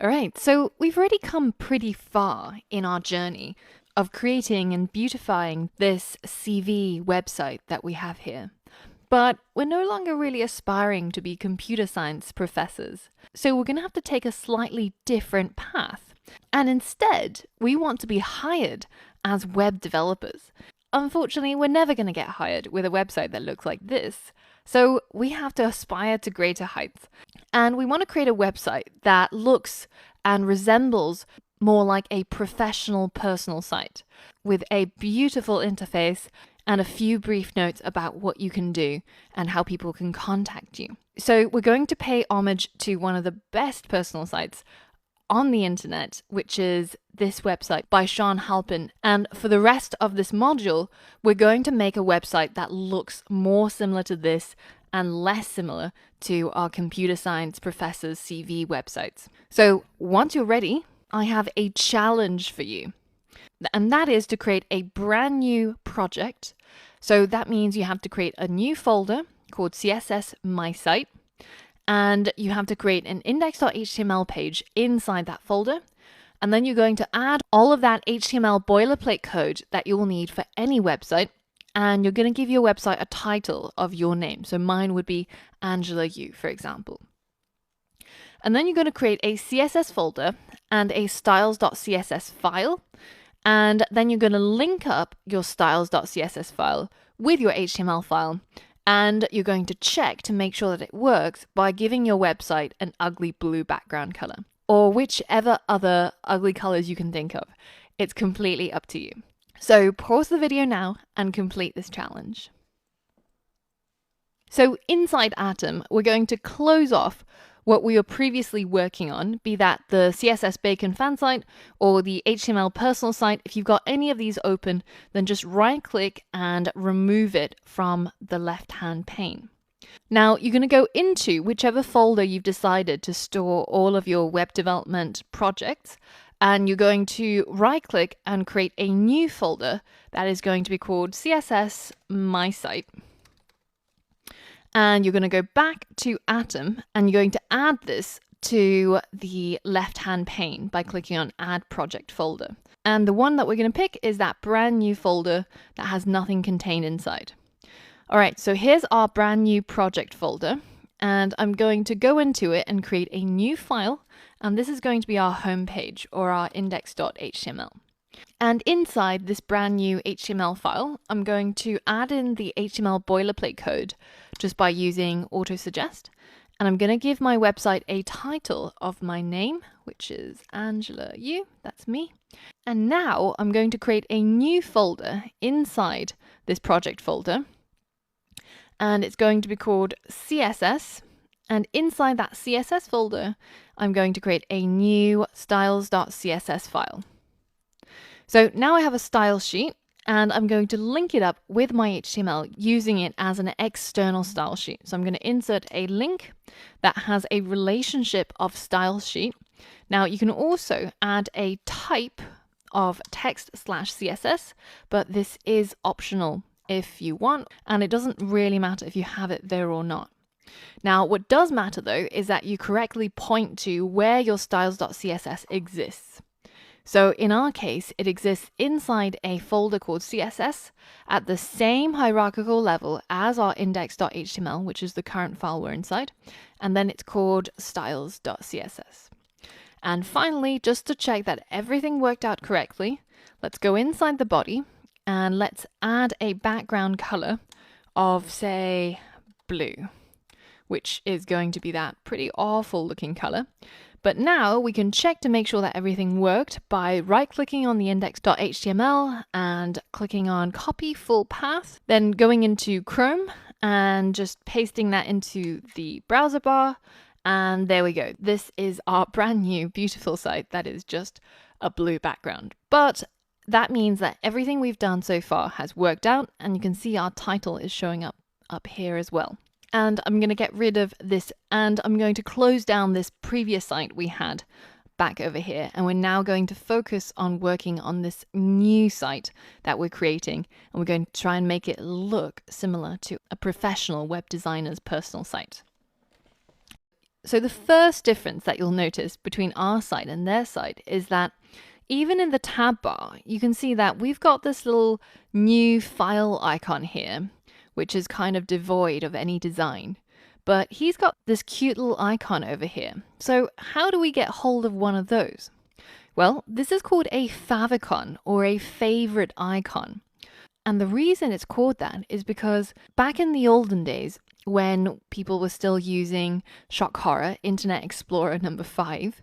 All right, so we've already come pretty far in our journey of creating and beautifying this CV website that we have here. But we're no longer really aspiring to be computer science professors. So we're going to have to take a slightly different path. And instead, we want to be hired as web developers. Unfortunately, we're never going to get hired with a website that looks like this. So we have to aspire to greater heights. And we want to create a website that looks and resembles more like a professional personal site with a beautiful interface and a few brief notes about what you can do and how people can contact you. So we're going to pay homage to one of the best personal sites on the internet, which is this website by Sean Halpin. And for the rest of this module, we're going to make a website that looks more similar to this and less similar to our computer science professor's CV websites. So once you're ready, I have a challenge for you. And that is to create a brand new project. So that means you have to create a new folder called CSS My Site. And you have to create an index.html page inside that folder. And then you're going to add all of that HTML boilerplate code that you'll need for any website. And you're going to give your website a title of your name. So mine would be Angela Yu, for example. And then you're going to create a CSS folder and a styles.css file. And then you're going to link up your styles.css file with your HTML file. And you're going to check to make sure that it works by giving your website an ugly blue background color, or whichever other ugly colors you can think of. It's completely up to you. So pause the video now and complete this challenge. So inside Atom, we're going to close off what we were previously working on, be that the CSS Bacon fan site or the HTML personal site. If you've got any of these open, then just right click and remove it from the left-hand pane. Now you're going to go into whichever folder you've decided to store all of your web development projects, and you're going to right click and create a new folder that is going to be called CSS My Site. And you're going to go back to Atom and you're going to add this to the left-hand pane by clicking on Add Project Folder. And the one that we're going to pick is that brand new folder that has nothing contained inside. All right, so here's our brand new project folder. And I'm going to go into it and create a new file. And this is going to be our home page or our index.html. And inside this brand new HTML file, I'm going to add in the HTML boilerplate code just by using autosuggest. And I'm going to give my website a title of my name, which is Angela Yu, that's me. And now I'm going to create a new folder inside this project folder. And it's going to be called CSS. And inside that CSS folder, I'm going to create a new styles.css file. So now I have a style sheet and I'm going to link it up with my HTML using it as an external style sheet. So I'm going to insert a link that has a relationship of style sheet. Now you can also add a type of text/CSS, but this is optional if you want, and it doesn't really matter if you have it there or not. Now, what does matter though is that you correctly point to where your styles.css exists. So in our case, it exists inside a folder called CSS at the same hierarchical level as our index.html, which is the current file we're inside, and then it's called styles.css. And finally, just to check that everything worked out correctly, let's go inside the body and let's add a background color of, say, blue, which is going to be that pretty awful looking color. But now we can check to make sure that everything worked by right-clicking on the index.html and clicking on copy full path, then going into Chrome and just pasting that into the browser bar. And there we go. This is our brand new beautiful site that is just a blue background. But that means that everything we've done so far has worked out, and you can see our title is showing up here as well. And I'm going to get rid of this and I'm going to close down this previous site we had back over here. And we're now going to focus on working on this new site that we're creating. And we're going to try and make it look similar to a professional web designer's personal site. So the first difference that you'll notice between our site and their site is that even in the tab bar, you can see that we've got this little new file icon here, which is kind of devoid of any design. But he's got this cute little icon over here. So how do we get hold of one of those? Well, this is called a favicon, or a favorite icon. And the reason it's called that is because back in the olden days, when people were still using shock horror, Internet Explorer number 5,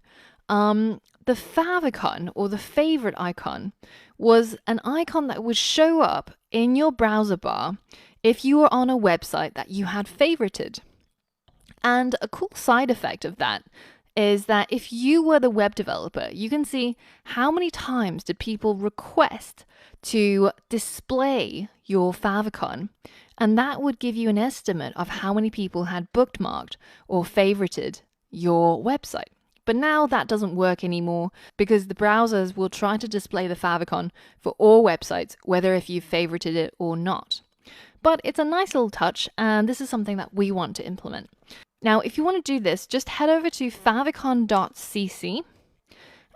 the favicon, or the favorite icon, was an icon that would show up in your browser bar if you were on a website that you had favorited. And a cool side effect of that is that if you were the web developer, you can see how many times did people request to display your favicon, and that would give you an estimate of how many people had bookmarked or favorited your website. But now that doesn't work anymore because the browsers will try to display the favicon for all websites, whether if you've favorited it or not. But it's a nice little touch, and this is something that we want to implement. Now, if you want to do this, just head over to favicon.cc,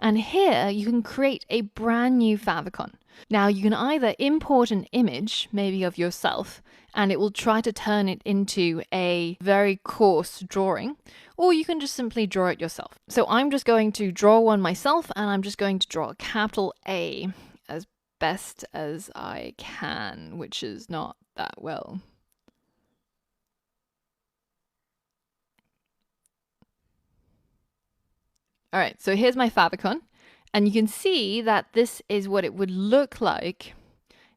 and here you can create a brand new favicon. Now, you can either import an image, maybe of yourself, and it will try to turn it into a very coarse drawing, or you can just simply draw it yourself. So I'm just going to draw one myself, and I'm just going to draw a capital A as best as I can, which is not that well. All right, so here's my favicon, and you can see that this is what it would look like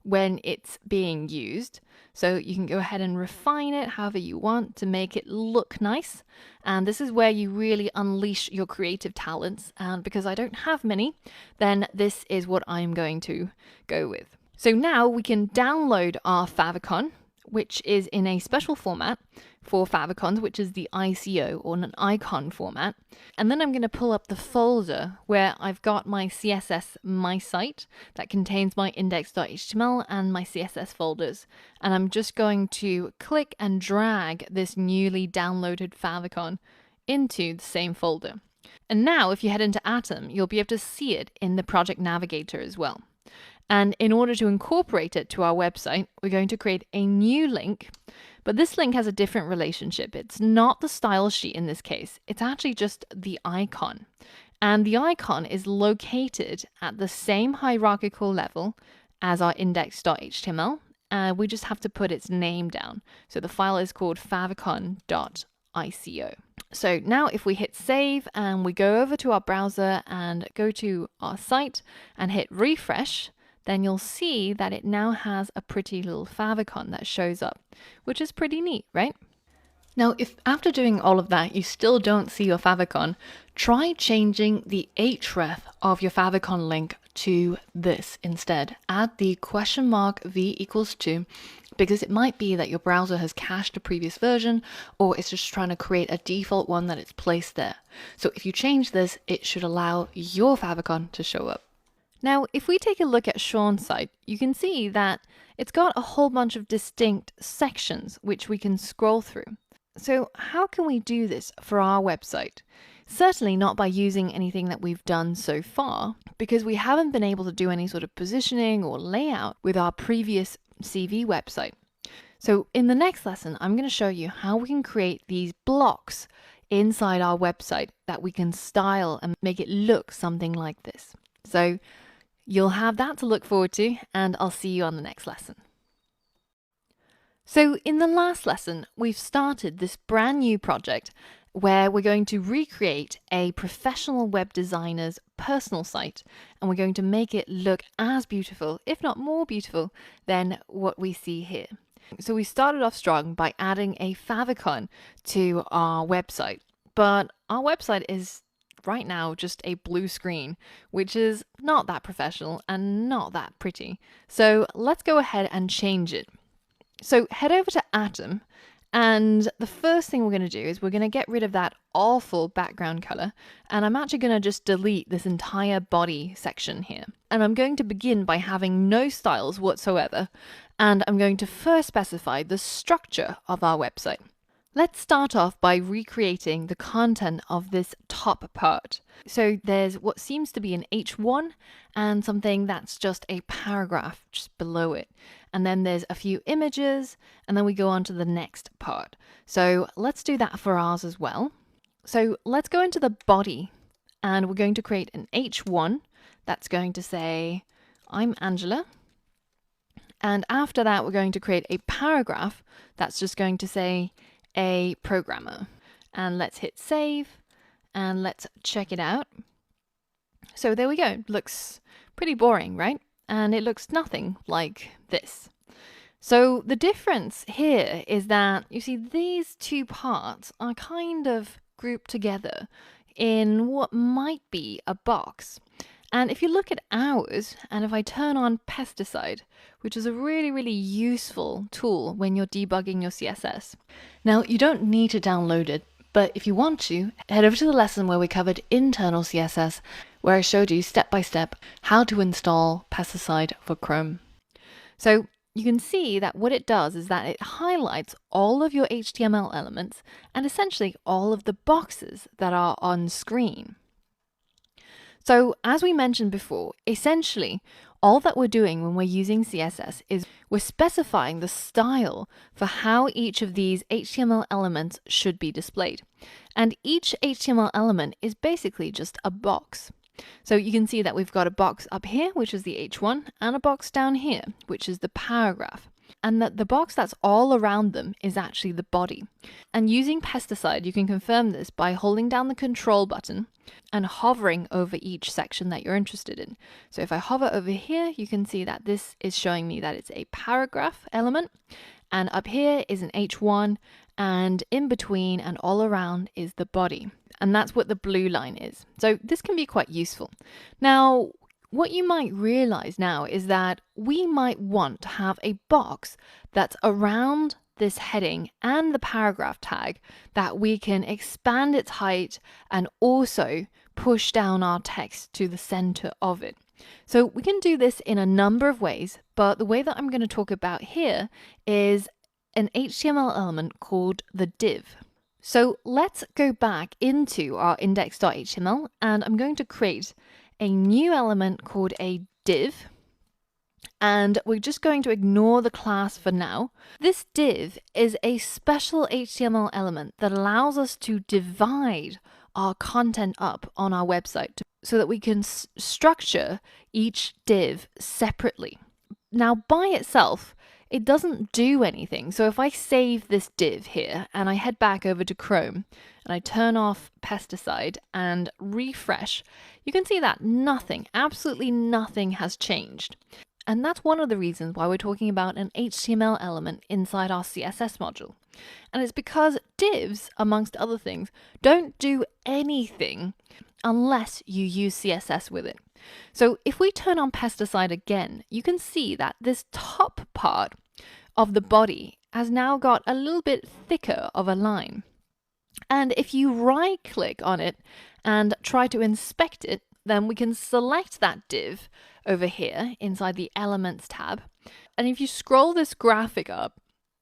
when it's being used. So you can go ahead and refine it however you want to make it look nice. And this is where you really unleash your creative talents. And because I don't have many, then this is what I'm going to go with. So now we can download our favicon, which is in a special format for favicons, which is the ICO, or an icon format. And then I'm going to pull up the folder where I've got my CSS My Site that contains my index.html and my CSS folders. And I'm just going to click and drag this newly downloaded favicon into the same folder. And now if you head into Atom, you'll be able to see it in the project navigator as well. And in order to incorporate it to our website, we're going to create a new link, but this link has a different relationship. It's not the style sheet in this case. It's actually just the icon. And the icon is located at the same hierarchical level as our index.html. We just have to put its name down. So the file is called favicon.ico. So now if we hit save and we go over to our browser and go to our site and hit refresh, then you'll see that it now has a pretty little favicon that shows up, which is pretty neat, right? Now, if after doing all of that, you still don't see your favicon, try changing the href of your favicon link to this instead. Add the $v=2, because it might be that your browser has cached a previous version, or it's just trying to create a default one that it's placed there. So if you change this, it should allow your favicon to show up. Now, if we take a look at Sean's site, you can see that it's got a whole bunch of distinct sections which we can scroll through. So how can we do this for our website? Certainly not by using anything that we've done so far, because we haven't been able to do any sort of positioning or layout with our previous CV website. So in the next lesson, I'm going to show you how we can create these blocks inside our website that we can style and make it look something like this. So you'll have that to look forward to, and I'll see you on the next lesson. So in the last lesson, we've started this brand new project where we're going to recreate a professional web designer's personal site, and we're going to make it look as beautiful, if not more beautiful, than what we see here. So we started off strong by adding a favicon to our website, but our website is right now just a blue screen, which is not that professional and not that pretty. So let's go ahead and change it. So head over to Atom, and the first thing we're going to do is we're going to get rid of that awful background color, and I'm actually going to just delete this entire body section here. And I'm going to begin by having no styles whatsoever, and I'm going to first specify the structure of our website. Let's start off by recreating the content of this top part. So there's what seems to be an H1 and something that's just a paragraph just below it. And then there's a few images, and then we go on to the next part. So let's do that for ours as well. So let's go into the body, and we're going to create an H1 that's going to say, I'm Angela. And after that, we're going to create a paragraph that's just going to say, a programmer. And let's hit save and let's check it out. So there we go. Looks pretty boring, right? And it looks nothing like this. So the difference here is that you see these two parts are kind of grouped together in what might be a box. And if you look at ours, and if I turn on pesticide, which is a really, really useful tool when you're debugging your CSS. Now, you don't need to download it, but if you want to, head over to the lesson where we covered internal CSS, where I showed you step by step how to install pesticide for Chrome. So you can see that what it does is that it highlights all of your HTML elements and essentially all of the boxes that are on screen. So as we mentioned before, essentially all that we're doing when we're using CSS is we're specifying the style for how each of these HTML elements should be displayed. And each HTML element is basically just a box. So you can see that we've got a box up here, which is the H1, and a box down here, which is the paragraph. And that the box that's all around them is actually the body. And using pesticide, you can confirm this by holding down the control button and hovering over each section that you're interested in. So if I hover over here, you can see that this is showing me that it's a paragraph element, and up here is an H1, and in between and all around is the body. And that's what the blue line is. So this can be quite useful. Now, what you might realize now is that we might want to have a box that's around this heading and the paragraph tag that we can expand its height and also push down our text to the center of it. So we can do this in a number of ways, but the way that I'm going to talk about here is an HTML element called the div. So let's go back into our index.html, and I'm going to create a new element called a div, and we're just going to ignore the class for now. This div is a special HTML element that allows us to divide our content up on our website so that we can structure each div separately. Now, by itself, it doesn't do anything. So if I save this div here and I head back over to Chrome and I turn off pesticide and refresh, you can see that nothing, absolutely nothing has changed. And that's one of the reasons why we're talking about an HTML element inside our CSS module. And it's because divs, amongst other things, don't do anything unless you use CSS with it. So if we turn on pesticide again, you can see that this top part of the body has now got a little bit thicker of a line. And if you right click on it and try to inspect it, then we can select that div over here inside the Elements tab. And if you scroll this graphic up,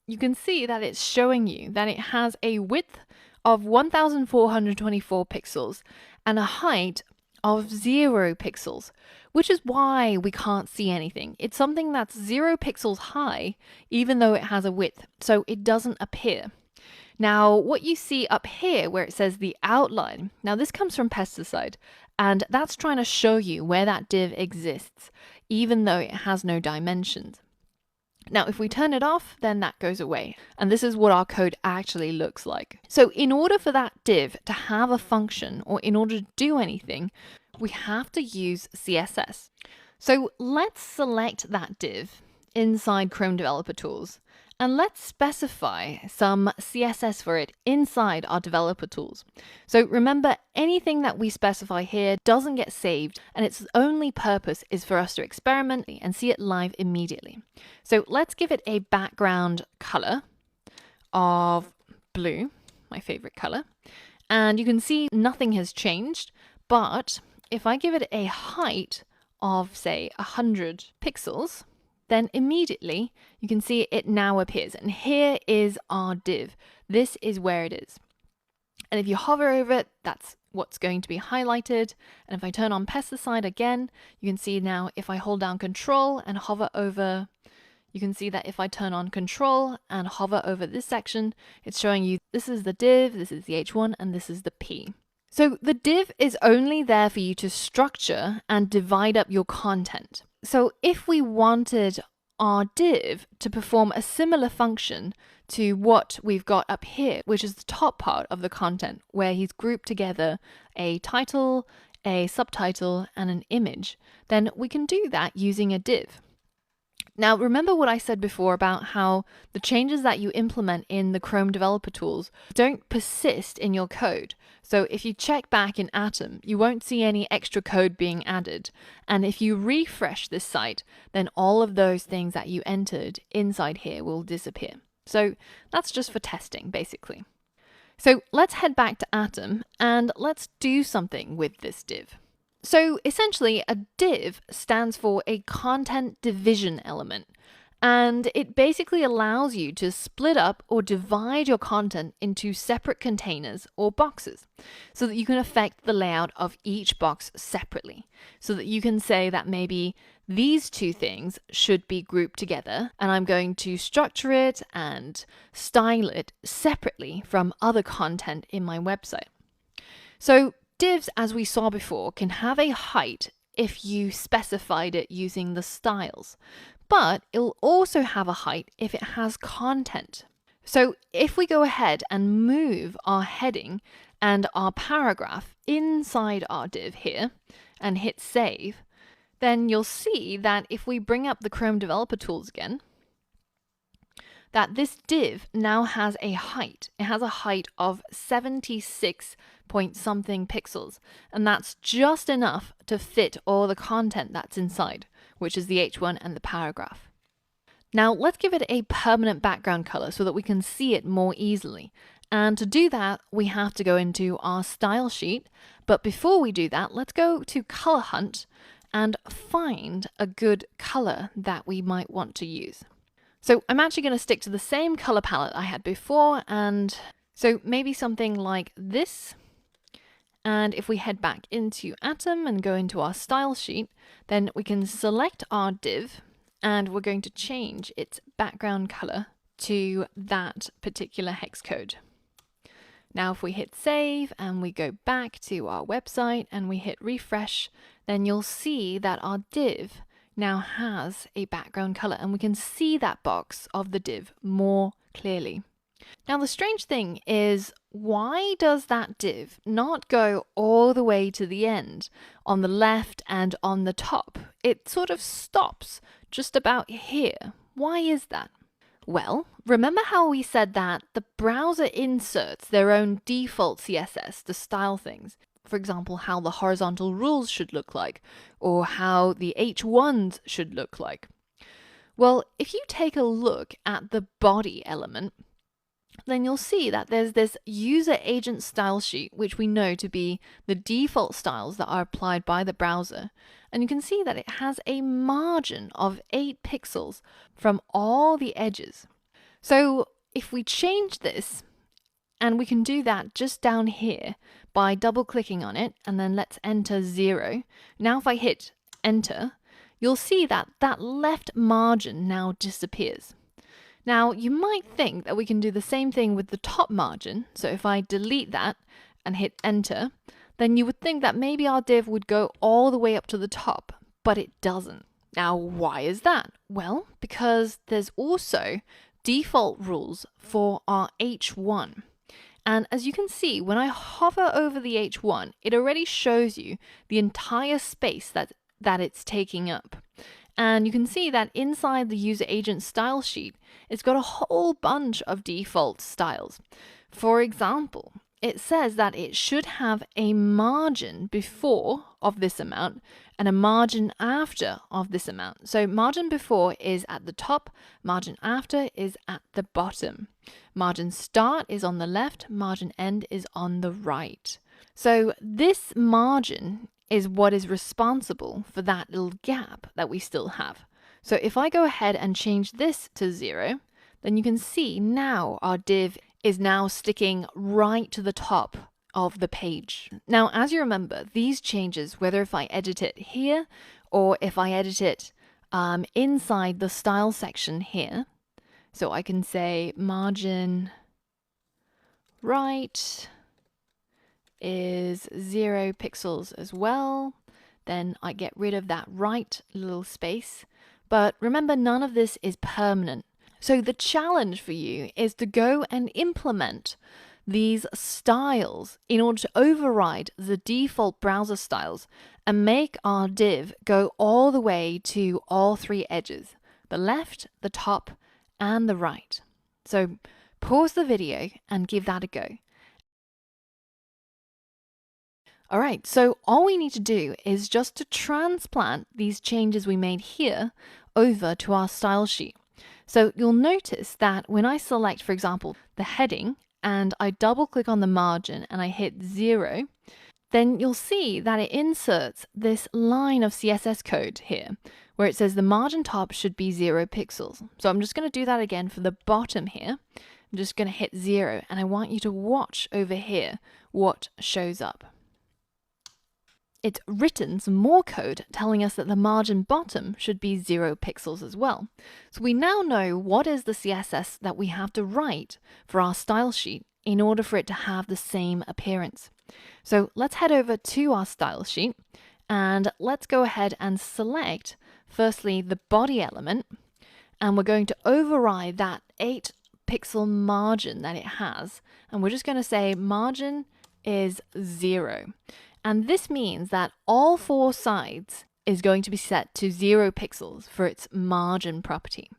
you can see that it's showing you that it has a width of 1424 pixels and a height of 0 pixels, which is why we can't see anything. It's something that's 0 pixels high, even though it has a width, so it doesn't appear. Now, what you see up here where it says the outline, now this comes from pesticide, and that's trying to show you where that div exists, even though it has no dimensions. Now, if we turn it off, then that goes away. And this is what our code actually looks like. So in order for that div to have a function, or in order to do anything, we have to use CSS. So let's select that div inside Chrome Developer Tools, and let's specify some CSS for it inside our developer tools. So remember, anything that we specify here doesn't get saved, and its only purpose is for us to experiment and see it live immediately. So let's give it a background color of blue, my favorite color. And you can see nothing has changed, but if I give it a height of, say, 100 pixels, then immediately you can see it now appears. And here is our div. This is where it is. And if you hover over it, that's what's going to be highlighted. And if I turn on pesticide again, you can see now if I hold down Control and hover over, you can see that if I turn on Control and hover over this section, it's showing you this is the div, this is the H1, and this is the P. So the div is only there for you to structure and divide up your content. So if we wanted our div to perform a similar function to what we've got up here, which is the top part of the content, where he's grouped together a title, a subtitle, and an image, then we can do that using a div. Now, remember what I said before about how the changes that you implement in the Chrome developer tools don't persist in your code. So if you check back in Atom, you won't see any extra code being added. And if you refresh this site, then all of those things that you entered inside here will disappear. So that's just for testing, basically. So let's head back to Atom and let's do something with this div. So essentially, a div stands for a content division element, and it basically allows you to split up or divide your content into separate containers or boxes so that you can affect the layout of each box separately. So that you can say that maybe these two things should be grouped together, and I'm going to structure it and style it separately from other content in my website. So divs, as we saw before, can have a height if you specified it using the styles, but it'll also have a height if it has content. So if we go ahead and move our heading and our paragraph inside our div here and hit save, then you'll see that if we bring up the Chrome developer tools again, that this div now has a height. It has a height of 76 point something pixels, and that's just enough to fit all the content that's inside, which is the H1 and the paragraph. Now let's give it a permanent background color so that we can see it more easily. And to do that, we have to go into our style sheet. But before we do that, let's go to Color Hunt and find a good color that we might want to use. So I'm actually going to stick to the same color palette I had before, and so maybe something like this. And if we head back into Atom and go into our style sheet, then we can select our div, and we're going to change its background color to that particular hex code. Now if we hit save and we go back to our website and we hit refresh, then you'll see that our div now has a background color, and we can see that box of the div more clearly. Now the strange thing is, why does that div not go all the way to the end on the left and on the top? It sort of stops just about here. Why is that? Well, remember how we said that the browser inserts their own default CSS to style things? For example, how the horizontal rules should look like, or how the H1s should look like. Well, if you take a look at the body element, then you'll see that there's this user agent style sheet, which we know to be the default styles that are applied by the browser. And you can see that it has a margin of 8 pixels from all the edges. So if we change this, and we can do that just down here by double clicking on it, and then let's enter 0. Now if I hit enter, you'll see that that left margin now disappears. Now you might think that we can do the same thing with the top margin. So if I delete that and hit enter, then you would think that maybe our div would go all the way up to the top, but it doesn't. Now why is that? Well, because there's also default rules for our H1. And as you can see, when I hover over the H1, it already shows you the entire space that it's taking up. And you can see that inside the user agent style sheet, it's got a whole bunch of default styles. For example, it says that it should have a margin before of this amount and a margin after of this amount. So margin before is at the top, margin after is at the bottom. Margin start is on the left, margin end is on the right. So this margin is what is responsible for that little gap that we still have. So if I go ahead and change this to 0, then you can see now our div is now sticking right to the top of the page. Now, as you remember, these changes, whether if I edit it here or if I edit it inside the style section here, so I can say margin right is 0 pixels as well, then I get rid of that right little space. But remember, none of this is permanent. So the challenge for you is to go and implement these styles in order to override the default browser styles and make our div go all the way to all 3 edges, the left, the top, and the right. So pause the video and give that a go. All right, so all we need to do is just to transplant these changes we made here over to our style sheet. So you'll notice that when I select, for example, the heading, and I double click on the margin and I hit 0, then you'll see that it inserts this line of CSS code here where it says the margin top should be 0 pixels. So I'm just going to do that again for the bottom here. I'm just going to hit 0, and I want you to watch over here what shows up. It's written some more code telling us that the margin bottom should be 0 pixels as well. So we now know what is the CSS that we have to write for our style sheet in order for it to have the same appearance. So let's head over to our style sheet and let's go ahead and select firstly the body element, and we're going to override that 8 pixel margin that it has, and we're just going to say margin is 0. And this means that all 4 sides is going to be set to 0 pixels for its margin property.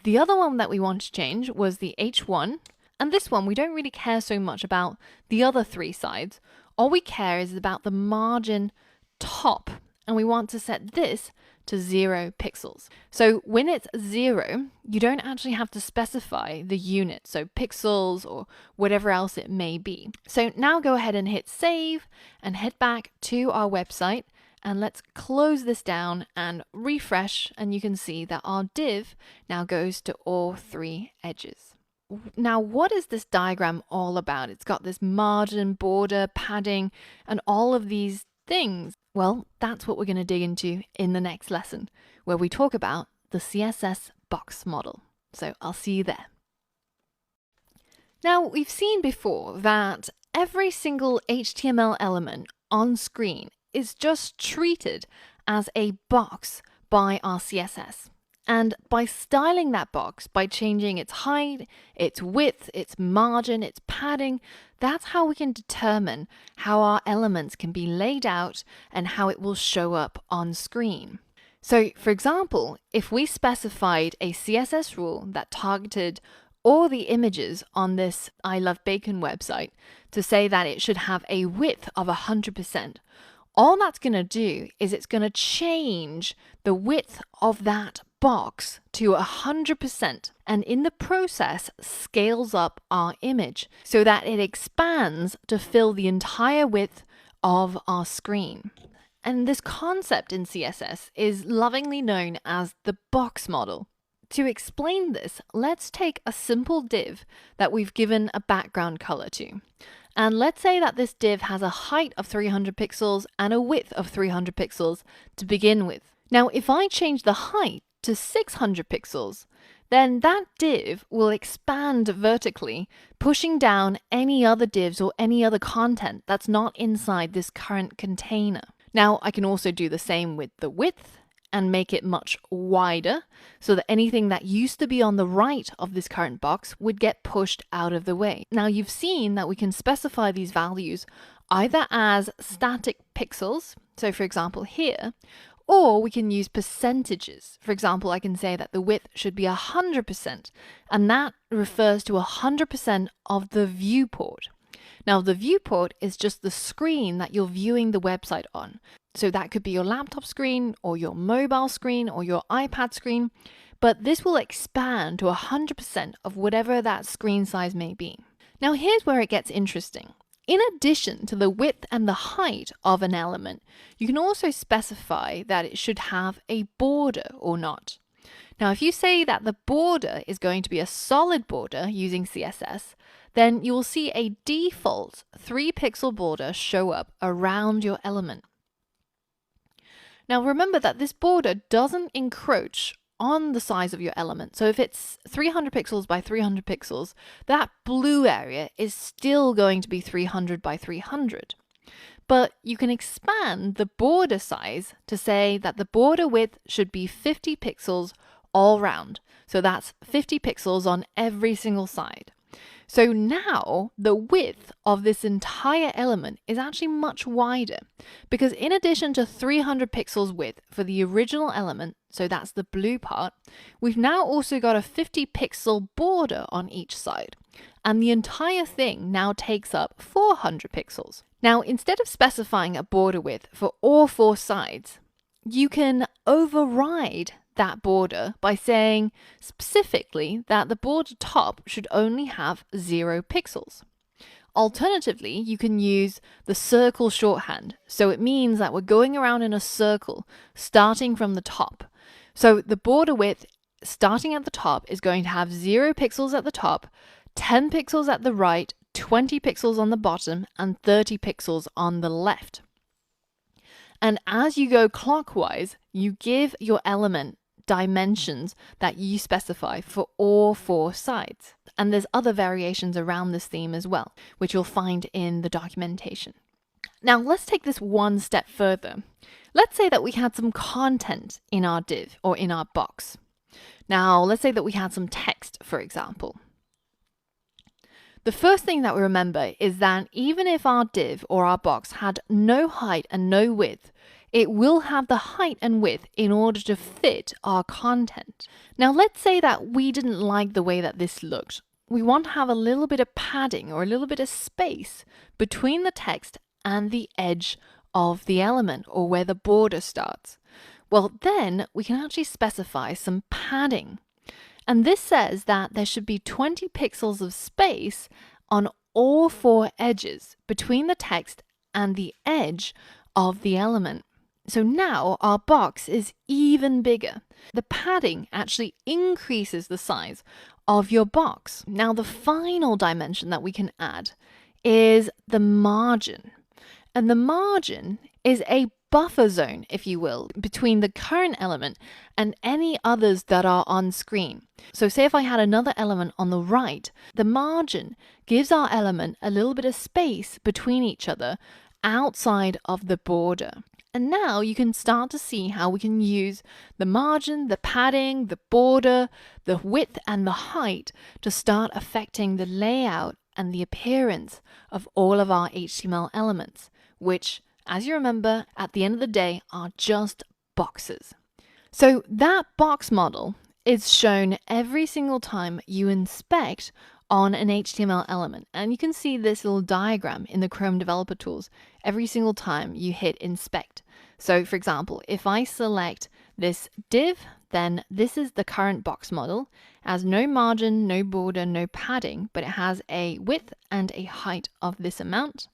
The other one that we want to change was the H1, and this one we don't really care so much about the other 3 sides. All we care is about the margin top, and we want to set this to 0 pixels. So when it's 0, you don't actually have to specify the unit, so pixels or whatever else it may be. So now go ahead and hit save and head back to our website, and let's close this down and refresh, and you can see that our div now goes to all 3 edges. Now, what is this diagram all about? It's got this margin, border, padding, and all of these things. Well, that's what we're going to dig into in the next lesson, where we talk about the CSS box model. So I'll see you there. Now, we've seen before that every single HTML element on screen is just treated as a box by our CSS. And by styling that box, by changing its height, its width, its margin, its padding, that's how we can determine how our elements can be laid out and how it will show up on screen. So, for example, if we specified a CSS rule that targeted all the images on this I Love Bacon website to say that it should have a width of 100%, all that's going to do is it's going to change the width of that box to 100%, and in the process scales up our image so that it expands to fill the entire width of our screen. And this concept in CSS is lovingly known as the box model. To explain this, let's take a simple div that we've given a background color to. And let's say that this div has a height of 300 pixels and a width of 300 pixels to begin with. Now, if I change the height to 600 pixels, then that div will expand vertically, pushing down any other divs or any other content that's not inside this current container. Now, I can also do the same with the width and make it much wider so that anything that used to be on the right of this current box would get pushed out of the way. Now, you've seen that we can specify these values either as static pixels, so for example here, or we can use percentages. For example, I can say that the width should be 100%, and that refers to 100% of the viewport. Now, the viewport is just the screen that you're viewing the website on. So that could be your laptop screen or your mobile screen or your iPad screen, but this will expand to 100% of whatever that screen size may be. Now, here's where it gets interesting. in addition to the width and the height of an element, you can also specify that it should have a border or not. Now, if you say that the border is going to be a solid border using CSS, then you will see a default 3-pixel border show up around your element. Now, remember that this border doesn't encroach on the size of your element. So if it's 300 pixels by 300 pixels, that blue area is still going to be 300 by 300. But you can expand the border size to say that the border width should be 50 pixels all round. So that's 50 pixels on every single side. So now the width of this entire element is actually much wider, because in addition to 300 pixels width for the original element, so that's the blue part, we've now also got a 50 pixel border on each side, and the entire thing now takes up 400 pixels. Now, instead of specifying a border width for all 4 sides, you can override that border by saying specifically that the border top should only have 0 pixels. Alternatively, you can use the circle shorthand. So it means that we're going around in a circle starting from the top. So the border width starting at the top is going to have 0 pixels at the top, 10 pixels at the right, 20 pixels on the bottom, and 30 pixels on the left. And as you go clockwise, you give your element dimensions that you specify for all 4 sides. And there's other variations around this theme as well, which you'll find in the documentation. Now, let's take this one step further. Let's say that we had some content in our div or in our box. Now, let's say that we had some text, for example. The first thing that we remember is that even if our div or our box had no height and no width, it will have the height and width in order to fit our content. Now, let's say that we didn't like the way that this looked. We want to have a little bit of padding or a little bit of space between the text and the edge of the element or where the border starts. Well, then we can actually specify some padding. And this says that there should be 20 pixels of space on all 4 edges between the text and the edge of the element. So now our box is even bigger. The padding actually increases the size of your box. Now the final dimension that we can add is the margin. And the margin is a buffer zone, if you will, between the current element and any others that are on screen. So say if I had another element on the right, the margin gives our element a little bit of space between each other outside of the border. And now you can start to see how we can use the margin, the padding, the border, the width and the height to start affecting the layout and the appearance of all of our HTML elements, which, as you remember, at the end of the day are just boxes. So that box model is shown every single time you inspect on an HTML element. And you can see this little diagram in the Chrome Developer Tools every single time you hit inspect. So for example, if I select this div, then this is the current box model. It has no margin, no border, no padding, but it has a width and a height of this amount.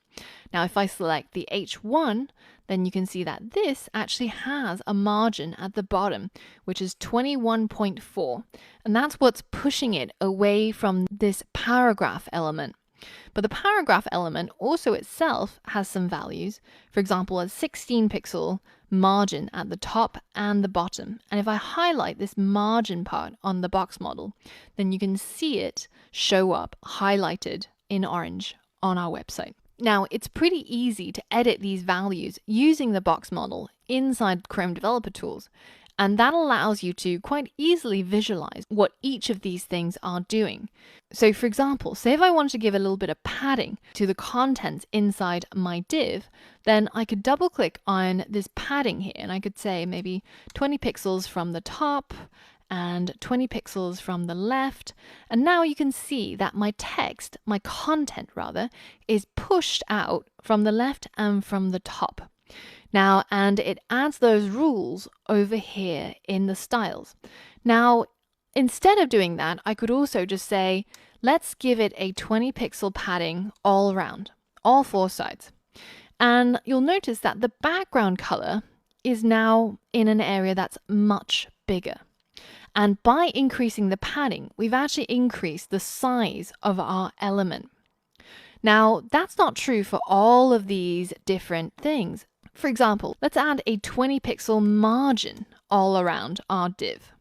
Now, if I select the H1, then you can see that this actually has a margin at the bottom, which is 21.4. And that's what's pushing it away from this paragraph element. But the paragraph element also itself has some values. For example, a 16 pixel margin at the top and the bottom. And if I highlight this margin part on the box model, then you can see it show up highlighted in orange on our website. Now, it's pretty easy to edit these values using the box model inside Chrome Developer Tools, and that allows you to quite easily visualize what each of these things are doing. So for example, say if I wanted to give a little bit of padding to the contents inside my div, then I could double click on this padding here, and I could say maybe 20 pixels from the top, and 20 pixels from the left. And now you can see that my text, my content rather, is pushed out from the left and from the top. Now, and it adds those rules over here in the styles. Now, instead of doing that, I could also just say, let's give it a 20 pixel padding all around all four sides. And you'll notice that the background color is now in an area that's much bigger. And by increasing the padding, we've actually increased the size of our element. Now, that's not true for all of these different things. For example, let's add a 20 pixel margin all around our div.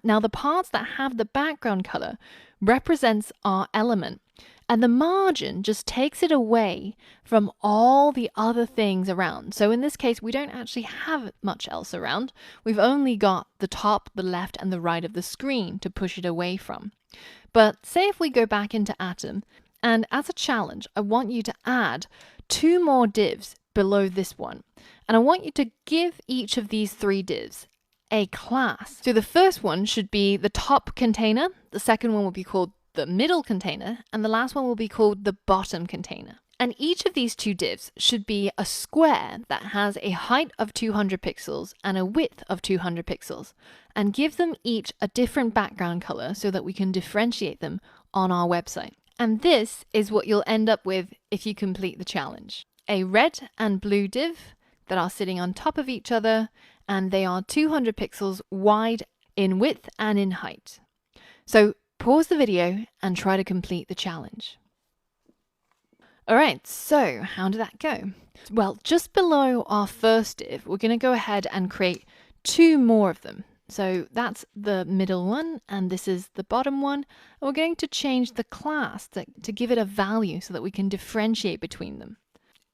Now, the parts that have the background color represents our element, and the margin just takes it away from all the other things around. So in this case, we don't actually have much else around. We've only got the top, the left, and the right of the screen to push it away from. But say if we go back into Atom, and as a challenge, I want you to add 2 more divs below this one. And I want you to give each of these 3 divs a class. So the first one should be the top container, the second one will be called the middle container, and the last one will be called the bottom container. And each of these 2 divs should be a square that has a height of 200 pixels and a width of 200 pixels, and give them each a different background color so that we can differentiate them on our website. And this is what you'll end up with if you complete the challenge. A red and blue div that are sitting on top of each other, and they are 200 pixels wide in width and in height. So pause the video and try to complete the challenge. All right, so how did that go? Well, just below our first div, we're going to go ahead and create 2 more of them. So that's the middle one, and this is the bottom one. And we're going to change the class to give it a value so that we can differentiate between them.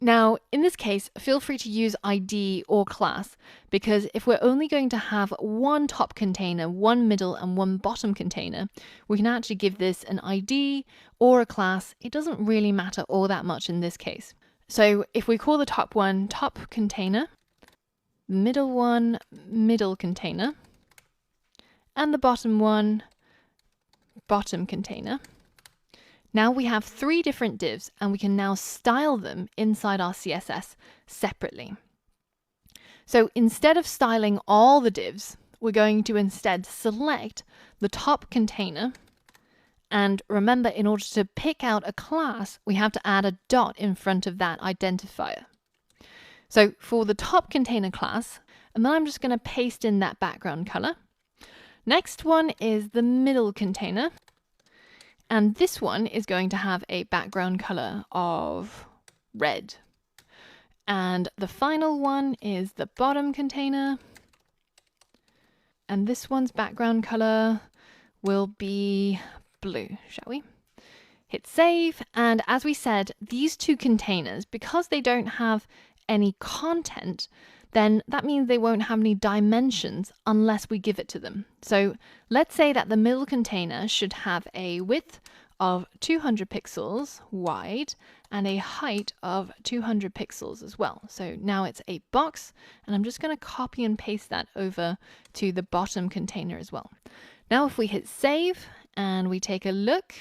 Now, in this case, feel free to use ID or class, because if we're only going to have 1 top container, 1 middle, and 1 bottom container, we can actually give this an ID or a class. It doesn't really matter all that much in this case. So if we call the top one top container, middle one middle container, and the bottom one bottom container, now we have 3 different divs, and we can now style them inside our CSS separately. So instead of styling all the divs, we're going to instead select the top container. And remember, in order to pick out a class, we have to add a dot in front of that identifier. So for the top container class, and then I'm just going to paste in that background color. Next one is the middle container. And this one is going to have a background color of red. And the final one is the bottom container. And this one's background color will be blue, shall we? Hit save. And as we said, these 2 containers, because they don't have any content, then that means they won't have any dimensions unless we give it to them. So let's say that the middle container should have a width of 200 pixels wide and a height of 200 pixels as well. So now it's a box, and I'm just going to copy and paste that over to the bottom container as well. Now if we hit save and we take a look,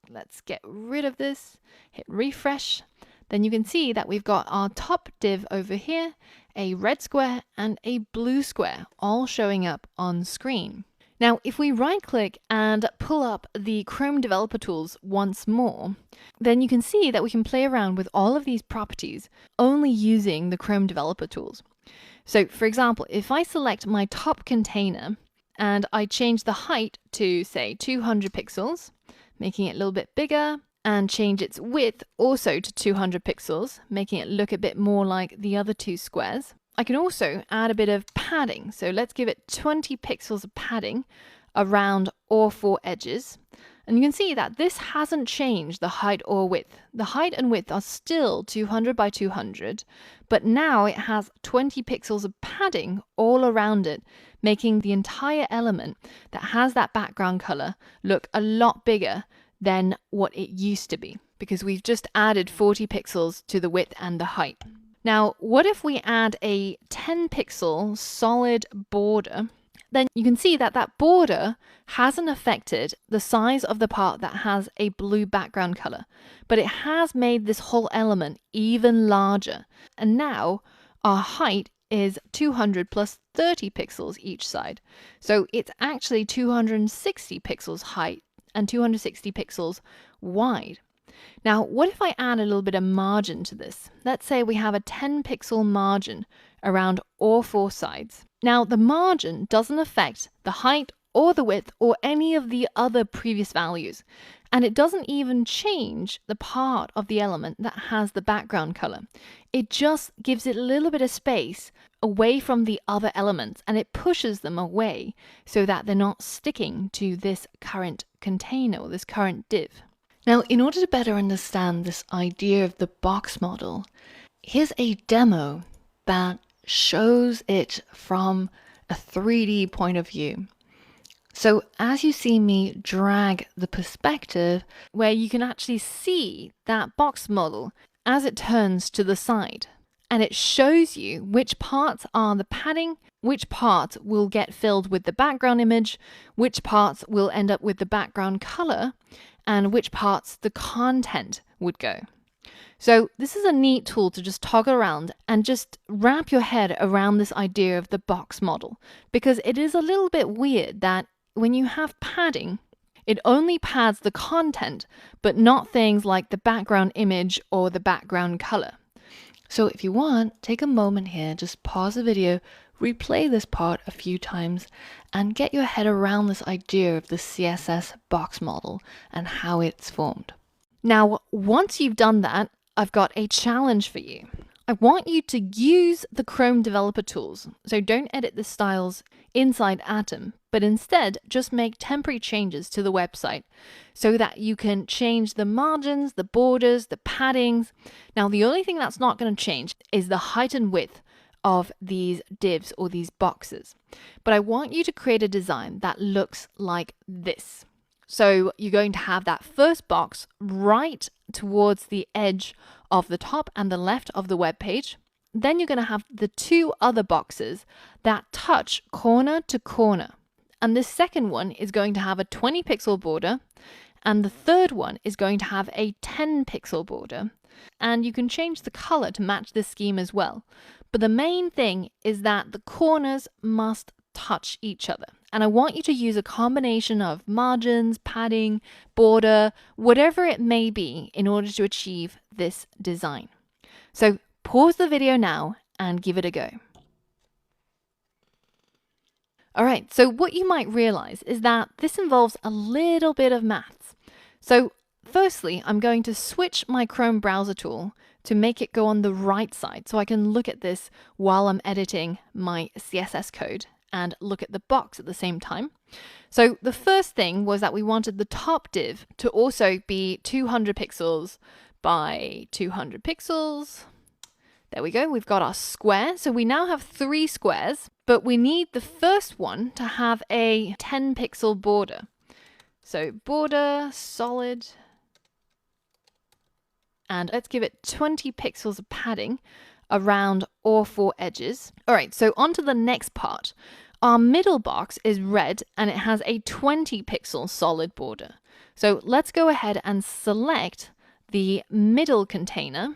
let's get rid of this, hit refresh, then you can see that we've got our top div over here, a red square and a blue square, all showing up on screen. Now, if we right click and pull up the Chrome Developer Tools once more, then you can see that we can play around with all of these properties only using the Chrome Developer Tools. So for example, if I select my top container and I change the height to say 200 pixels, making it a little bit bigger, and change its width also to 200 pixels, making it look a bit more like the other 2 squares. I can also add a bit of padding. So let's give it 20 pixels of padding around all 4 edges. And you can see that this hasn't changed the height or width. The height and width are still 200 by 200, but now it has 20 pixels of padding all around it, making the entire element that has that background color look a lot bigger than what it used to be, because we've just added 40 pixels to the width and the height. Now, what if we add a 10 pixel solid border? Then you can see that that border hasn't affected the size of the part that has a blue background color, but it has made this whole element even larger. And now our height is 200 plus 30 pixels each side. So it's actually 260 pixels height and 260 pixels wide. Now, what if I add a little bit of margin to this? Let's say we have a 10 pixel margin around all 4 sides. Now, the margin doesn't affect the height or the width or any of the other previous values. And it doesn't even change the part of the element that has the background color. It just gives it a little bit of space away from the other elements, and it pushes them away so that they're not sticking to this current container or this current div. Now, in order to better understand this idea of the box model, here's a demo that shows it from a 3D point of view. So as you see me drag the perspective, where you can actually see that box model as it turns to the side, and it shows you which parts are the padding, which parts will get filled with the background image, which parts will end up with the background color, and which parts the content would go. So this is a neat tool to just toggle around and just wrap your head around this idea of the box model, because it is a little bit weird that when you have padding, it only pads the content, but not things like the background image or the background color. So if you want, take a moment here, just pause the video, replay this part a few times, and get your head around this idea of the CSS box model and how it's formed. Now, once you've done that, I've got a challenge for you. I want you to use the Chrome developer tools. So don't edit the styles inside Atom, but instead just make temporary changes to the website so that you can change the margins, the borders, the paddings. Now, the only thing that's not going to change is the height and width of these divs or these boxes. But I want you to create a design that looks like this. So you're going to have that first box right towards the edge of the top and the left of the web page. Then you're going to have the 2 other boxes that touch corner to corner. And this second one is going to have a 20 pixel border. And the third one is going to have a 10 pixel border. And you can change the color to match this scheme as well. But the main thing is that the corners must touch each other. And I want you to use a combination of margins, padding, border, whatever it may be in order to achieve this design. So pause the video now and give it a go. All right, so what you might realize is that this involves a little bit of maths. So firstly, I'm going to switch my Chrome browser tool to make it go on the right side so I can look at this while I'm editing my CSS code and look at the box at the same time. So the first thing was that we wanted the top div to also be 200 pixels by 200 pixels. There we go, we've got our square. So we now have 3 squares, but we need the first one to have a 10 pixel border. So border, solid, and let's give it 20 pixels of padding around all 4 edges. All right, so on to the next part. Our middle box is red and it has a 20 pixel solid border. So let's go ahead and select the middle container,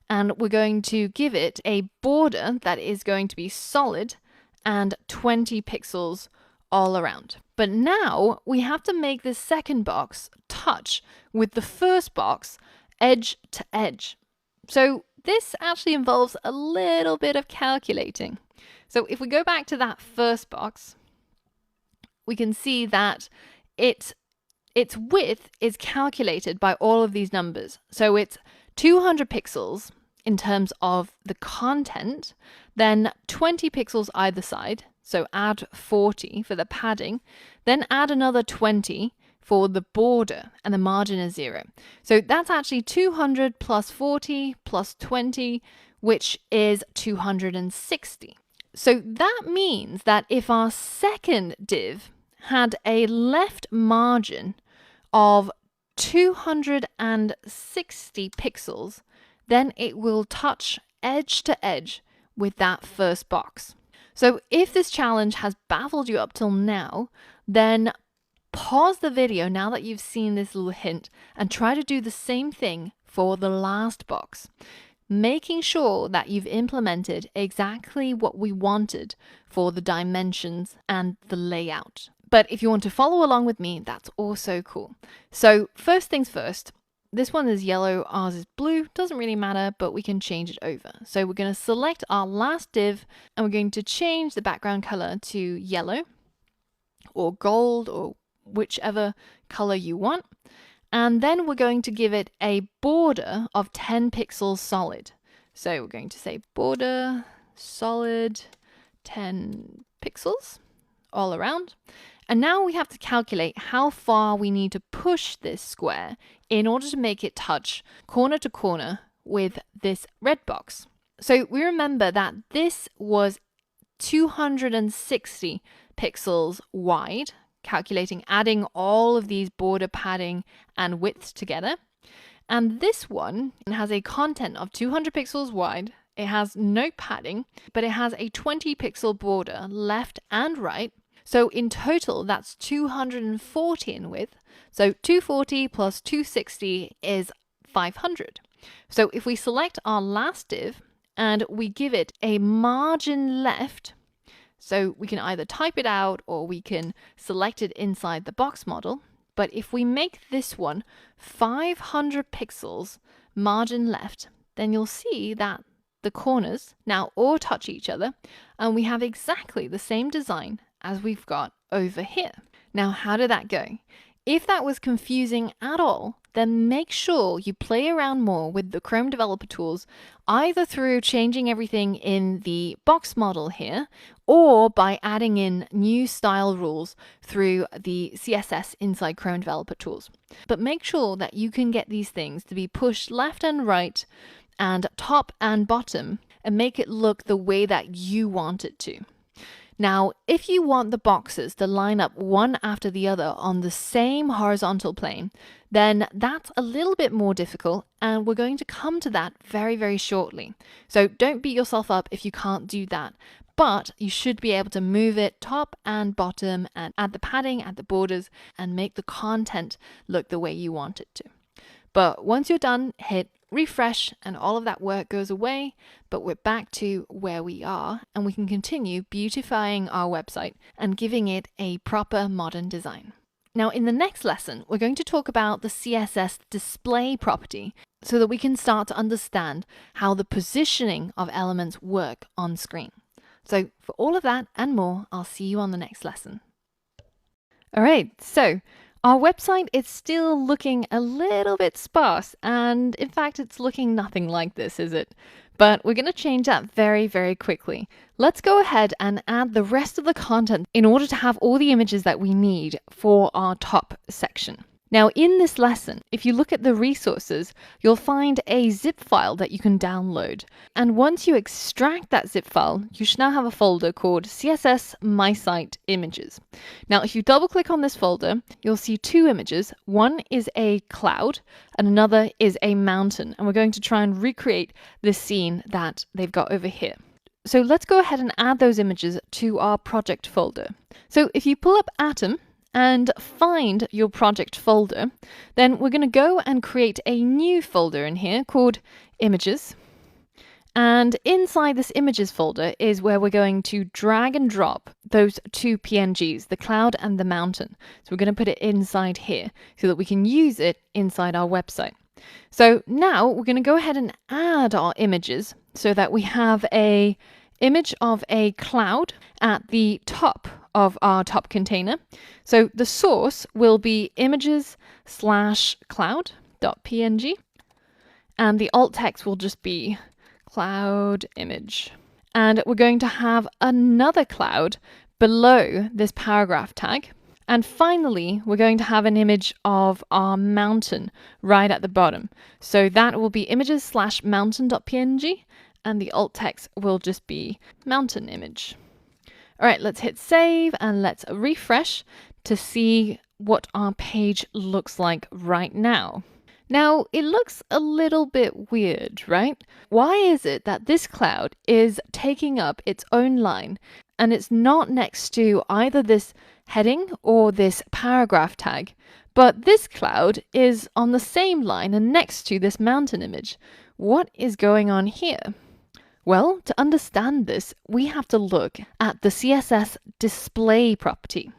and we're going to give it a border that is going to be solid and 20 pixels all around. But now we have to make this second box touch with the first box edge to edge. So this actually involves a little bit of calculating. So if we go back to that first box, we can see that its width is calculated by all of these numbers. So it's 200 pixels in terms of the content, then 20 pixels either side. So add 40 for the padding, then add another 20 for the border, and the margin is 0. So that's actually 200 plus 40 plus 20, which is 260. So that means that if our second div had a left margin of 260 pixels, then it will touch edge to edge with that first box. So if this challenge has baffled you up till now, then pause the video now that you've seen this little hint and try to do the same thing for the last box, making sure that you've implemented exactly what we wanted for the dimensions and the layout. But if you want to follow along with me, that's also cool. So first things first, this one is yellow, ours is blue, doesn't really matter, but we can change it over. So we're going to select our last div and we're going to change the background color to yellow or gold or whichever color you want. And then we're going to give it a border of 10 pixels solid. So we're going to say border solid 10 pixels all around. And now we have to calculate how far we need to push this square in order to make it touch corner to corner with this red box. So we remember that this was 260 pixels wide, calculating adding all of these border padding and width together. And this one has a content of 200 pixels wide. It has no padding, but it has a 20 pixel border left and right. So in total, that's 240 in width. So 240 plus 260 is 500. So if we select our last div and we give it a margin left, so we can either type it out or we can select it inside the box model. But if we make this one 500 pixels margin left, then you'll see that the corners now all touch each other and we have exactly the same design as we've got over here. Now, how did that go? If that was confusing at all, then make sure you play around more with the Chrome Developer Tools, either through changing everything in the box model here, or by adding in new style rules through the CSS inside Chrome Developer Tools. But make sure that you can get these things to be pushed left and right and top and bottom and make it look the way that you want it to. Now, if you want the boxes to line up one after the other on the same horizontal plane, then that's a little bit more difficult, and we're going to come to that very, very shortly. So don't beat yourself up if you can't do that, but you should be able to move it top and bottom and add the padding, add the borders, and make the content look the way you want it to. But once you're done, hit refresh and all of that work goes away, but we're back to where we are and we can continue beautifying our website and giving it a proper modern design. Now, in the next lesson, we're going to talk about the CSS display property so that we can start to understand how the positioning of elements work on screen. So for all of that and more, I'll see you on the next lesson. All right, so our website is still looking a little bit sparse, and in fact, it's looking nothing like this, is it? But we're going to change that very, very quickly. Let's go ahead and add the rest of the content in order to have all the images that we need for our top section. Now, in this lesson, if you look at the resources, you'll find a zip file that you can download. And once you extract that zip file, you should now have a folder called CSS My Site Images. Now, if you double click on this folder, you'll see two images. One is a cloud and another is a mountain. And we're going to try and recreate this scene that they've got over here. So let's go ahead and add those images to our project folder. So if you pull up Atom, and find your project folder, then we're going to go and create a new folder in here called Images. And inside this Images folder is where we're going to drag and drop those two PNGs, the cloud and the mountain. So we're going to put it inside here so that we can use it inside our website. So now we're going to go ahead and add our images so that we have a image of a cloud at the top of our top container. So the source will be images/cloud.png and the alt text will just be cloud image. And we're going to have another cloud below this paragraph tag. And finally, we're going to have an image of our mountain right at the bottom. So that will be images/mountain.png and the alt text will just be mountain image. All right, let's hit save and let's refresh to see what our page looks like right now. Now, it looks a little bit weird, right? Why is it that this cloud is taking up its own line and it's not next to either this heading or this paragraph tag, but this cloud is on the same line and next to this mountain image? What is going on here? Well, to understand this, we have to look at the CSS display property.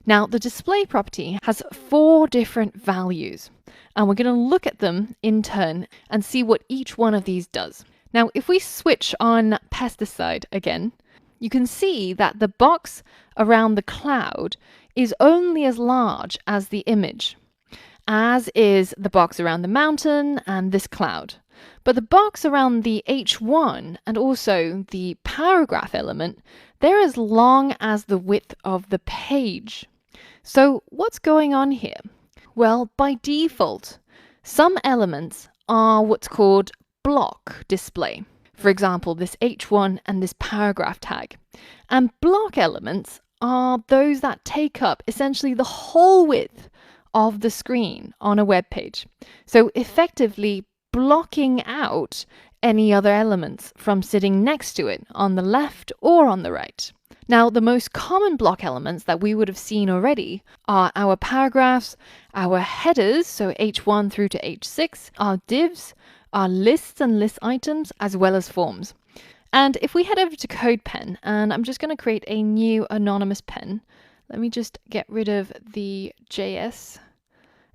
Now, the display property has 4 different values, and we're going to look at them in turn and see what each one of these does. Now, if we switch on pesticide again, you can see that the box around the cloud is only as large as the image, as is the box around the mountain and this cloud. But the box around the H1 and also the paragraph element, they're as long as the width of the page. So what's going on here? Well, by default, some elements are what's called block display. For example, this H1 and this paragraph tag. And block elements are those that take up essentially the whole width of the screen on a web page. So effectively blocking out any other elements from sitting next to it on the left or on the right. Now, the most common block elements that we would have seen already are our paragraphs, our headers, so H1 through to H6, our divs, our lists and list items, as well as forms. And if we head over to CodePen, and I'm just going to create a new anonymous pen. Let me just get rid of the JS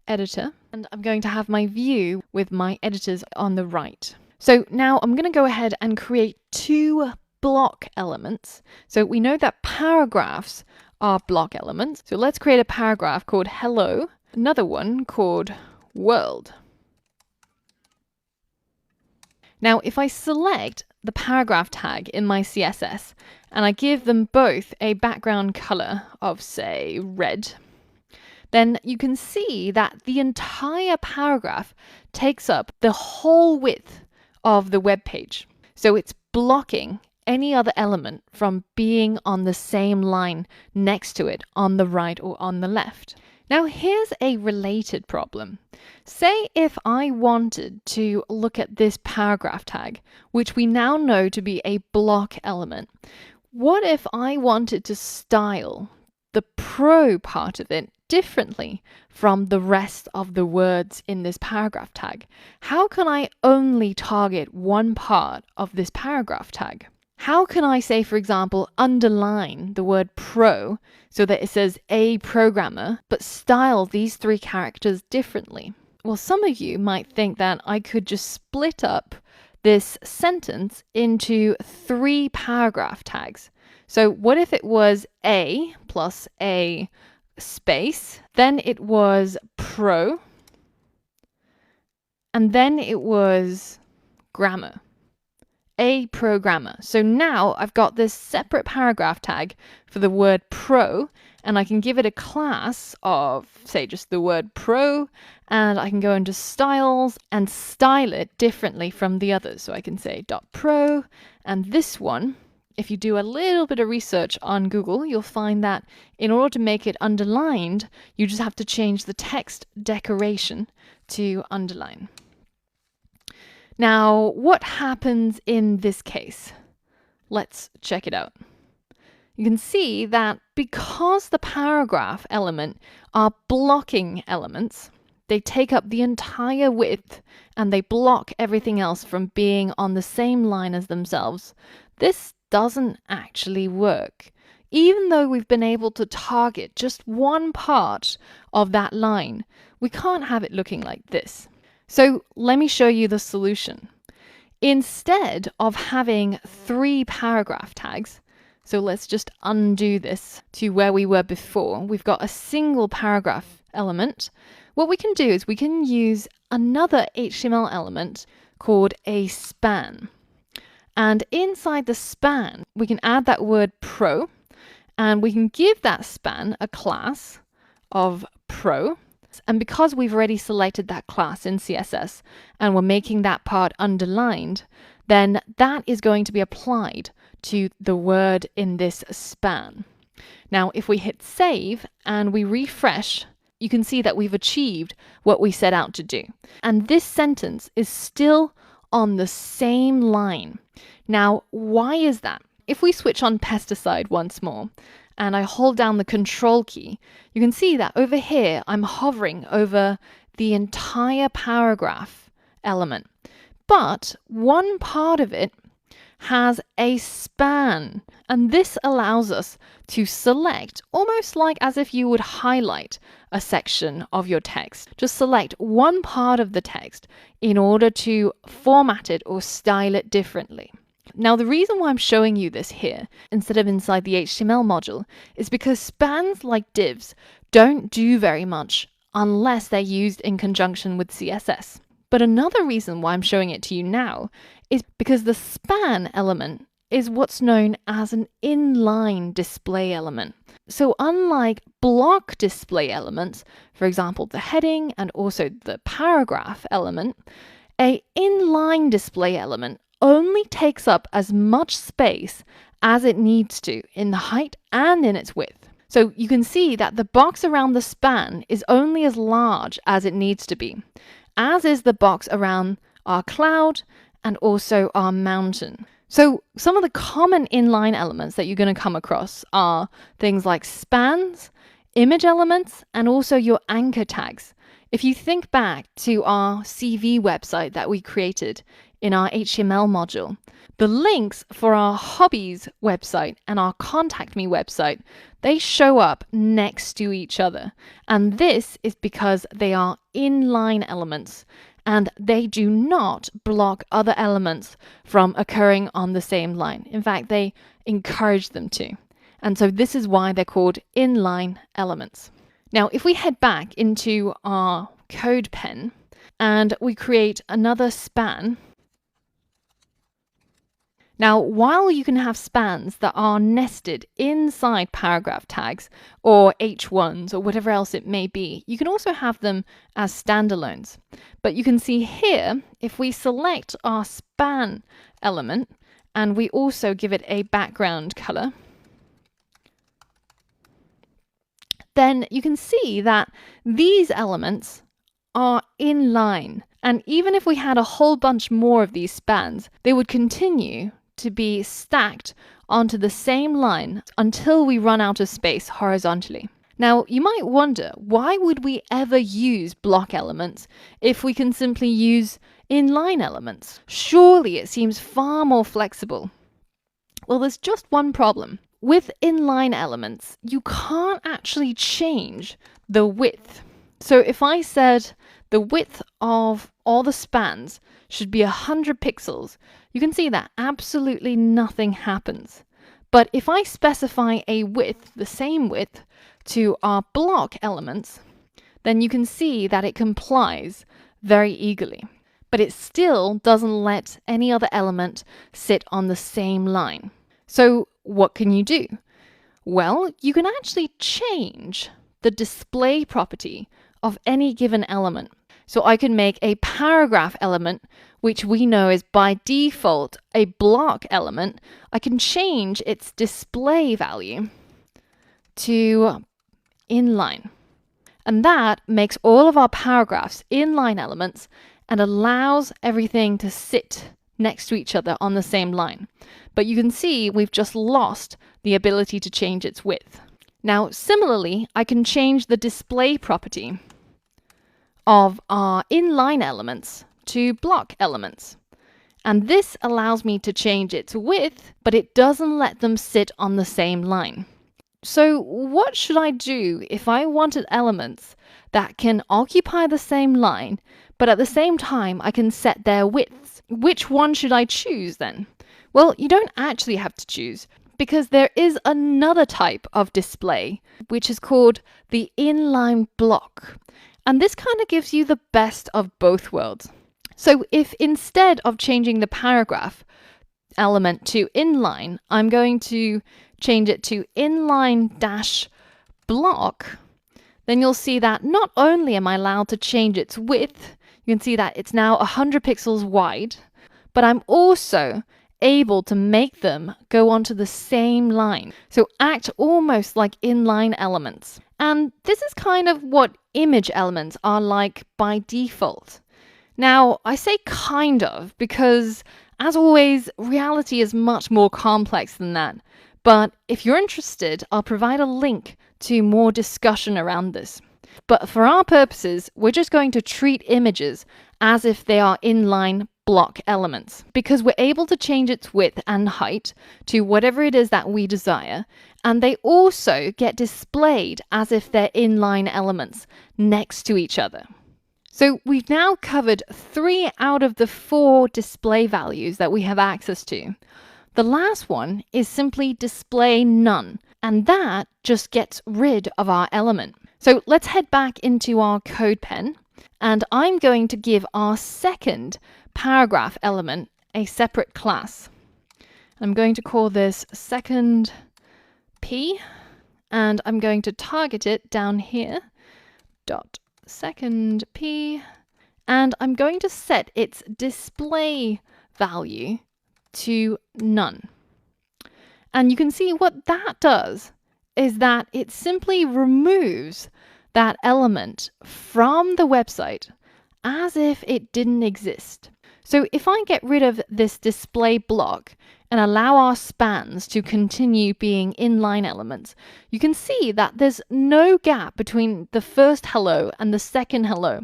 editor, and I'm going to have my view with my editors on the right. So now I'm going to go ahead and create 2 block elements. So we know that paragraphs are block elements. So let's create a paragraph called hello, another one called world. Now, if I select the paragraph tag in my CSS and I give them both a background color of, say, red, then you can see that the entire paragraph takes up the whole width of the web page. So it's blocking any other element from being on the same line next to it on the right or on the left. Now, here's a related problem. Say if I wanted to look at this paragraph tag, which we now know to be a block element. What if I wanted to style the pro part of it differently from the rest of the words in this paragraph tag? How can I only target one part of this paragraph tag? How can I say, for example, underline the word pro so that it says a programmer, but style these 3 characters differently? Well, some of you might think that I could just split up this sentence into 3 paragraph tags. So what if it was a plus a space, then it was pro, and then it was grammar. A programmer. So now I've got this separate paragraph tag for the word pro, and I can give it a class of, say, just the word pro, and I can go into styles and style it differently from the others. So I can say .pro, and this one, if you do a little bit of research on Google, you'll find that in order to make it underlined, you just have to change the text decoration to underline. Now, what happens in this case? Let's check it out. You can see that because the paragraph element are blocking elements, they take up the entire width and they block everything else from being on the same line as themselves. This doesn't actually work. Even though we've been able to target just one part of that line, we can't have it looking like this. So let me show you the solution. Instead of having 3 paragraph tags, so let's just undo this to where we were before. We've got a single paragraph element. What we can do is we can use another HTML element called a span. And inside the span, we can add that word pro, and we can give that span a class of pro. And because we've already selected that class in CSS and we're making that part underlined, then that is going to be applied to the word in this span. Now, if we hit save and we refresh, you can see that we've achieved what we set out to do. And this sentence is still on the same line. Now, why is that? If we switch on pesticide once more, and I hold down the control key, you can see that over here, I'm hovering over the entire paragraph element. But one part of it has a span. And this allows us to select, almost like as if you would highlight a section of your text. Just select one part of the text in order to format it or style it differently. Now, the reason why I'm showing you this here instead of inside the HTML module is because spans like divs don't do very much unless they're used in conjunction with CSS. But another reason why I'm showing it to you now is because the span element is what's known as an inline display element. So unlike block display elements, for example, the heading and also the paragraph element, an inline display element only takes up as much space as it needs to in the height and in its width. So you can see that the box around the span is only as large as it needs to be, as is the box around our cloud and also our mountain. So some of the common inline elements that you're going to come across are things like spans, image elements, and also your anchor tags. If you think back to our CV website that we created in our HTML module, the links for our hobbies website and our contact me website, they show up next to each other. And this is because they are inline elements and they do not block other elements from occurring on the same line. In fact, they encourage them to. And so this is why they're called inline elements. Now, if we head back into our CodePen and we create another span. Now, while you can have spans that are nested inside paragraph tags or H1s or whatever else it may be, you can also have them as standalones. But you can see here, if we select our span element and we also give it a background color, then you can see that these elements are in line. And even if we had a whole bunch more of these spans, they would continue to be stacked onto the same line until we run out of space horizontally. Now, you might wonder, why would we ever use block elements if we can simply use inline elements? Surely it seems far more flexible. Well, there's just one problem. With inline elements, you can't actually change the width. So if I said the width of all the spans should be 100 pixels, you can see that absolutely nothing happens. But if I specify a width, the same width, to our block elements, then you can see that it complies very eagerly. But it still doesn't let any other element sit on the same line. So what can you do? Well, you can actually change the display property of any given element. So I can make a paragraph element, which we know is by default a block element. I can change its display value to inline. And that makes all of our paragraphs inline elements and allows everything to sit next to each other on the same line. But you can see we've just lost the ability to change its width. Now, similarly, I can change the display property of our inline elements to block elements. And this allows me to change its width, but it doesn't let them sit on the same line. So what should I do if I wanted elements that can occupy the same line, but at the same time I can set their widths? Which one should I choose then? Well, you don't actually have to choose, because there is another type of display, which is called the inline block. And this kind of gives you the best of both worlds. So if instead of changing the paragraph element to inline, I'm going to change it to inline dash block, then you'll see that not only am I allowed to change its width, you can see that it's now 100 pixels wide, but I'm also able to make them go onto the same line. So act almost like inline elements. And this is kind of what image elements are like by default. Now, I say kind of because, as always, reality is much more complex than that. But if you're interested, I'll provide a link to more discussion around this. But for our purposes, we're just going to treat images as if they are inline block elements because we're able to change its width and height to whatever it is that we desire, and they also get displayed as if they're inline elements next to each other. So we've now covered 3 out of the 4 display values that we have access to. The last one is simply display none, and that just gets rid of our element. So let's head back into our CodePen, and I'm going to give our second paragraph element a separate class. I'm going to call this second P, and I'm going to target it down here, dot second P, and I'm going to set its display value to none. And you can see what that does is that it simply removes that element from the website as if it didn't exist. So if I get rid of this display block and allow our spans to continue being inline elements, you can see that there's no gap between the first hello and the second hello.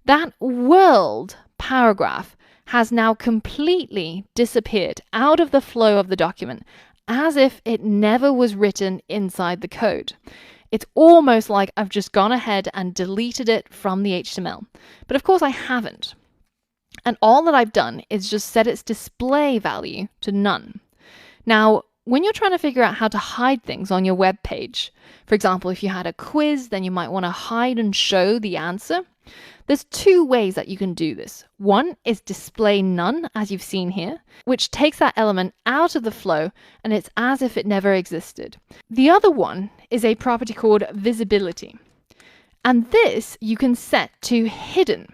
That world paragraph has now completely disappeared out of the flow of the document as if it never was written inside the code. It's almost like I've just gone ahead and deleted it from the HTML. But of course I haven't. And all that I've done is just set its display value to none. Now, when you're trying to figure out how to hide things on your web page, for example, if you had a quiz, then you might want to hide and show the answer. There's 2 ways that you can do this. One is display none, as you've seen here, which takes that element out of the flow and it's as if it never existed. The other one is a property called visibility. And this you can set to hidden.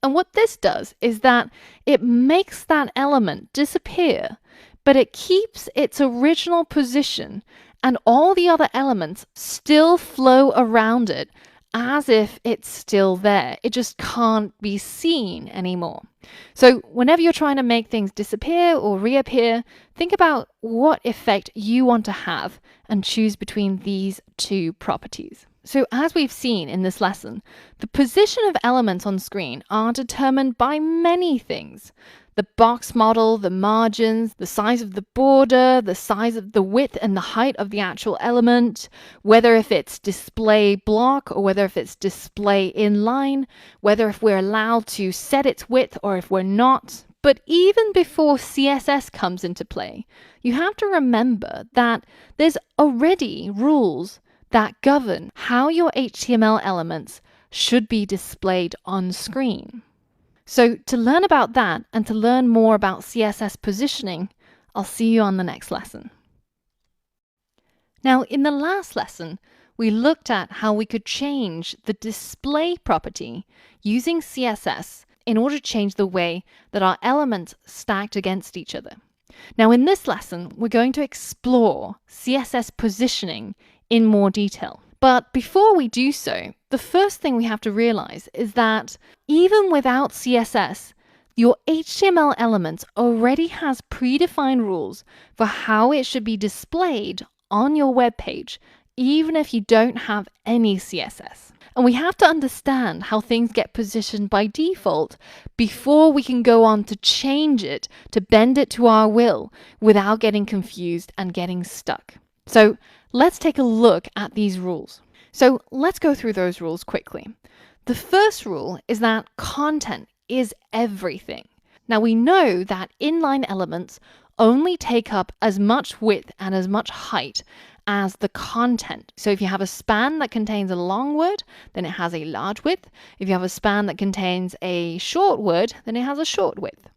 And what this does is that it makes that element disappear, but it keeps its original position and all the other elements still flow around it as if it's still there. It just can't be seen anymore. So whenever you're trying to make things disappear or reappear, think about what effect you want to have and choose between these 2 properties. So as we've seen in this lesson, the position of elements on screen are determined by many things. The box model, the margins, the size of the border, the size of the width and the height of the actual element, whether if it's display block or whether if it's display inline, whether if we're allowed to set its width or if we're not. But even before CSS comes into play, you have to remember that there's already rules that govern how your HTML elements should be displayed on screen. So to learn about that and to learn more about CSS positioning, I'll see you on the next lesson. Now, in the last lesson, we looked at how we could change the display property using CSS in order to change the way that our elements stacked against each other. Now, in this lesson, we're going to explore CSS positioning in more detail. But before we do so, the first thing we have to realize is that even without CSS, your HTML elements already has predefined rules for how it should be displayed on your web page, even if you don't have any CSS. And we have to understand how things get positioned by default before we can go on to change it, to bend it to our will without getting confused and getting stuck. So let's take a look at these rules. So let's go through those rules quickly. The first rule is that content is everything. Now we know that inline elements only take up as much width and as much height as the content. So if you have a span that contains a long word, then it has a large width. If you have a span that contains a short word, then it has a short width.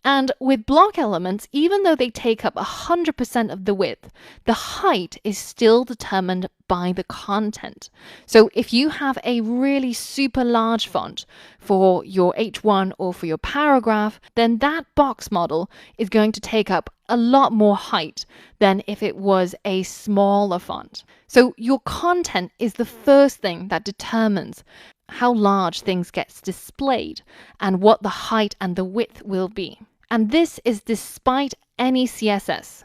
And with block elements, even though they take up 100% of the width, the height is still determined by the content. So if you have a really super large font for your H1 or for your paragraph, then that box model is going to take up a lot more height than if it was a smaller font. So your content is the first thing that determines how large things gets displayed and what the height and the width will be. And this is despite any CSS.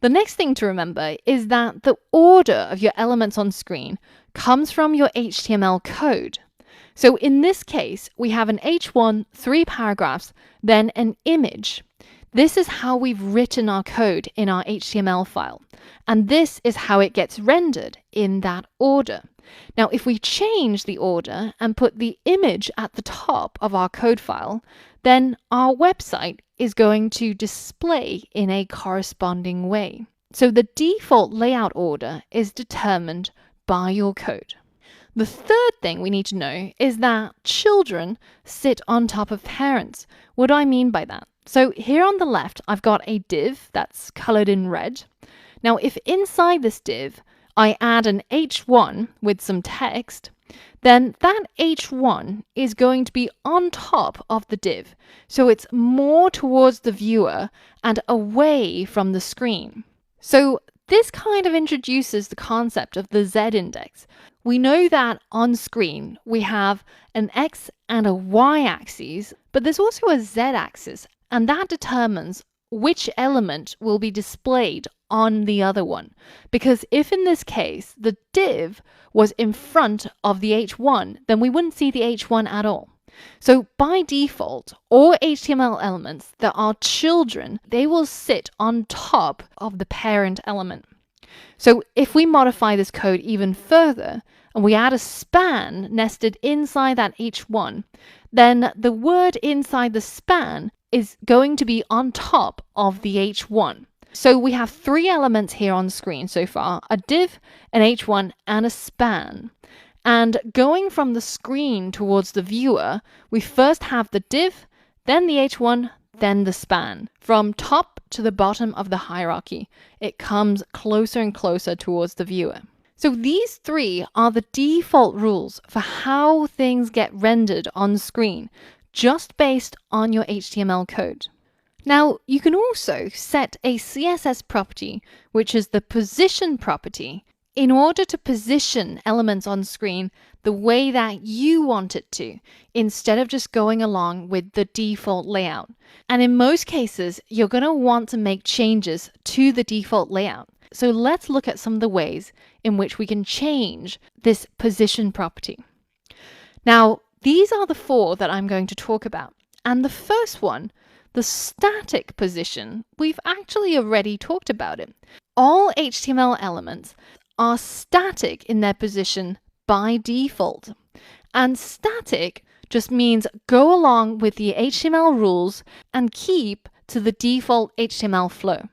The next thing to remember is that the order of your elements on screen comes from your HTML code. So in this case, we have an H1, 3 paragraphs, then an image. This is how we've written our code in our HTML file. And this is how it gets rendered in that order. Now, if we change the order and put the image at the top of our code file, then our website is going to display in a corresponding way. So the default layout order is determined by your code. The third thing we need to know is that children sit on top of parents. What do I mean by that? So here on the left, I've got a div that's colored in red. Now, if inside this div, I add an H1 with some text, then that H1 is going to be on top of the div. So it's more towards the viewer and away from the screen. So this kind of introduces the concept of the z-index. We know that on screen we have an x and a y-axis, but there's also a z-axis, and that determines which element will be displayed on the other one. Because if in this case the div was in front of the H1, then we wouldn't see the H1 at all. So by default, all HTML elements that are children, they will sit on top of the parent element. So if we modify this code even further and we add a span nested inside that H1, then the word inside the span is going to be on top of the H1. So we have 3 elements here on screen so far, a div, an H1, and a span. And going from the screen towards the viewer, we first have the div, then the H1, then the span. From top to the bottom of the hierarchy, it comes closer and closer towards the viewer. So these 3 are the default rules for how things get rendered on screen, just based on your HTML code. Now, you can also set a CSS property, which is the position property, in order to position elements on screen the way that you want it to, instead of just going along with the default layout. And in most cases, you're going to want to make changes to the default layout. So let's look at some of the ways in which we can change this position property. Now, these are the 4 that I'm going to talk about. And the first one, the static position, we've actually already talked about it. All HTML elements are static in their position by default. And static just means go along with the HTML rules and keep to the default HTML flow.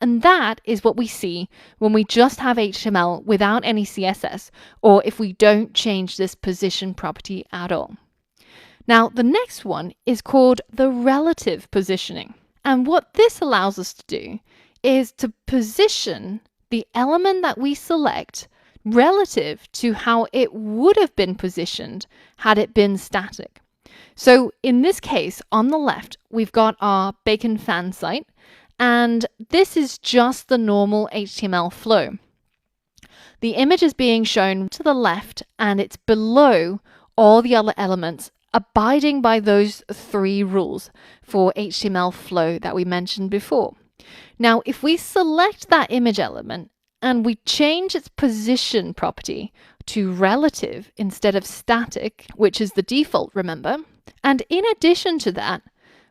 And that is what we see when we just have HTML without any CSS, or if we don't change this position property at all. Now, the next one is called the relative positioning. And what this allows us to do is to position the element that we select relative to how it would have been positioned had it been static. So in this case, on the left, we've got our Bacon fan site, and this is just the normal HTML flow. The image is being shown to the left, and it's below all the other elements, abiding by those 3 rules for HTML flow that we mentioned before. Now, if we select that image element and we change its position property to relative instead of static, which is the default, remember, and in addition to that,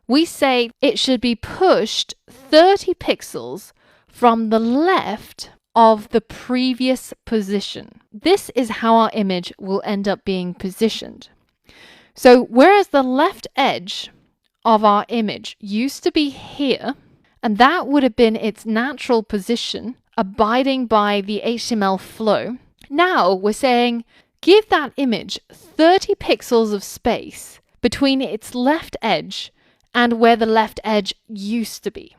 we say it should be pushed 30 pixels from the left of the previous position. This is how our image will end up being positioned. So whereas the left edge of our image used to be here, and that would have been its natural position, abiding by the HTML flow, now we're saying give that image 30 pixels of space between its left edge and where the left edge used to be.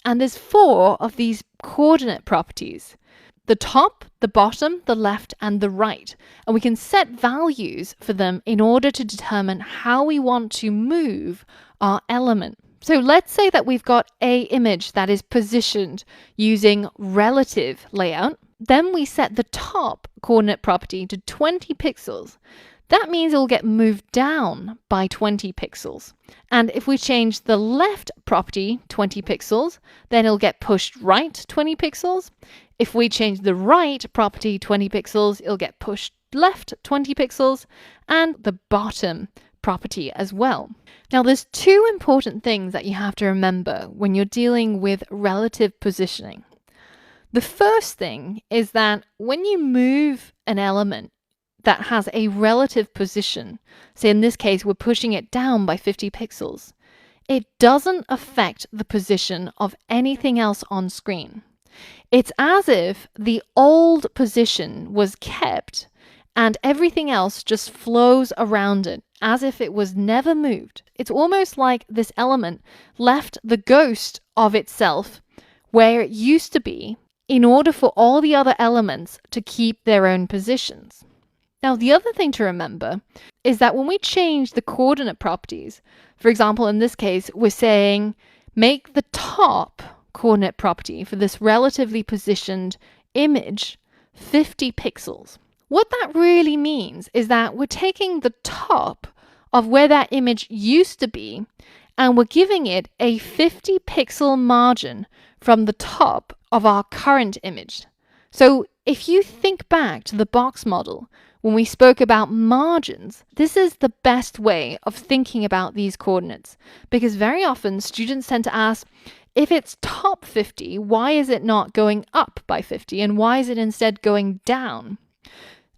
And there's 4 of these coordinate properties: the top, the bottom, the left, and the right. And we can set values for them in order to determine how we want to move our element. So let's say that we've got an image that is positioned using relative layout. Then we set the top coordinate property to 20 pixels. That means it will get moved down by 20 pixels. And if we change the left property 20 pixels, then it'll get pushed right 20 pixels. If we change the right property 20 pixels, it'll get pushed left 20 pixels and the bottom property as well. Now, there's two important things that you have to remember when you're dealing with relative positioning. The first thing is that when you move an element that has a relative position, say in this case we're pushing it down by 50 pixels, it doesn't affect the position of anything else on screen. It's as if the old position was kept and everything else just flows around it as if it was never moved. It's almost like this element left the ghost of itself where it used to be in order for all the other elements to keep their own positions. Now, the other thing to remember is that when we change the coordinate properties, for example, in this case, we're saying make the top coordinate property for this relatively positioned image 50 pixels. What that really means is that we're taking the top of where that image used to be and we're giving it a 50 pixel margin from the top of our current image. So if you think back to the box model, when we spoke about margins, this is the best way of thinking about these coordinates, because very often students tend to ask, if it's top 50, why is it not going up by 50? And why is it instead going down?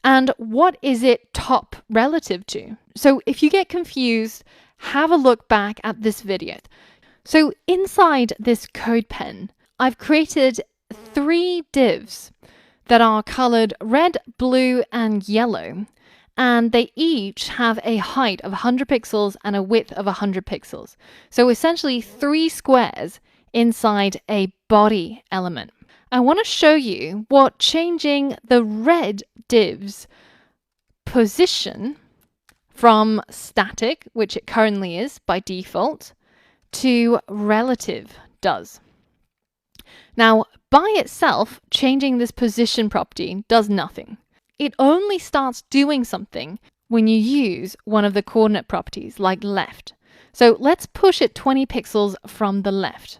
And what is it top relative to? So if you get confused, have a look back at this video. So inside this CodePen, I've created 3 divs that are colored red, blue, and yellow. And they each have a height of 100 pixels and a width of 100 pixels. So essentially 3 squares inside a body element. I want to show you what changing the red div's position from static, which it currently is by default, to relative does. Now, by itself, changing this position property does nothing. It only starts doing something when you use one of the coordinate properties, like left. So let's push it 20 pixels from the left.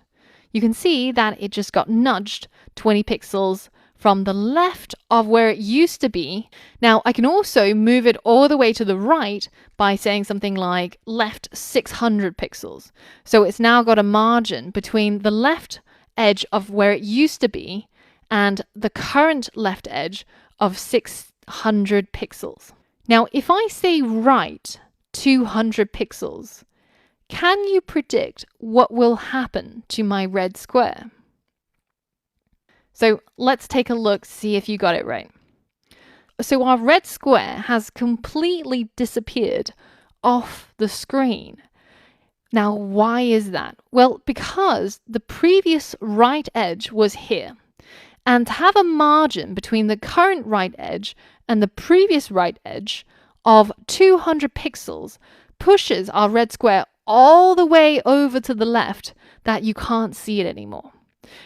You can see that it just got nudged 20 pixels from the left of where it used to be. Now, I can also move it all the way to the right by saying something like left 600 pixels. So it's now got a margin between the left edge of where it used to be and the current left edge of 600 pixels. Now, if I say right 200 pixels, can you predict what will happen to my red square? So let's take a look, see if you got it right. So our red square has completely disappeared off the screen. Now, why is that? Well, because the previous right edge was here. And to have a margin between the current right edge and the previous right edge of 200 pixels pushes our red square all the way over to the left that you can't see it anymore.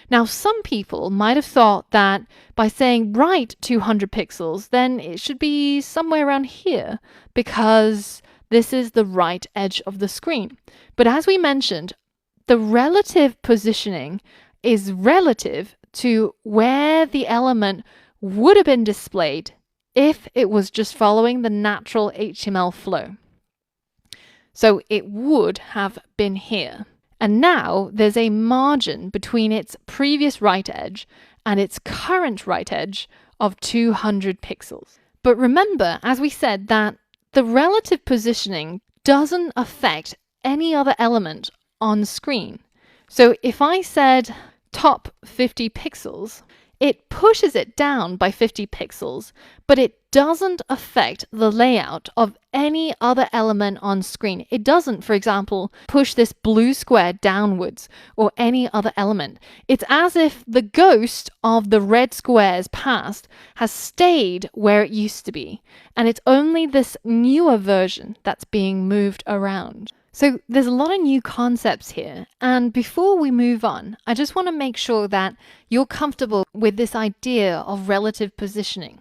Now, some people might have thought that by saying right 200 pixels, then it should be somewhere around here because this is the right edge of the screen. But as we mentioned, the relative positioning is relative to where the element would have been displayed if it was just following the natural HTML flow. So it would have been here. And now there's a margin between its previous right edge and its current right edge of 200 pixels. But remember, as we said, that the relative positioning doesn't affect any other element on screen. So if I said top 50 pixels, it pushes it down by 50 pixels, but it doesn't affect the layout of any other element on screen. It doesn't, for example, push this blue square downwards or any other element. It's as if the ghost of the red square's past has stayed where it used to be, and it's only this newer version that's being moved around. So there's a lot of new concepts here, and before we move on, I just want to make sure that you're comfortable with this idea of relative positioning.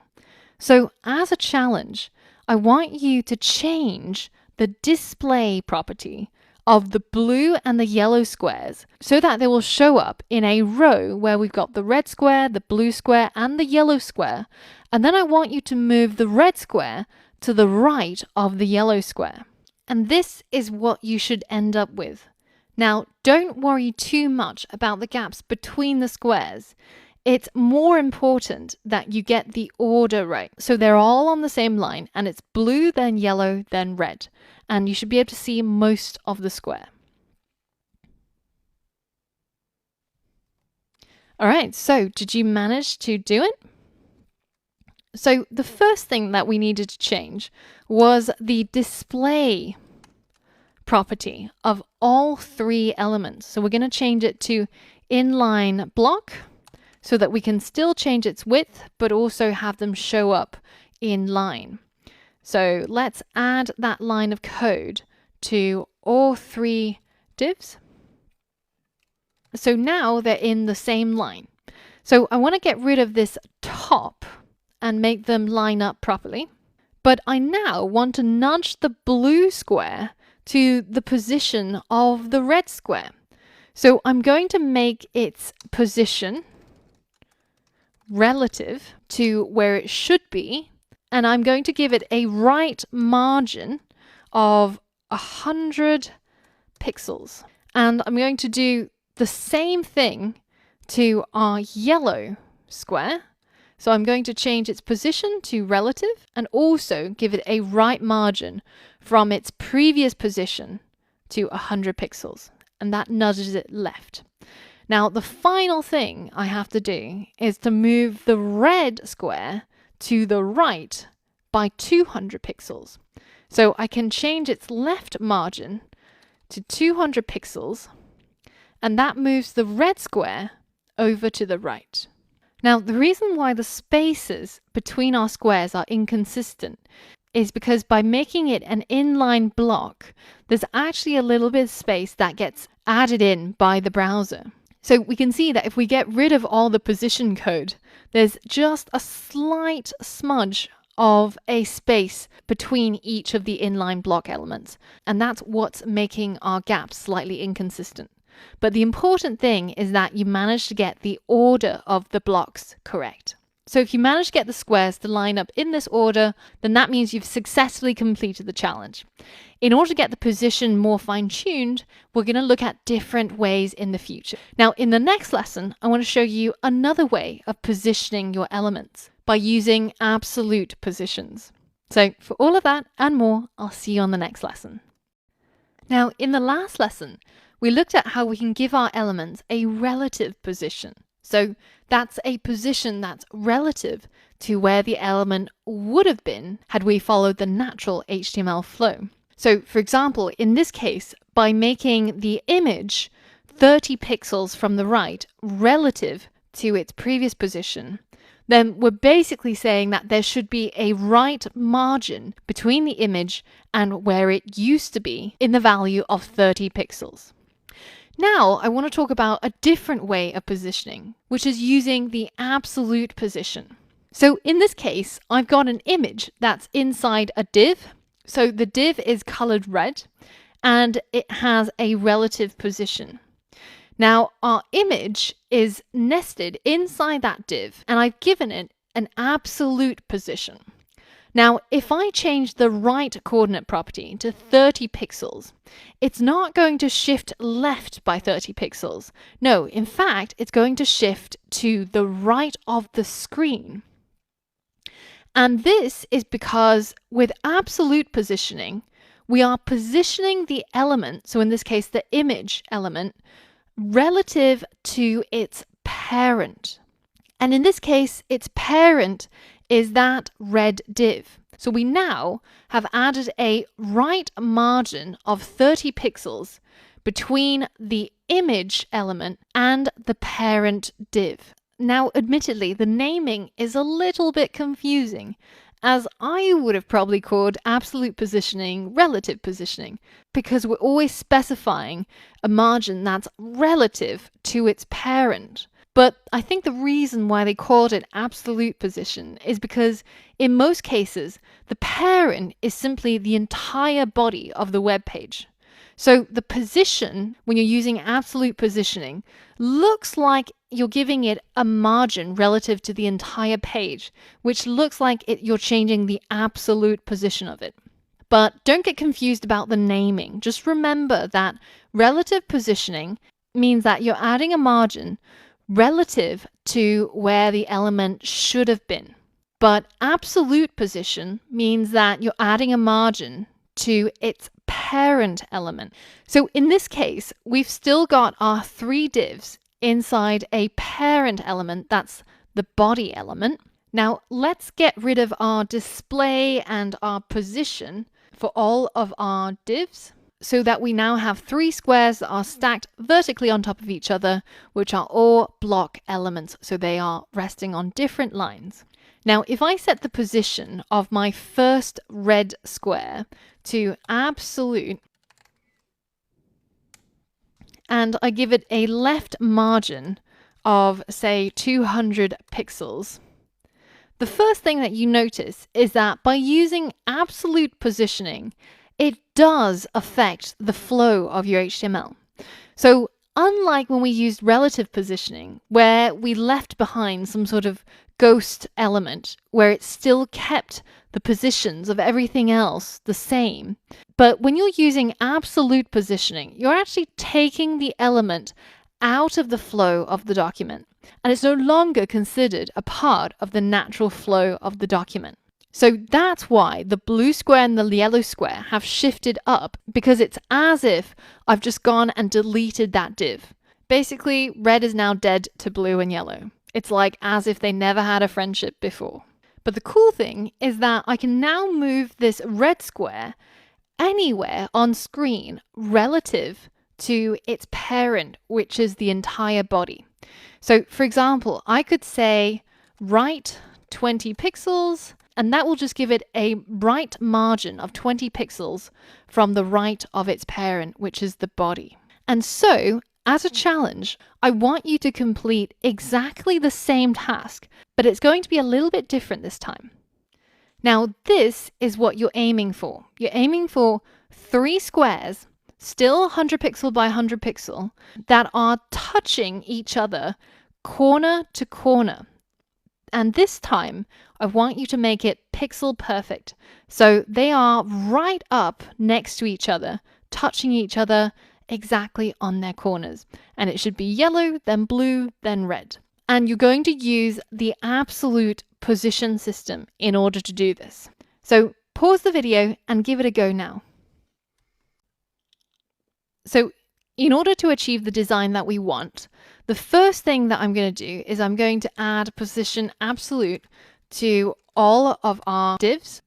So as a challenge, I want you to change the display property of the blue and the yellow squares so that they will show up in a row where we've got the red square, the blue square, and the yellow square. And then I want you to move the red square to the right of the yellow square. And this is what you should end up with. Now, don't worry too much about the gaps between the squares. It's more important that you get the order right. So they're all on the same line, and it's blue, then yellow, then red. And you should be able to see most of the square. All right, so did you manage to do it? So the first thing that we needed to change was the display property of all three elements. So we're going to change it to inline block so that we can still change its width, but also have them show up in line. So let's add that line of code to all three divs. So now they're in the same line. So I want to get rid of this top and make them line up properly. But I now want to nudge the blue square to the position of the red square. So I'm going to make its position relative to where it should be, and I'm going to give it a right margin of 100 pixels. And I'm going to do the same thing to our yellow square. So I'm going to change its position to relative and also give it a right margin from its previous position to 100 pixels. And that nudges it left. Now, the final thing I have to do is to move the red square to the right by 200 pixels. So I can change its left margin to 200 pixels, and that moves the red square over to the right. Now, the reason why the spaces between our squares are inconsistent is because by making it an inline block, there's actually a little bit of space that gets added in by the browser. So we can see that if we get rid of all the position code, there's just a slight smudge of a space between each of the inline block elements. And that's what's making our gaps slightly inconsistent. But the important thing is that you manage to get the order of the blocks correct. So if you manage to get the squares to line up in this order, then that means you've successfully completed the challenge. In order to get the position more fine-tuned, we're going to look at different ways in the future. Now, in the next lesson, I want to show you another way of positioning your elements by using absolute positions. So for all of that and more, I'll see you on the next lesson. Now, in the last lesson, we looked at how we can give our elements a relative position. So that's a position that's relative to where the element would have been had we followed the natural HTML flow. So for example, in this case, by making the image 30 pixels from the right relative to its previous position, then we're basically saying that there should be a right margin between the image and where it used to be in the value of 30 pixels. Now, I want to talk about a different way of positioning, which is using the absolute position. So in this case, I've got an image that's inside a div. So the div is colored red and it has a relative position. Now, our image is nested inside that div and I've given it an absolute position. Now, if I change the right coordinate property to 30 pixels, it's not going to shift left by 30 pixels. No, in fact, it's going to shift to the right of the screen. And this is because with absolute positioning, we are positioning the element, so in this case, the image element, relative to its parent. And in this case, its parent is that red div. So we now have added a right margin of 30 pixels between the image element and the parent div. Now, admittedly, the naming is a little bit confusing, as I would have probably called absolute positioning relative positioning, because we're always specifying a margin that's relative to its parent. But I think the reason why they called it absolute position is because in most cases, the parent is simply the entire body of the web page. So the position, when you're using absolute positioning, looks like you're giving it a margin relative to the entire page, which looks like you're changing the absolute position of it. But don't get confused about the naming. Just remember that relative positioning means that you're adding a margin relative to where the element should have been. But absolute position means that you're adding a margin to its parent element. So in this case, we've still got our 3 divs inside a parent element, that's the body element. Now let's get rid of our display and our position for all of our divs, so that we now have 3 squares that are stacked vertically on top of each other, which are all block elements, so they are resting on different lines. Now, if I set the position of my first red square to absolute, and I give it a left margin of, say, 200 pixels, the first thing that you notice is that by using absolute positioning, it does affect the flow of your HTML. So unlike when we used relative positioning, where we left behind some sort of ghost element where it still kept the positions of everything else the same, but when you're using absolute positioning, you're actually taking the element out of the flow of the document, and it's no longer considered a part of the natural flow of the document. So that's why the blue square and the yellow square have shifted up, because it's as if I've just gone and deleted that div. Basically, red is now dead to blue and yellow. It's like as if they never had a friendship before. But the cool thing is that I can now move this red square anywhere on screen relative to its parent, which is the entire body. So for example, I could say right 20 pixels, and that will just give it a right margin of 20 pixels from the right of its parent, which is the body. And so, as a challenge, I want you to complete exactly the same task, but it's going to be a little bit different this time. Now, this is what you're aiming for. You're aiming for 3 squares, still 100 pixel by 100 pixel, that are touching each other corner to corner. And this time, I want you to make it pixel perfect. So they are right up next to each other, touching each other exactly on their corners. And it should be yellow, then blue, then red. And you're going to use the absolute position system in order to do this. So pause the video and give it a go now. So in order to achieve the design that we want, the first thing that I'm going to do is I'm going to add position absolute to all of our divs.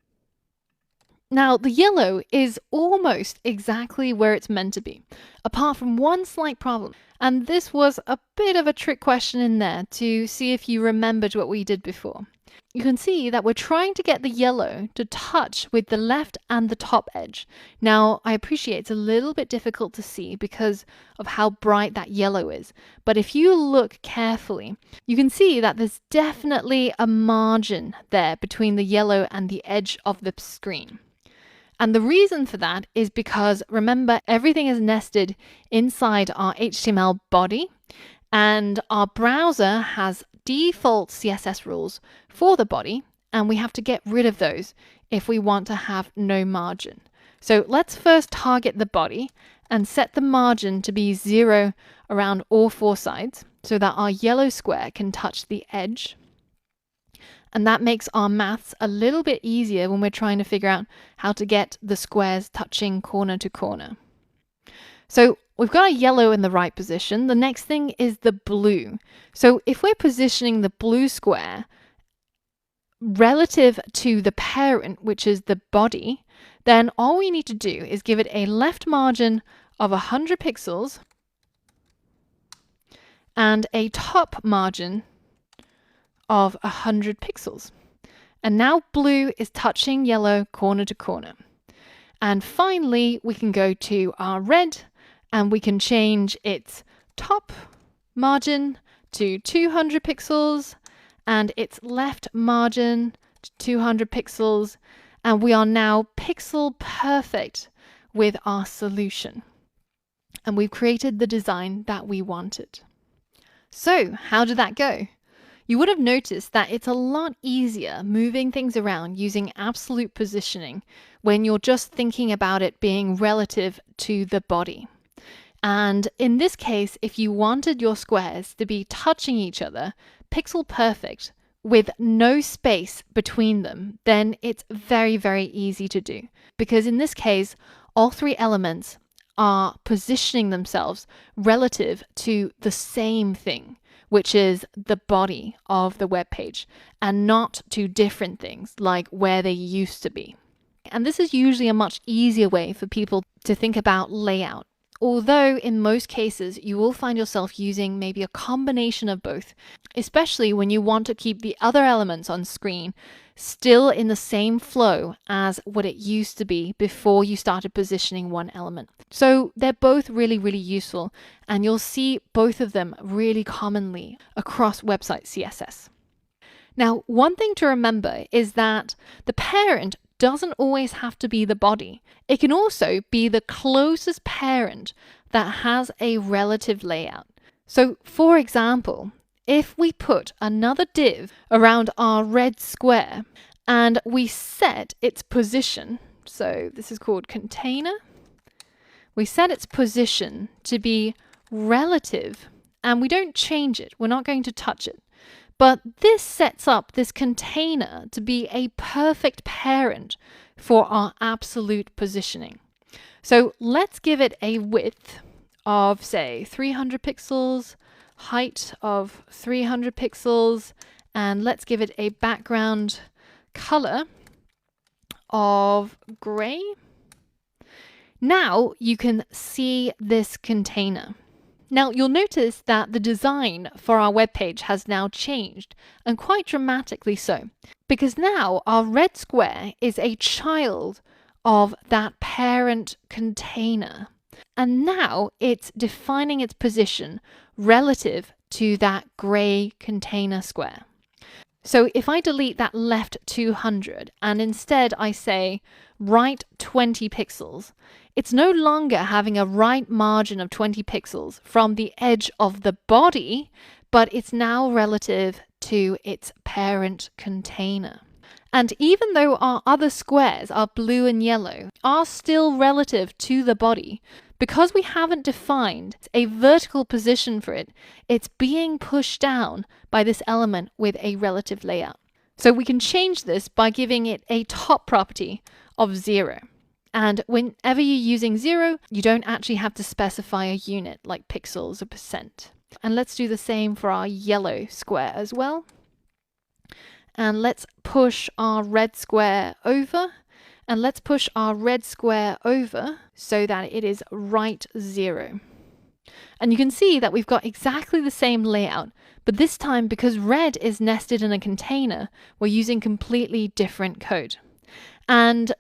Now, the yellow is almost exactly where it's meant to be, apart from one slight problem. And this was a bit of a trick question in there to see if you remembered what we did before. You can see that we're trying to get the yellow to touch with the left and the top edge. Now, I appreciate it's a little bit difficult to see because of how bright that yellow is. But if you look carefully, you can see that there's definitely a margin there between the yellow and the edge of the screen. And the reason for that is because, remember, everything is nested inside our HTML body, and our browser has default CSS rules for the body, and we have to get rid of those if we want to have no margin. So let's first target the body and set the margin to be 0 around all 4 sides so that our yellow square can touch the edge. And that makes our maths a little bit easier when we're trying to figure out how to get the squares touching corner to corner. So we've got a yellow in the right position. The next thing is the blue. So if we're positioning the blue square relative to the parent, which is the body, then all we need to do is give it a left margin of 100 pixels and a top margin of 100 pixels. And now blue is touching yellow corner to corner. And finally, we can go to our red and we can change its top margin to 200 pixels and its left margin to 200 pixels. And we are now pixel perfect with our solution. And we've created the design that we wanted. So how did that go? You would have noticed that it's a lot easier moving things around using absolute positioning when you're just thinking about it being relative to the body. And in this case, if you wanted your squares to be touching each other, pixel perfect, with no space between them, then it's very, very easy to do. Because in this case, all three elements are positioning themselves relative to the same thing, which is the body of the web page, and not to different things like where they used to be. And this is usually a much easier way for people to think about layout. Although in most cases you will find yourself using maybe a combination of both, especially when you want to keep the other elements on screen still in the same flow as what it used to be before you started positioning one element. So they're both really, really useful, and you'll see both of them really commonly across website CSS. Now, one thing to remember is that the parent doesn't always have to be the body. It can also be the closest parent that has a relative layout. So for example, if we put another div around our red square and we set its position, so this is called container, we set its position to be relative and we don't change it, we're not going to touch it. But this sets up this container to be a perfect parent for our absolute positioning. So let's give it a width of, say, 300 pixels, height of 300 pixels, and let's give it a background color of gray. Now you can see this container. Now you'll notice that the design for our web page has now changed, and quite dramatically so, because now our red square is a child of that parent container, and now it's defining its position relative to that gray container square. So if I delete that left 200 and instead I say right 20 pixels, it's no longer having a right margin of 20 pixels from the edge of the body, but it's now relative to its parent container. And even though our other squares are blue and yellow, are still relative to the body, because we haven't defined a vertical position for it, it's being pushed down by this element with a relative layout. So we can change this by giving it a top property of 0. And whenever you're using 0, you don't actually have to specify a unit like pixels or percent. And let's do the same for our yellow square as well. And let's push our red square over. And let's push our red square over so that it is right 0. And you can see that we've got exactly the same layout, but this time because red is nested in a container, we're using completely different code. And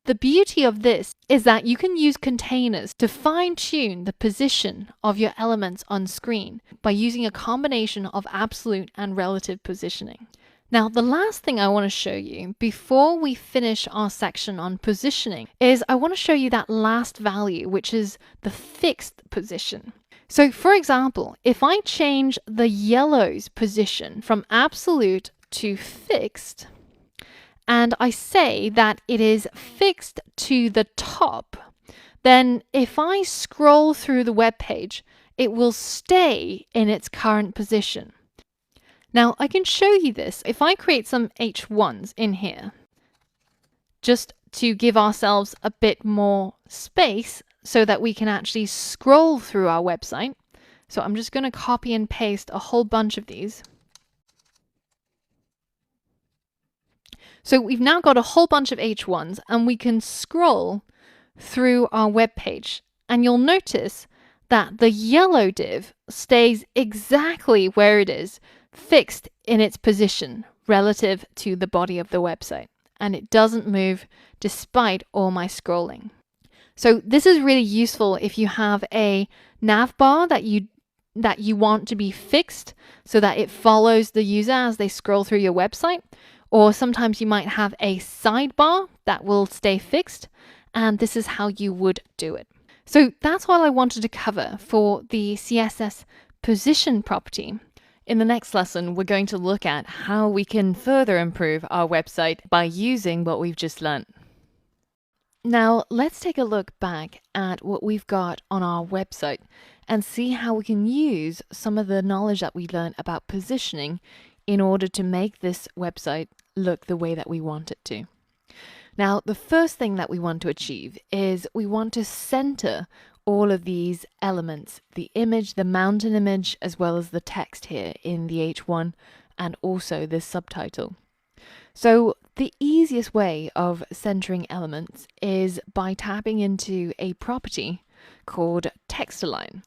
the beauty of this is that you can use containers to fine-tune the position of your elements on screen by using a combination of absolute and relative positioning. Now, the last thing I want to show you before we finish our section on positioning is I want to show you that last value, which is the fixed position. So for example, if I change the yellow's position from absolute to fixed, and I say that it is fixed to the top, then if I scroll through the web page, it will stay in its current position. Now I can show you this if I create some H1s in here, just to give ourselves a bit more space so that we can actually scroll through our website. So I'm just going to copy and paste a whole bunch of these. So we've now got a whole bunch of H1s and we can scroll through our web page, and you'll notice that the yellow div stays exactly where it is, fixed in its position relative to the body of the website, and it doesn't move despite all my scrolling. So this is really useful if you have a nav bar that you want to be fixed so that it follows the user as they scroll through your website, or sometimes you might have a sidebar that will stay fixed, and this is how you would do it. So that's all I wanted to cover for the CSS position property. In the next lesson, we're going to look at how we can further improve our website by using what we've just learned. Now, let's take a look back at what we've got on our website and see how we can use some of the knowledge that we learned about positioning in order to make this website look the way that we want it to. Now, the first thing that we want to achieve is we want to center all of these elements, the image, the mountain image, as well as the text here in the H1 and also this subtitle. So the easiest way of centering elements is by tapping into a property called text align.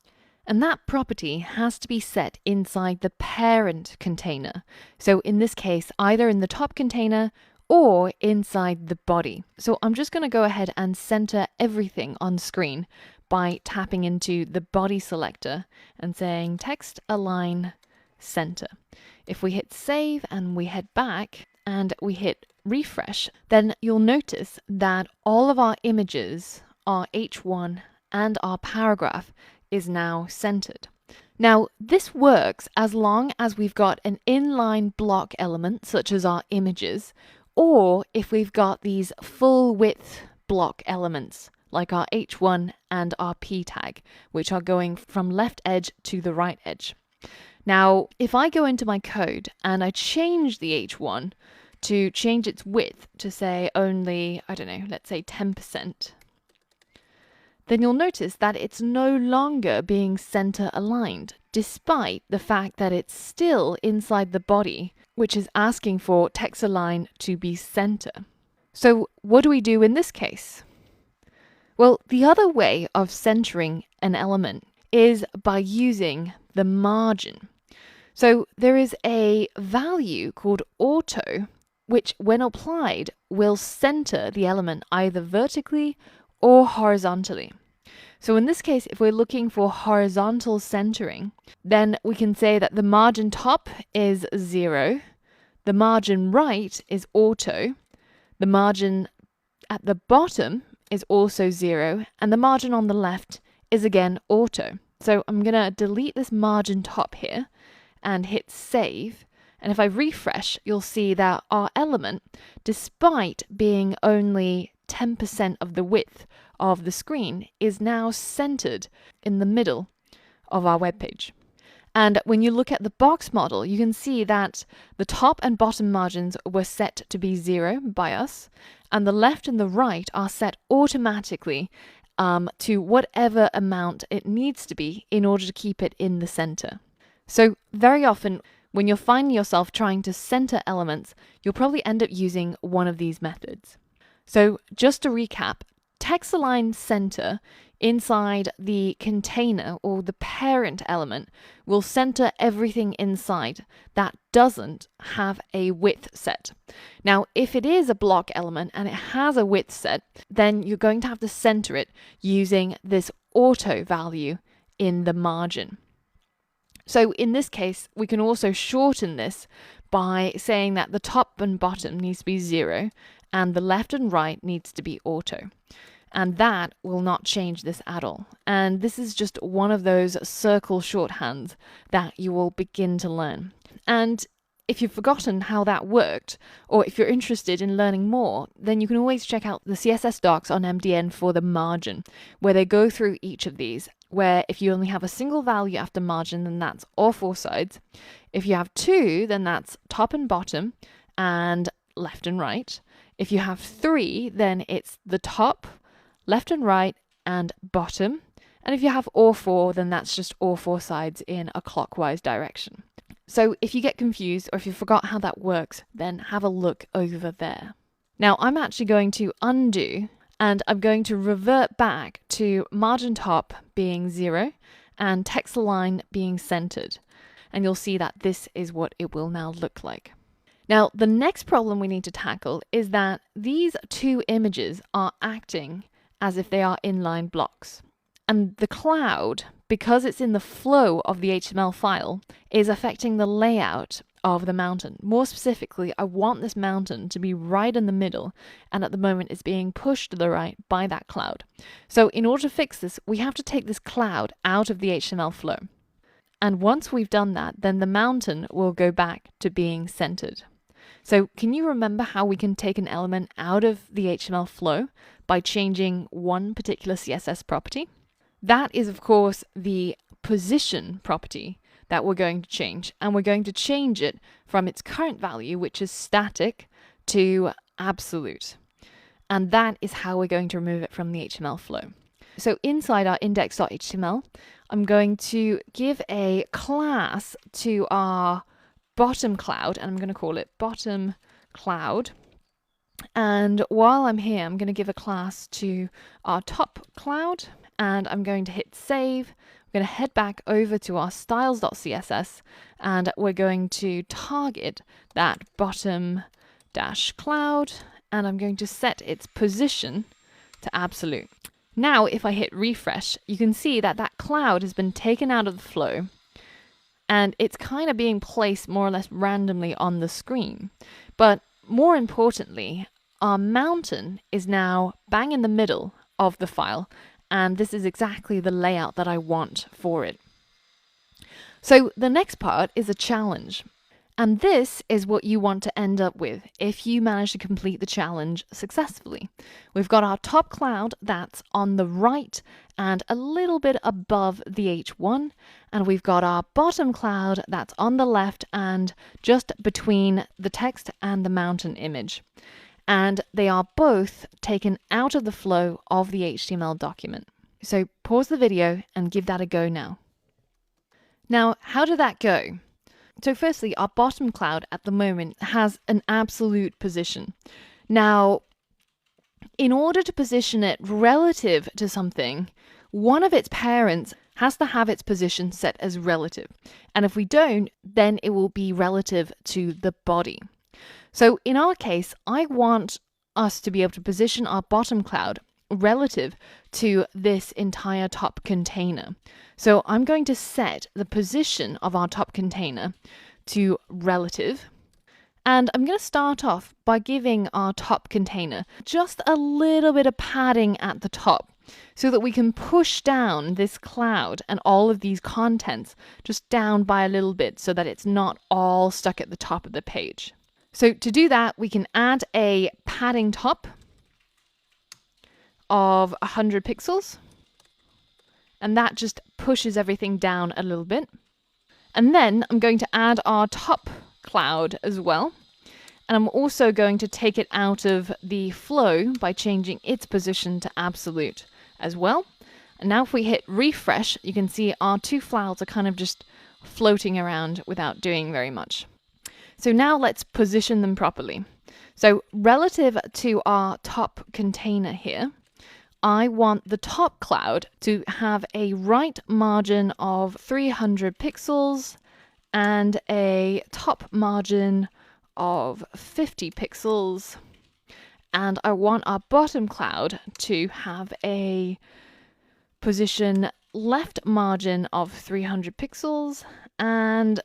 And that property has to be set inside the parent container. So in this case, either in the top container or inside the body. So I'm just going to go ahead and center everything on screen by tapping into the body selector and saying text align center. If we hit save and we head back and we hit refresh, then you'll notice that all of our images, our H1 and our paragraph is now centered. Now, this works as long as we've got an inline block element, such as our images, or if we've got these full width block elements, like our H1 and our P tag, which are going from left edge to the right edge. Now, if I go into my code and I change the H1 to change its width to say only, I don't know, let's say 10%, then you'll notice that it's no longer being center aligned, despite the fact that it's still inside the body, which is asking for text align to be center. So what do we do in this case? Well, the other way of centering an element is by using the margin. So there is a value called auto, which when applied will center the element either vertically or horizontally. So in this case, if we're looking for horizontal centering, then we can say that the margin top is 0, the margin right is auto, the margin at the bottom is also 0, and the margin on the left is again auto. So I'm going to delete this margin top here and hit save. And if I refresh, you'll see that our element, despite being only 10% of the width of the screen, is now centered in the middle of our web page. And when you look at the box model, you can see that the top and bottom margins were set to be 0 by us, and the left and the right are set automatically to whatever amount it needs to be in order to keep it in the center. So very often, when you're finding yourself trying to center elements, you'll probably end up using one of these methods. So just to recap, text align center inside the container or the parent element will center everything inside that doesn't have a width set. Now, if it is a block element and it has a width set, then you're going to have to center it using this auto value in the margin. So in this case, we can also shorten this by saying that the top and bottom needs to be 0 and the left and right needs to be auto. And that will not change this at all. And this is just one of those circle shorthands that you will begin to learn. And if you've forgotten how that worked, or if you're interested in learning more, then you can always check out the CSS docs on MDN for the margin, where they go through each of these, where if you only have a single value after margin, then that's all 4 sides. If you have 2, then that's top and bottom and left and right. If you have 3, then it's the top, left and right, and bottom. And if you have all 4, then that's just all 4 sides in a clockwise direction. So if you get confused or if you forgot how that works, then have a look over there. Now I'm actually going to undo and I'm going to revert back to margin top being 0 and text align being centered. And you'll see that this is what it will now look like. Now, the next problem we need to tackle is that these 2 images are acting as if they are inline blocks. And the cloud because it's in the flow of the HTML file, is affecting the layout of the mountain. More specifically, I want this mountain to be right in the middle, and at the moment it's being pushed to the right by that cloud. So in order to fix this, we have to take this cloud out of the HTML flow. And once we've done that, then the mountain will go back to being centered. So can you remember how we can take an element out of the HTML flow by changing one particular CSS property? That is, of course, the position property that we're going to change. And we're going to change it from its current value, which is static, to absolute. And that is how we're going to remove it from the HTML flow. So inside our index.html, I'm going to give a class to our bottom cloud, and I'm going to call it bottom cloud. And while I'm here, I'm going to give a class to our top cloud, and I'm going to hit save. We're going to head back over to our styles.css, and we're going to target that bottom dash cloud, and I'm going to set its position to absolute. Now, if I hit refresh, you can see that that cloud has been taken out of the flow, and it's kind of being placed more or less randomly on the screen. But more importantly, our mountain is now bang in the middle of the file, and this is exactly the layout that I want for it. So the next part is a challenge. And this is what you want to end up with if you manage to complete the challenge successfully. We've got our top cloud that's on the right and a little bit above the H1. And we've got our bottom cloud that's on the left and just between the text and the mountain image. And they are both taken out of the flow of the HTML document. So pause the video and give that a go now. Now, how did that go? So firstly, our bottom cloud at the moment has an absolute position. Now, in order to position it relative to something, one of its parents has to have its position set as relative. And if we don't, then it will be relative to the body. So in our case, I want us to be able to position our bottom cloud relative to this entire top container. So I'm going to set the position of our top container to relative. And I'm going to start off by giving our top container just a little bit of padding at the top so that we can push down this cloud and all of these contents just down by a little bit so that it's not all stuck at the top of the page. So to do that, we can add a padding top of 100 pixels. And that just pushes everything down a little bit. And then I'm going to add our top cloud as well. And I'm also going to take it out of the flow by changing its position to absolute as well. And now if we hit refresh, you can see our two clouds are kind of just floating around without doing very much. So now let's position them properly. So relative to our top container here, I want the top cloud to have a right margin of 300 pixels and a top margin of 50 pixels. And I want our bottom cloud to have a position left margin of 300 pixels and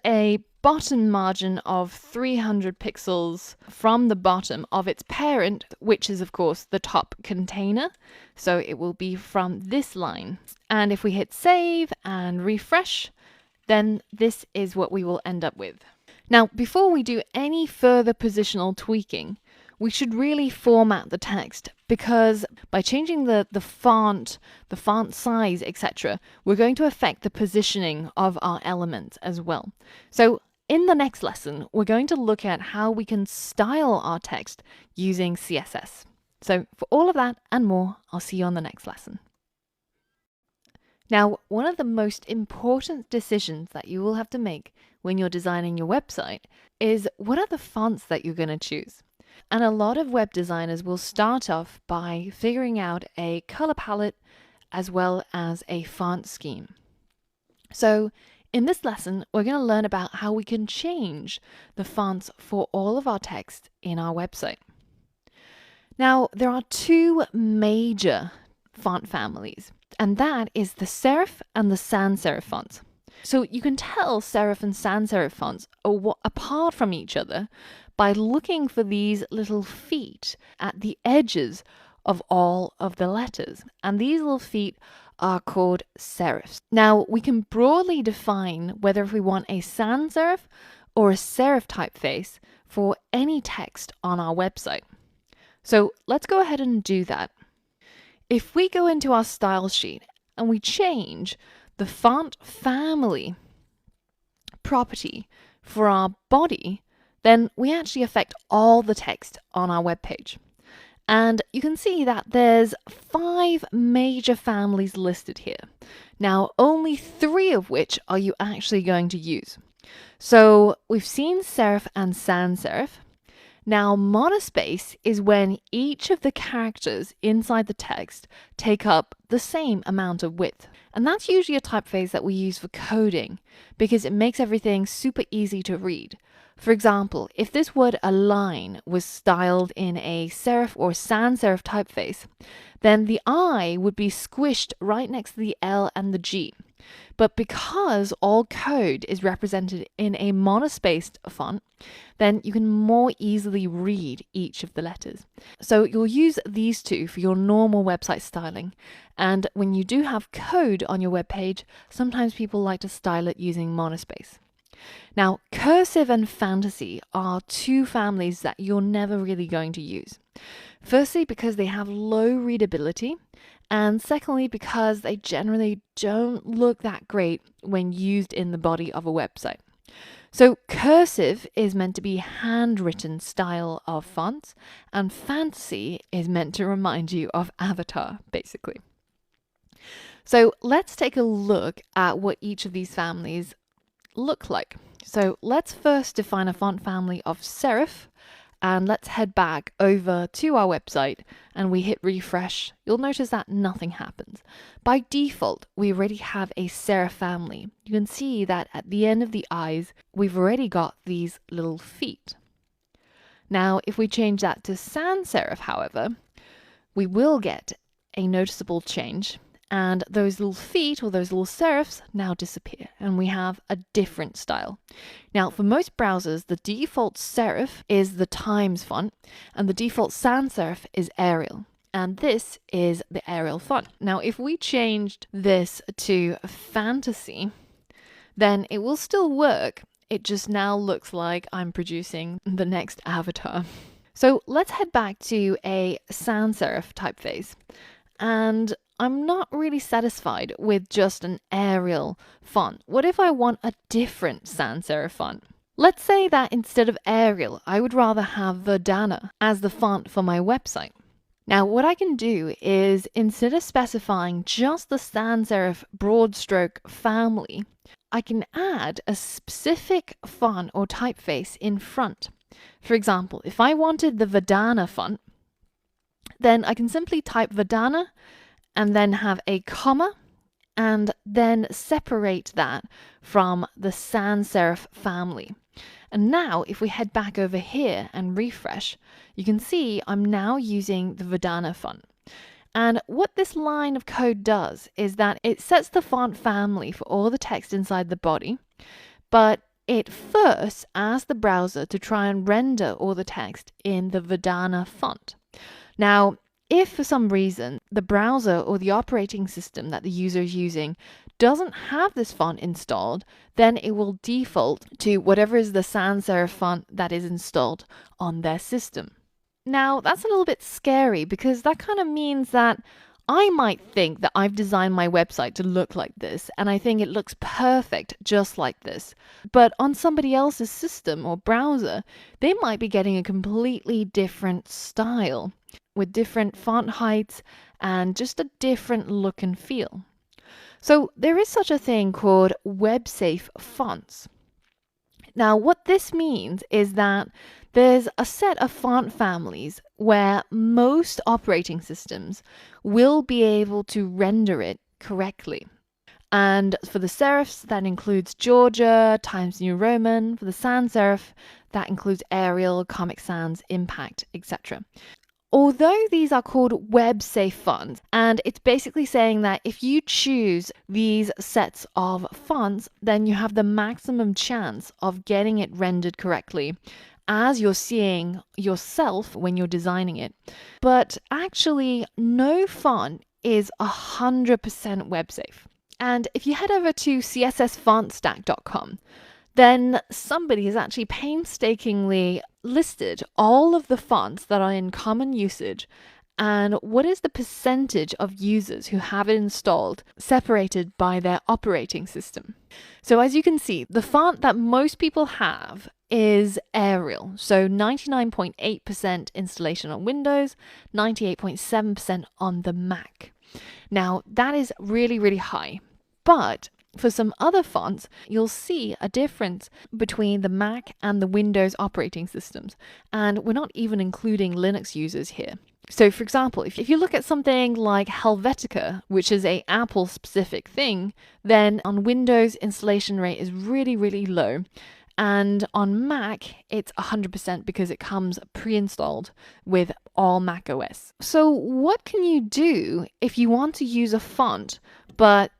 a bottom margin of 300 pixels from the bottom of its parent, which is of course the top container. So it will be from this line. And if we hit save and refresh, then this is what we will end up with. Now, before we do any further positional tweaking, we should really format the text, because by changing the font size, etc., we're going to affect the positioning of our elements as well. So in the next lesson, we're going to look at how we can style our text using CSS. So for all of that and more, I'll see you on the next lesson. Now, one of the most important decisions that you will have to make when you're designing your website is what are the fonts that you're going to choose. And a lot of web designers will start off by figuring out a color palette as well as a font scheme. So in this lesson, we're going to learn about how we can change the fonts for all of our text in our website. Now, there are two major font families. and that is the serif and the sans serif fonts. So you can tell serif and sans serif fonts are apart from each other by looking for these little feet at the edges of all of the letters. And these little feet are called serifs. Now, we can broadly define whether we want a sans serif or a serif typeface for any text on our website. So let's go ahead and do that. If we go into our style sheet and we change the font family property for our body, then we actually affect all the text on our web page. And you can see that there's 5 major families listed here. Now, only 3 of which are you actually going to use. So we've seen serif and sans serif. Now, monospace is when each of the characters inside the text take up the same amount of width. And that's usually a typeface that we use for coding because it makes everything super easy to read. For example, if this word align was styled in a serif or sans serif typeface, then the I would be squished right next to the L and the G. But because all code is represented in a monospaced font, then you can more easily read each of the letters. So you'll use these 2 for your normal website styling. And when you do have code on your web page, sometimes people like to style it using monospace. Now, cursive and fantasy are 2 families that you're never really going to use. Firstly, because they have low readability, and secondly, because they generally don't look that great when used in the body of a website. So cursive is meant to be handwritten style of fonts, and fantasy is meant to remind you of Avatar, basically. So let's take a look at what each of these families look like. So let's first define a font family of serif, and let's head back over to our website and we hit refresh. You'll notice that nothing happens. By default, we already have a serif family. You can see that at the end of the eyes, we've already got these little feet. Now, if we change that to sans serif, however, we will get a noticeable change. And those little feet or those little serifs now disappear and we have a different style. Now, for most browsers, the default serif is the Times font and the default sans serif is Arial. And this is the Arial font. Now, if we changed this to fantasy, then it will still work. It just now looks like I'm producing the next Avatar. So let's head back to a sans serif typeface. And I'm not really satisfied with just an Arial font. What if I want a different sans serif font? Let's say that instead of Arial, I would rather have Verdana as the font for my website. Now, what I can do is, instead of specifying just the sans serif broad stroke family, I can add a specific font or typeface in front. For example, if I wanted the Verdana font, then I can simply type Verdana and then have a comma and then separate that from the sans serif family. And now if we head back over here and refresh, you can see I'm now using the Verdana font. And what this line of code does is that it sets the font family for all the text inside the body, but it first asks the browser to try and render all the text in the Verdana font. Now, if for some reason the browser or the operating system that the user is using doesn't have this font installed, then it will default to whatever is the sans serif font that is installed on their system. Now, that's a little bit scary because that kind of means that I might think that I've designed my website to look like this, and I think it looks perfect just like this. But on somebody else's system or browser, they might be getting a completely different style with different font heights and just a different look and feel. So there is such a thing called web-safe fonts. Now, what this means is that there's a set of font families where most operating systems will be able to render it correctly. And for the serifs, that includes Georgia, Times New Roman. For the sans serif, that includes Arial, Comic Sans, Impact, etc. Although these are called web safe fonts, and it's basically saying that if you choose these sets of fonts, then you have the maximum chance of getting it rendered correctly as you're seeing yourself when you're designing it. But actually, no font is 100% web safe. And if you head over to cssfontstack.com, then somebody has actually painstakingly listed all of the fonts that are in common usage and what is the percentage of users who have it installed separated by their operating system. So as you can see, the font that most people have is Arial. So 99.8% installation on Windows, 98.7% on the Mac. Now that is really, really high, but for some other fonts, you'll see a difference between the Mac and the Windows operating systems. And we're not even including Linux users here. So for example, if you look at something like Helvetica, which is a Apple specific thing, then on Windows installation rate is really, really low. And on Mac, it's 100% because it comes pre-installed with all Mac OS. So what can you do if you want to use a font, but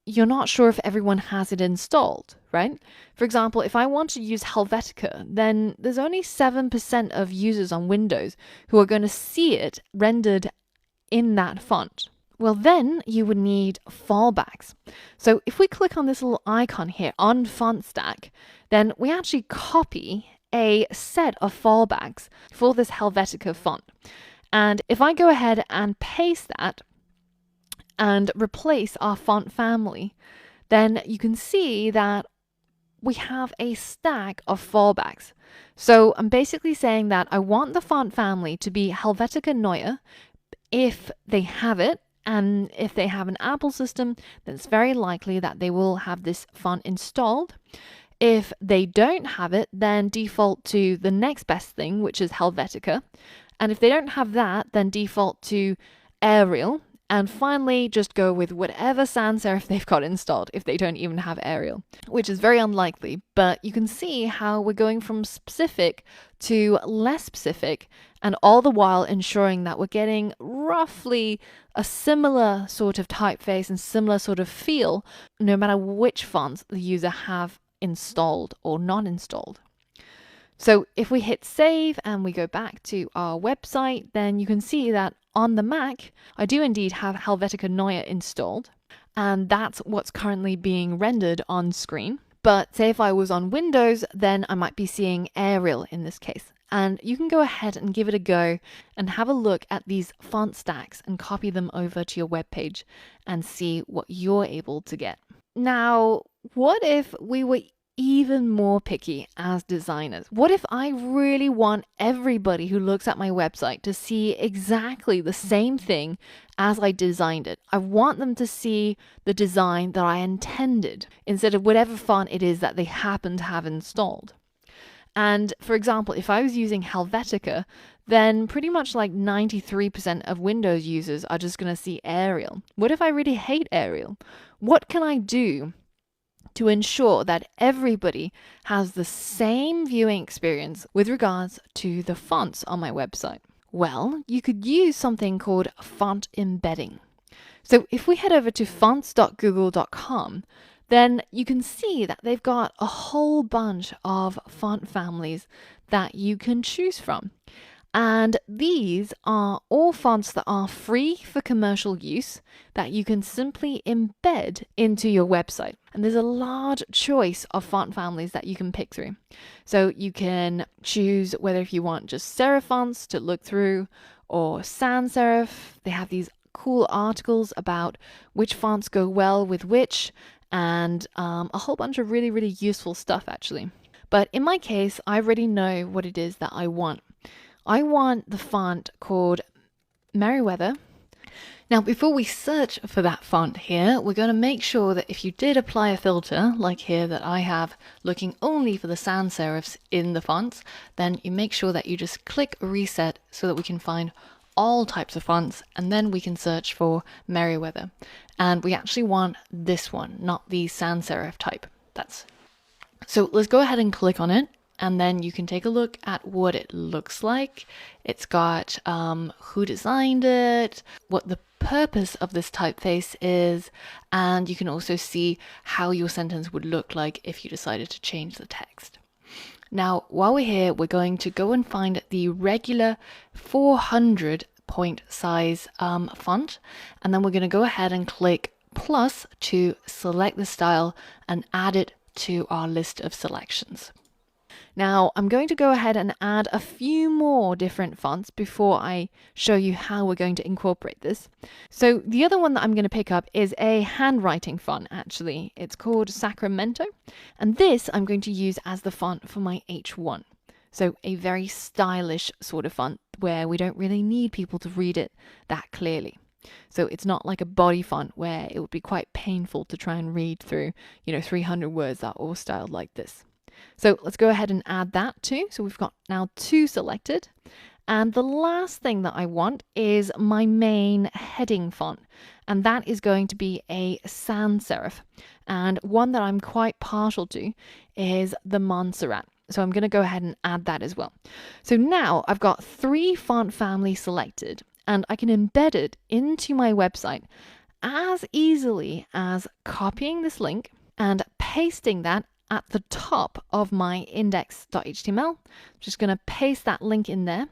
you're not sure if everyone has it installed, right? For example, if I want to use Helvetica, then there's only 7% of users on Windows who are going to see it rendered in that font. Well, then you would need fallbacks. So if we click on this little icon here on FontStack, then we actually copy a set of fallbacks for this Helvetica font. And if I go ahead and paste that, and replace our font family, then you can see that we have a stack of fallbacks. So I'm basically saying that I want the font family to be Helvetica Neue if they have it, and if they have an Apple system, then it's very likely that they will have this font installed. If they don't have it, then default to the next best thing, which is Helvetica. And if they don't have that, then default to Arial. And finally, just go with whatever sans serif they've got installed if they don't even have Arial, which is very unlikely. But you can see how we're going from specific to less specific, and all the while ensuring that we're getting roughly a similar sort of typeface and similar sort of feel, no matter which fonts the user have installed or not installed. So if we hit save and we go back to our website, then you can see that on the Mac, I do indeed have Helvetica Neue installed, and that's what's currently being rendered on screen. But say if I was on Windows, then I might be seeing Arial in this case. And you can go ahead and give it a go and have a look at these font stacks and copy them over to your web page and see what you're able to get. Now, what if we were even more picky as designers? What if I really want everybody who looks at my website to see exactly the same thing as I designed it? I want them to see the design that I intended instead of whatever font it is that they happen to have installed. And for example, if I was using Helvetica, then pretty much like 93% of Windows users are just going to see Arial. What if I really hate Arial? What can I do to ensure that everybody has the same viewing experience with regards to the fonts on my website? Well, you could use something called font embedding. So if we head over to fonts.google.com, then you can see that they've got a whole bunch of font families that you can choose from. And these are all fonts that are free for commercial use that you can simply embed into your website. And there's a large choice of font families that you can pick through. So you can choose whether if you want just serif fonts to look through or sans serif. They have these cool articles about which fonts go well with which, and a whole bunch of really, really useful stuff actually. But in my case, I already know what it is that I want. I want the font called Merriweather. Now, before we search for that font here, we're going to make sure that if you did apply a filter, like here that I have, looking only for the sans serifs in the fonts, then you make sure that you just click reset so that we can find all types of fonts, and then we can search for Merriweather. And we actually want this one, not the sans serif type. So let's go ahead and click on it. And then you can take a look at what it looks like. It's got who designed it, what the purpose of this typeface is, and you can also see how your sentence would look like if you decided to change the text. Now, while we're here, we're going to go and find the regular 400 point size font, and then we're going to go ahead and click plus to select the style and add it to our list of selections. Now, I'm going to go ahead and add a few more different fonts before I show you how we're going to incorporate this. So the other one that I'm going to pick up is a handwriting font, actually. It's called Sacramento, and this I'm going to use as the font for my H1. So a very stylish sort of font where we don't really need people to read it that clearly. So it's not like a body font where it would be quite painful to try and read through, 300 words that are all styled like this. So let's go ahead and add that too. So we've got now 2 selected. And the last thing that I want is my main heading font. And that is going to be a sans serif. And one that I'm quite partial to is the Montserrat. So I'm going to go ahead and add that as well. So now I've got 3 font families selected, and I can embed it into my website as easily as copying this link and pasting that at the top of my index.html. I'm just going to paste that link in there.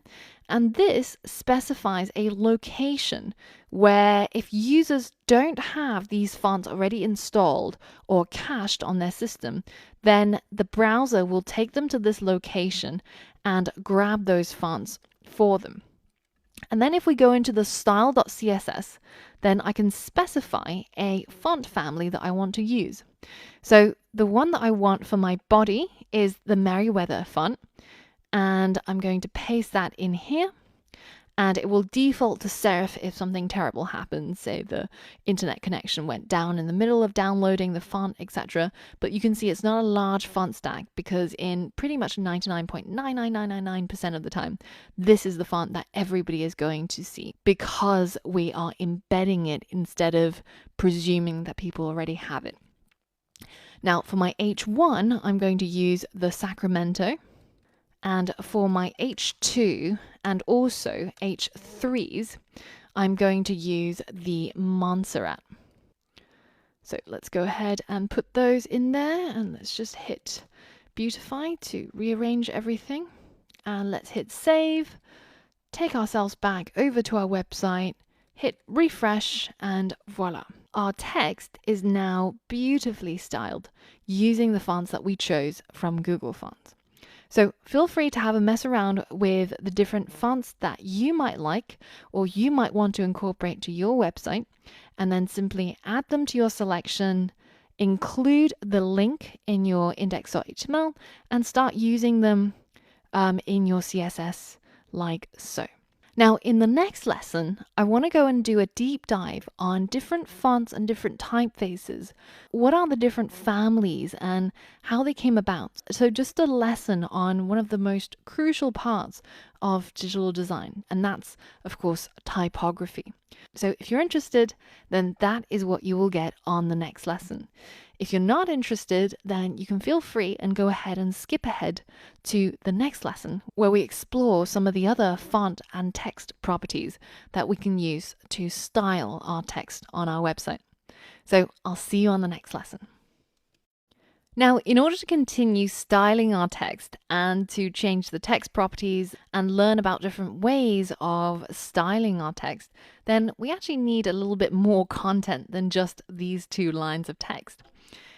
And this specifies a location where if users don't have these fonts already installed or cached on their system, then the browser will take them to this location and grab those fonts for them. And then if we go into the style.css, then I can specify a font family that I want to use. So the one that I want for my body is the Merriweather font, and I'm going to paste that in here, and it will default to serif if something terrible happens, say the internet connection went down in the middle of downloading the font, etc. But you can see it's not a large font stack because in pretty much 99.99999% of the time, this is the font that everybody is going to see because we are embedding it instead of presuming that people already have it. Now for my H1, I'm going to use the Sacramento. And for my H2 and also H3s, I'm going to use the Montserrat. So let's go ahead and put those in there, and let's just hit Beautify to rearrange everything. And let's hit save, take ourselves back over to our website, hit refresh, and voila. Our text is now beautifully styled using the fonts that we chose from Google Fonts. So feel free to have a mess around with the different fonts that you might like or you might want to incorporate to your website, and then simply add them to your selection, include the link in your index.html, and start using them in your CSS like so. Now, in the next lesson, I want to go and do a deep dive on different fonts and different typefaces. What are the different families and how they came about? So just a lesson on one of the most crucial parts of digital design, and that's, of course, typography. So if you're interested, then that is what you will get on the next lesson. If you're not interested, then you can feel free and go ahead and skip ahead to the next lesson where we explore some of the other font and text properties that we can use to style our text on our website. So I'll see you on the next lesson. Now, in order to continue styling our text and to change the text properties and learn about different ways of styling our text, then we actually need a little bit more content than just these 2 lines of text.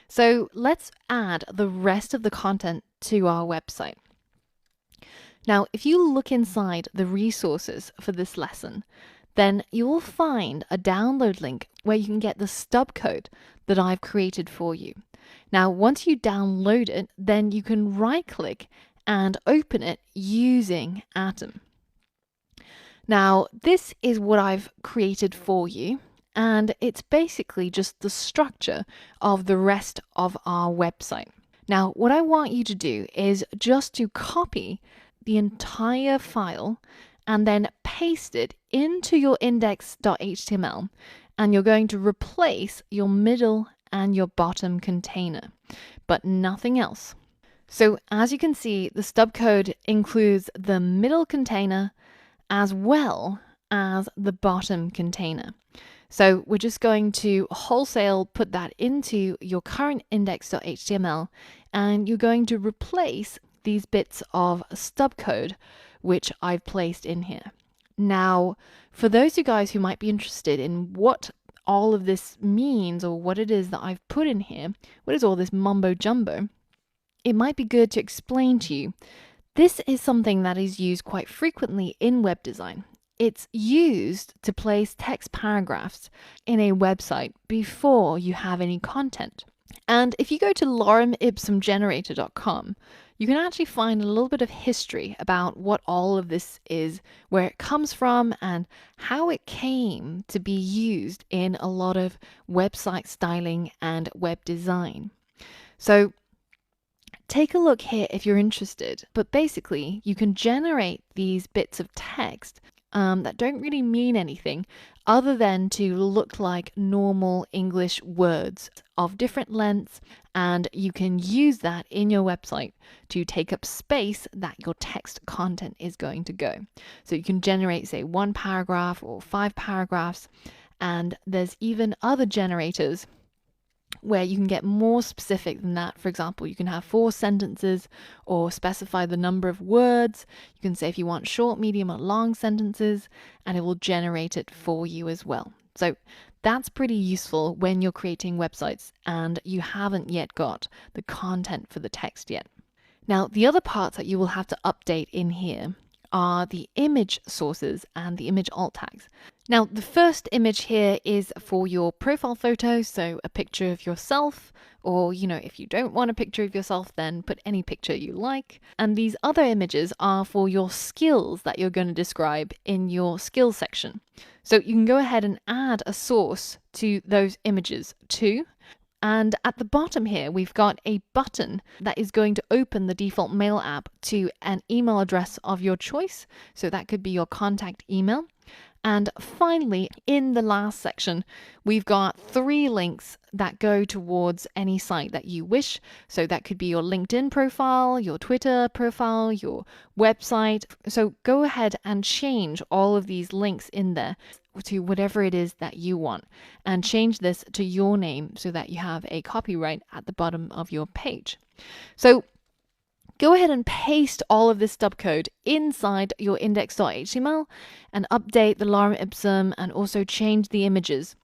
So let's add the rest of the content to our website. Now, if you look inside the resources for this lesson, then you will find a download link where you can get the stub code that I've created for you. Now, once you download it, then you can right-click and open it using Atom. Now, this is what I've created for you, and it's basically just the structure of the rest of our website. Now, what I want you to do is just to copy the entire file and then paste it into your index.html, and you're going to replace your middle and your bottom container, but nothing else. So as you can see, the stub code includes the middle container as well as the bottom container. So we're just going to wholesale put that into your current index.html, and you're going to replace these bits of stub code which I've placed in here. Now, for those of you guys who might be interested in what all of this means or what it is that I've put in here, what is all this mumbo jumbo, it might be good to explain to you. This is something that is used quite frequently in web design. It's used to place text paragraphs in a website before you have any content. And if you go to loremipsumgenerator.com, you can actually find a little bit of history about what all of this is, where it comes from, and how it came to be used in a lot of website styling and web design. So take a look here if you're interested. But basically, you can generate these bits of text that don't really mean anything other than to look like normal English words of different lengths, and you can use that in your website to take up space that your text content is going to go. So you can generate, say, 1 paragraph or 5 paragraphs, and there's even other generators where you can get more specific than that. For example, you can have 4 sentences or specify the number of words. You can say if you want short, medium, or long sentences, and it will generate it for you as well. So that's pretty useful when you're creating websites and you haven't yet got the content for the text yet. Now, the other parts that you will have to update in here are the image sources and the image alt tags. Now, the first image here is for your profile photo, so a picture of yourself, or, if you don't want a picture of yourself, then put any picture you like. And these other images are for your skills that you're going to describe in your skills section. So you can go ahead and add a source to those images too. And at the bottom here, we've got a button that is going to open the default mail app to an email address of your choice. So that could be your contact email. And finally, in the last section, we've got 3 links that go towards any site that you wish. So that could be your LinkedIn profile, your Twitter profile, your website. So go ahead and change all of these links in there to whatever it is that you want, and change this to your name so that you have a copyright at the bottom of your page. So go ahead and paste all of this stub code inside your index.html and update the lorem ipsum and also change the images.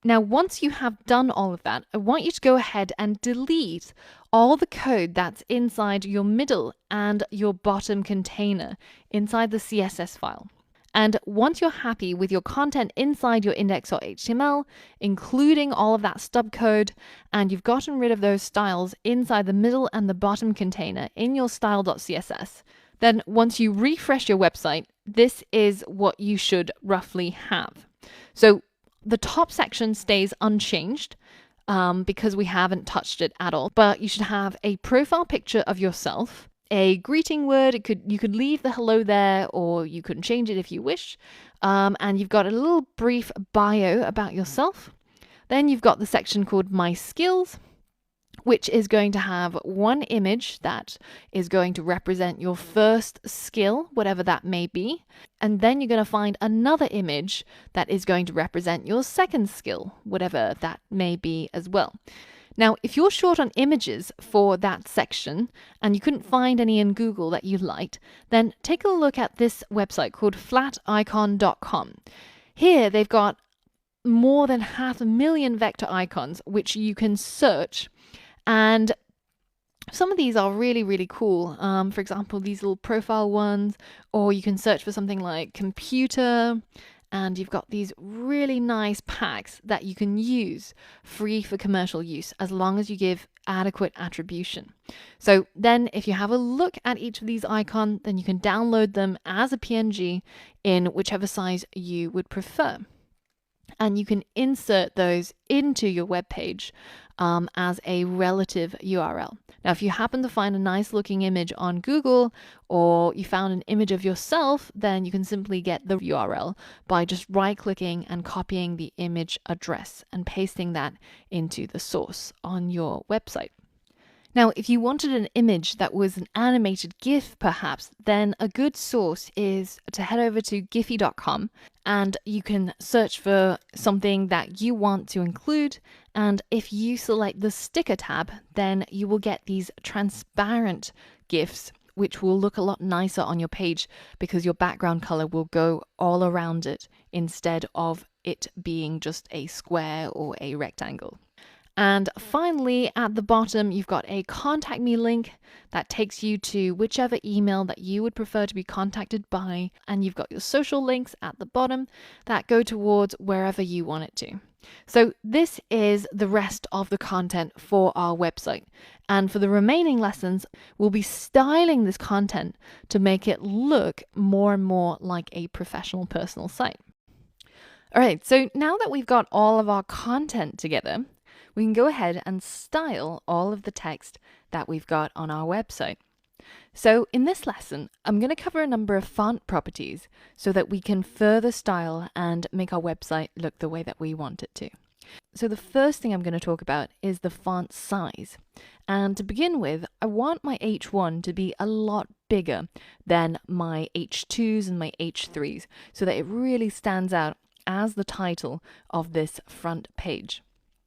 Now, once you have done all of that, I want you to go ahead and delete all the code that's inside your middle and your bottom container inside the CSS file. And once you're happy with your content inside your index.html, including all of that stub code, and you've gotten rid of those styles inside the middle and the bottom container in your style.css, then once you refresh your website, this is what you should roughly have. So the top section stays unchanged because we haven't touched it at all, but you should have a profile picture of yourself, a greeting word. You could leave the hello there, or you can change it if you wish. And you've got a little brief bio about yourself. Then you've got the section called My Skills, which is going to have 1 image that is going to represent your first skill, whatever that may be. And then you're going to find another image that is going to represent your second skill, whatever that may be as well. Now, if you're short on images for that section and you couldn't find any in Google that you liked, then take a look at this website called flaticon.com. Here, they've got more than 500,000 vector icons, which you can search. And some of these are really, really cool. For example, these little profile ones, or you can search for something like computer. And you've got these really nice packs that you can use free for commercial use as long as you give adequate attribution. So then if you have a look at each of these icons, then you can download them as a PNG in whichever size you would prefer. And you can insert those into your web page as a relative URL. Now, if you happen to find a nice looking image on Google, or you found an image of yourself, then you can simply get the URL by just right-clicking and copying the image address and pasting that into the source on your website. Now, if you wanted an image that was an animated GIF, perhaps, then a good source is to head over to giphy.com and you can search for something that you want to include. And if you select the sticker tab, then you will get these transparent GIFs, which will look a lot nicer on your page because your background color will go all around it instead of it being just a square or a rectangle. And finally, at the bottom, you've got a contact me link that takes you to whichever email that you would prefer to be contacted by. And you've got your social links at the bottom that go towards wherever you want it to. So this is the rest of the content for our website. And for the remaining lessons, we'll be styling this content to make it look more and more like a professional personal site. All right, so now that we've got all of our content together, we can go ahead and style all of the text that we've got on our website. So in this lesson, I'm going to cover a number of font properties so that we can further style and make our website look the way that we want it to. So the first thing I'm going to talk about is the font size. And to begin with, I want my H1 to be a lot bigger than my H2s and my H3s so that it really stands out as the title of this front page.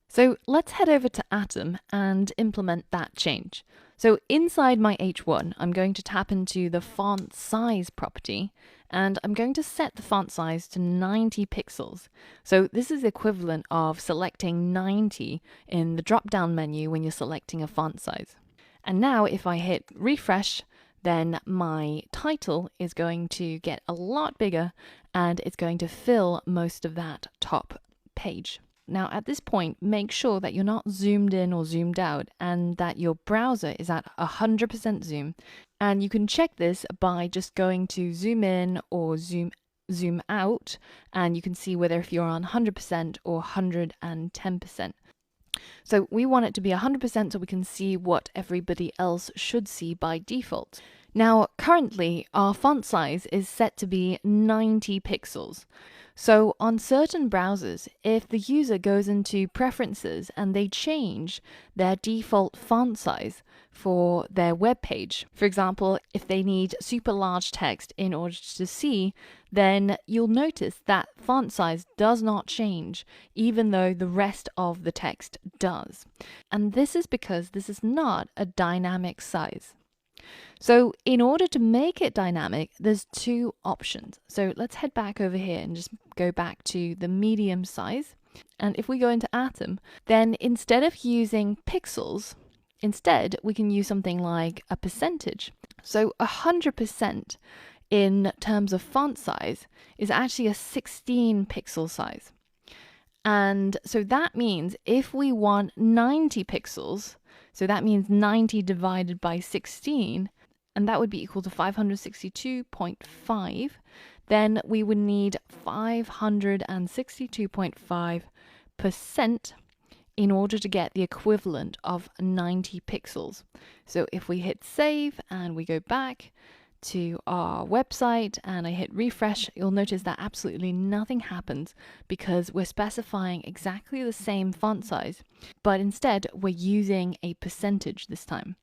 So let's head over to Atom and implement that change. So inside my H1, I'm going to tap into the font size property and I'm going to set the font size to 90 pixels. So this is the equivalent of selecting 90 in the drop-down menu when you're selecting a font size. And now if I hit refresh, then my title is going to get a lot bigger and it's going to fill most of that top page. Now at this point, make sure that you're not zoomed in or zoomed out and that your browser is at 100% zoom. And you can check this by just going to zoom in or zoom out, and you can see whether if you're on 100% or 110%. So we want it to be 100% so we can see what everybody else should see by default. Now currently our font size is set to be 90 pixels. So on certain browsers, if the user goes into preferences and they change their default font size for their web page, for example, if they need super large text in order to see, then you'll notice that font size does not change, even though the rest of the text does. And this is because this is not a dynamic size. So in order to make it dynamic, there's two options. So let's head back over here and just go back to the medium size. And if we go into Atom, then instead of using pixels, instead we can use something like a percentage. So 100% in terms of font size is actually a 16 pixel size. And so that means if we want 90 pixels, so that means 90 divided by 16, and that would be equal to 562.5, then we would need 562.5% in order to get the equivalent of 90 pixels. So if we hit save and we go back to our website and I hit refresh, you'll notice that absolutely nothing happens because we're specifying exactly the same font size, but instead we're using a percentage this time.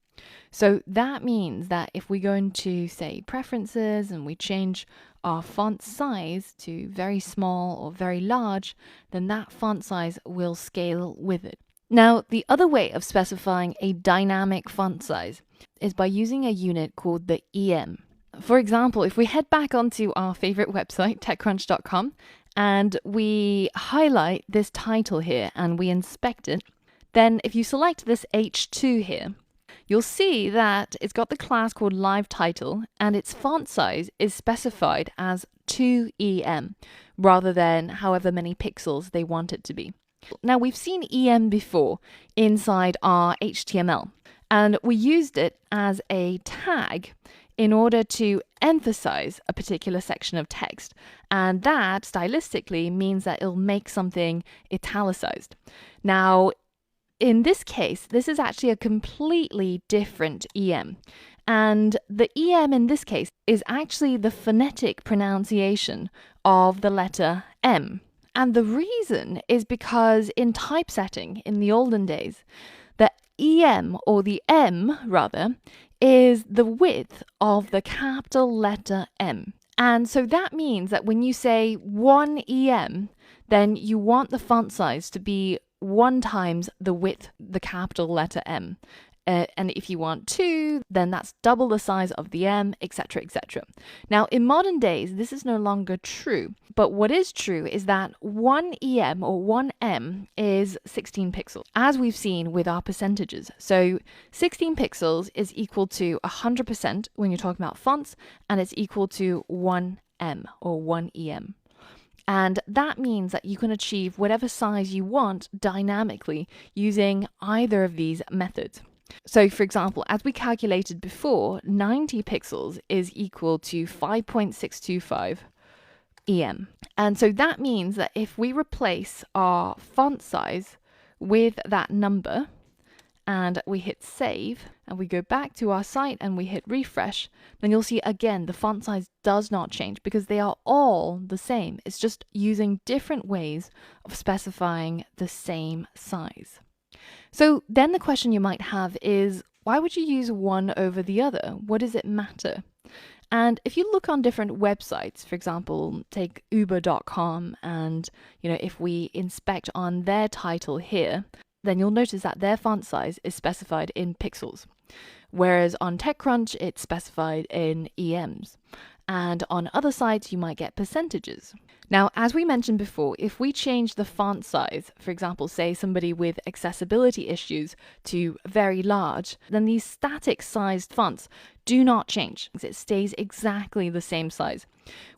So that means that if we go into, say, preferences and we change our font size to very small or very large, then that font size will scale with it. Now, the other way of specifying a dynamic font size is by using a unit called the EM. For example, if we head back onto our favorite website, TechCrunch.com, and we highlight this title here and we inspect it, then if you select this H2 here, you'll see that it's got the class called live title and its font size is specified as 2EM rather than however many pixels they want it to be. Now we've seen EM before inside our HTML and we used it as a tag in order to emphasize a particular section of text. And that stylistically means that it'll make something italicized. Now, in this case, this is actually a completely different EM. And the EM in this case is actually the phonetic pronunciation of the letter M. And the reason is because in typesetting in the olden days, the EM, or the M rather, is the width of the capital letter M. And so that means that when you say 1 EM, then you want the font size to be 1 times the width, the capital letter M. And if you want 2, then that's double the size of the M, etc., etc. Now, in modern days, this is no longer true. But what is true is that 1 EM or 1 M is 16 pixels, as we've seen with our percentages. So 16 pixels is equal to 100% when you're talking about fonts, and it's equal to 1 M or 1 EM. And that means that you can achieve whatever size you want dynamically using either of these methods. So, for example, as we calculated before, 90 pixels is equal to 5.625 EM. And so that means that if we replace our font size with that number and we hit save and we go back to our site and we hit refresh, then you'll see again the font size does not change because they are all the same. It's just using different ways of specifying the same size. So then the question you might have is, why would you use one over the other? What does it matter? And if you look on different websites, for example, take uber.com, and if we inspect on their title here, then you'll notice that their font size is specified in pixels. Whereas on TechCrunch, it's specified in EMs. And on other sites, you might get percentages. Now, as we mentioned before, if we change the font size, for example, say somebody with accessibility issues to very large, then these static sized fonts do not change. It stays exactly the same size.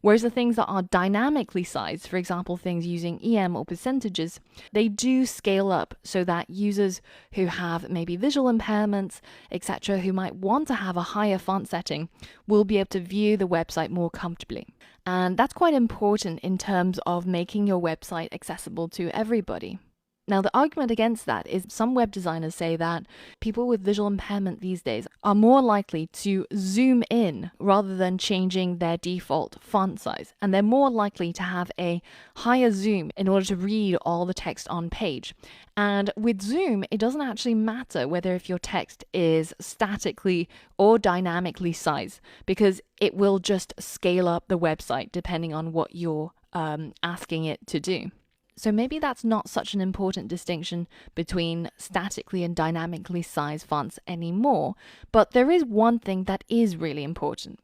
Whereas the things that are dynamically sized, for example, things using EM or percentages, they do scale up so that users who have maybe visual impairments, etc., who might want to have a higher font setting, will be able to view the website more comfortably. And that's quite important in terms of making your website accessible to everybody. Now, the argument against that is some web designers say that people with visual impairment these days are more likely to zoom in rather than changing their default font size. And they're more likely to have a higher zoom in order to read all the text on page. And with zoom, it doesn't actually matter whether if your text is statically or dynamically sized, because it will just scale up the website depending on what you're asking it to do. So maybe that's not such an important distinction between statically and dynamically sized fonts anymore, but there is one thing that is really important.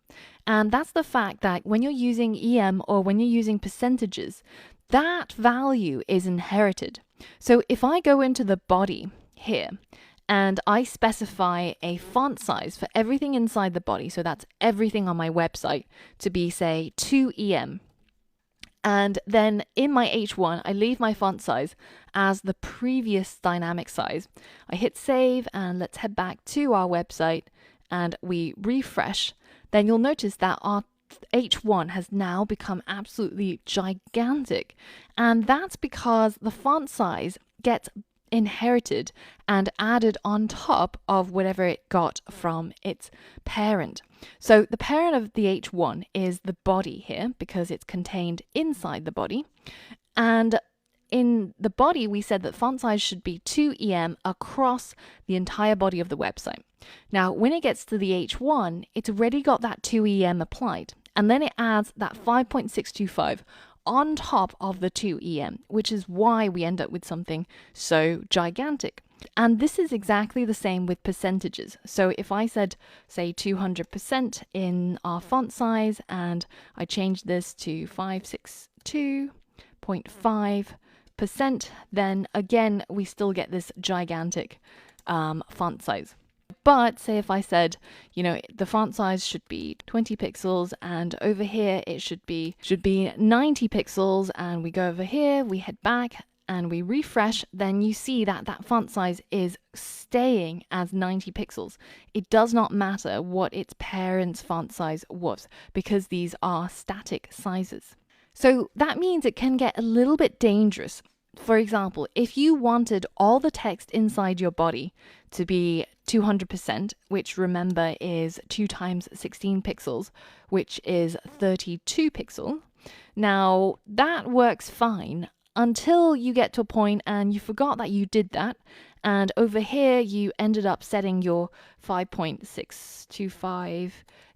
And that's the fact that when you're using EM or when you're using percentages, that value is inherited. So if I go into the body here and I specify a font size for everything inside the body, so that's everything on my website, to be, say, 2 EM, and then in my H1, I leave my font size as the previous dynamic size. I hit save and let's head back to our website and we refresh. Then you'll notice that our H1 has now become absolutely gigantic. And that's because the font size gets inherited and added on top of whatever it got from its parent. So the parent of the H1 is the body here because it's contained inside the body. And in the body, we said that font size should be 2 EM across the entire body of the website. Now, when it gets to the H1, it's already got that 2 EM applied. And then it adds that 5.625 on top of the 2 EM, which is why we end up with something so gigantic. And this is exactly the same with percentages. So if I said, say, 200% in our font size, and I changed this to 562.5%, then again, we still get this gigantic font size. But say if I said, the font size should be 20 pixels and over here it should be 90 pixels, and we go over here, we head back and we refresh, then you see that that font size is staying as 90 pixels. It does not matter what its parent's font size was because these are static sizes. So that means it can get a little bit dangerous. For example, if you wanted all the text inside your body to be 200%, which remember is 2 times 16 pixels, which is 32 pixels. Now that works fine until you get to a point and you forgot that you did that. And over here, you ended up setting your 5.625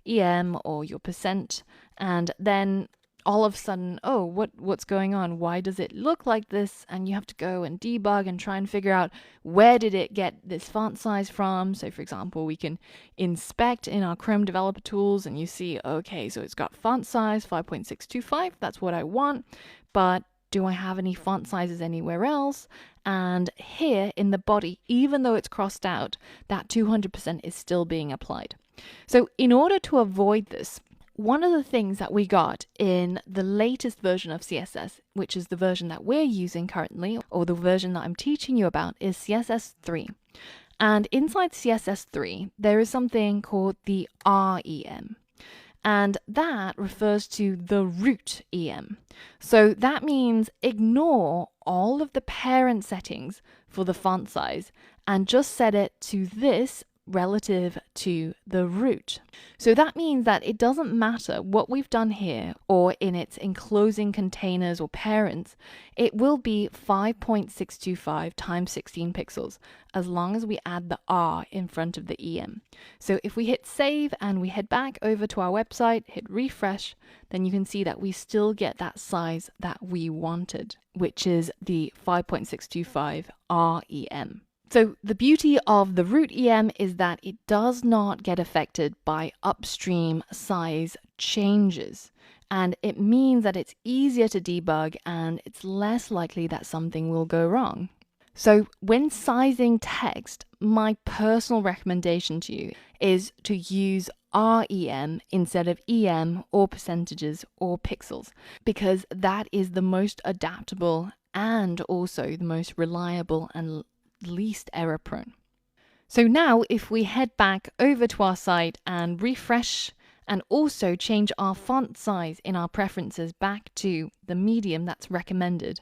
EM or your percent. And then all of a sudden, oh, what's going on? Why does it look like this? And you have to go and debug and try and figure out where did it get this font size from. So for example, we can inspect in our Chrome developer tools and you see, okay, so it's got font size 5.625. That's what I want. But do I have any font sizes anywhere else? And here in the body, even though it's crossed out, that 200% is still being applied. So in order to avoid this, one of the things that we got in the latest version of CSS, which is the version that we're using currently, or the version that I'm teaching you about, is CSS 3. And inside CSS 3, there is something called the REM. And that refers to the root EM. So that means ignore all of the parent settings for the font size and just set it to this relative to the root. So that means that it doesn't matter what we've done here or in its enclosing containers or parents, it will be 5.625 times 16 pixels as long as we add the R in front of the EM. So if we hit save and we head back over to our website, hit refresh, then you can see that we still get that size that we wanted, which is the 5.625 REM. So the beauty of the root EM is that it does not get affected by upstream size changes. And it means that it's easier to debug and it's less likely that something will go wrong. So when sizing text, my personal recommendation to you is to use REM instead of EM or percentages or pixels, because that is the most adaptable and also the most reliable and least error prone. So now if we head back over to our site and refresh and also change our font size in our preferences back to the medium that's recommended,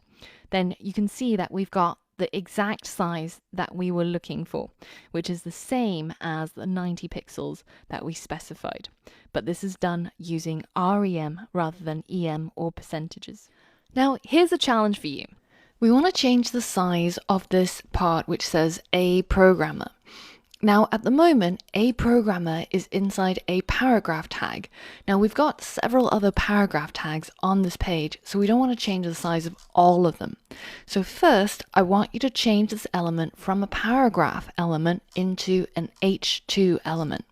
then you can see that we've got the exact size that we were looking for, which is the same as the 90 pixels that we specified. But this is done using REM rather than EM or percentages. Now here's a challenge for you. We want to change the size of this part which says A Programmer. Now at the moment, A Programmer is inside a paragraph tag. Now we've got several other paragraph tags on this page, so we don't want to change the size of all of them. So first, I want you to change this element from a paragraph element into an H2 element.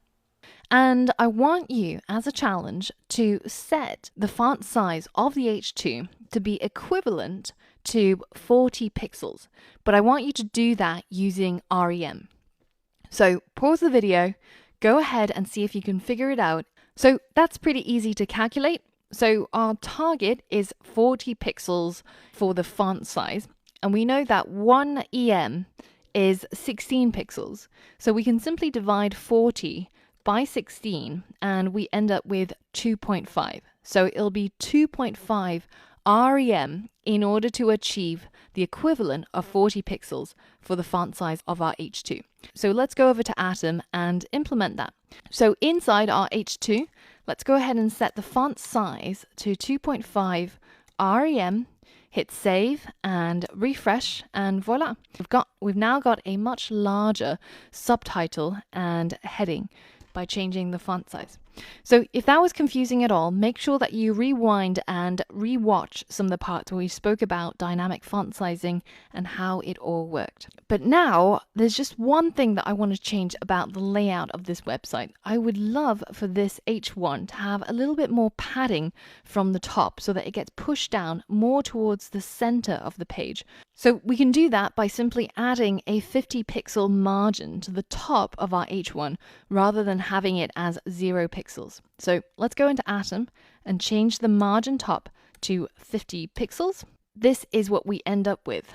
And I want you, as a challenge, to set the font size of the H2 to be equivalent to 40 pixels. But I want you to do that using REM. So pause the video, go ahead and see if you can figure it out. So that's pretty easy to calculate. So our target is 40 pixels for the font size. And we know that 1 EM is 16 pixels. So we can simply divide 40 by 16 and we end up with 2.5. So it'll be 2.5 REM in order to achieve the equivalent of 40 pixels for the font size of our H2. So let's go over to Atom and implement that. So inside our H2, let's go ahead and set the font size to 2.5 REM, hit save and refresh, and voila. We've now got a much larger subtitle and heading by changing the font size. So if that was confusing at all, make sure that you rewind and rewatch some of the parts where we spoke about dynamic font sizing and how it all worked. But now there's just one thing that I want to change about the layout of this website. I would love for this H1 to have a little bit more padding from the top so that it gets pushed down more towards the center of the page. So we can do that by simply adding a 50 pixel margin to the top of our H1 rather than having it as 0 pixels. So let's go into Atom and change the margin top to 50 pixels. This is what we end up with.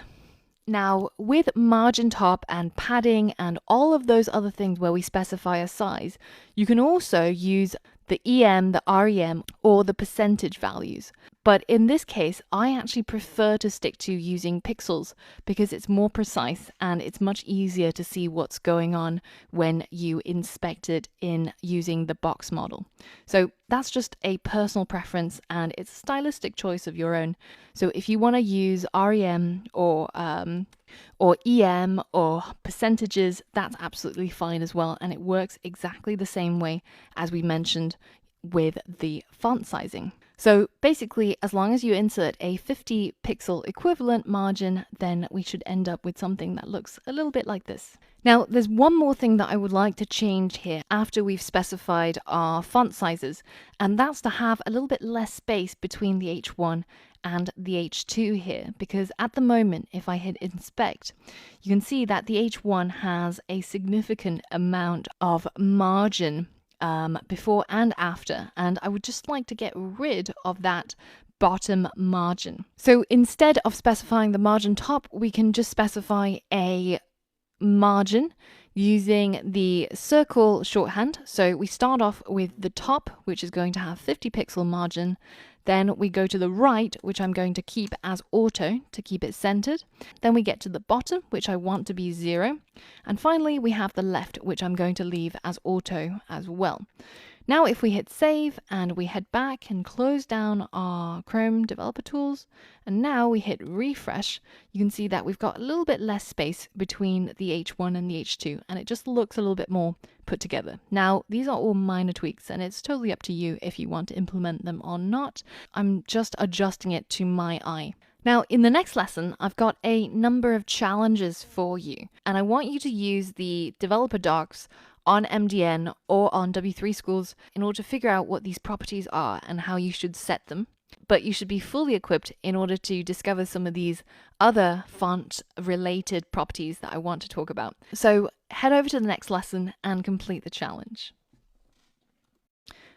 Now, with margin top and padding and all of those other things where we specify a size, you can also use the EM, the REM, or the percentage values. But in this case, I actually prefer to stick to using pixels because it's more precise and it's much easier to see what's going on when you inspect it in using the box model. So that's just a personal preference and it's a stylistic choice of your own. So if you want to use REM or EM or percentages, that's absolutely fine as well. And it works exactly the same way as we mentioned with the font sizing. So basically, as long as you insert a 50 pixel equivalent margin, then we should end up with something that looks a little bit like this. Now, there's one more thing that I would like to change here after we've specified our font sizes, and that's to have a little bit less space between the H1 and the H2 here, because at the moment, if I hit inspect, you can see that the H1 has a significant amount of margin before and after, and I would just like to get rid of that bottom margin. So instead of specifying the margin top, we can just specify a margin using the circle shorthand. So we start off with the top, which is going to have 50 pixel margin. Then we go to the right, which I'm going to keep as auto to keep it centered. Then we get to the bottom, which I want to be 0. And finally, we have the left, which I'm going to leave as auto as well. Now, if we hit save and we head back and close down our Chrome Developer Tools, and now we hit refresh, you can see that we've got a little bit less space between the H1 and the H2, and it just looks a little bit more put together. Now, these are all minor tweaks, and it's totally up to you if you want to implement them or not. I'm just adjusting it to my eye. Now, in the next lesson, I've got a number of challenges for you, and I want you to use the developer docs on MDN or on W3 Schools in order to figure out what these properties are and how you should set them. But you should be fully equipped in order to discover some of these other font-related properties that I want to talk about. So head over to the next lesson and complete the challenge.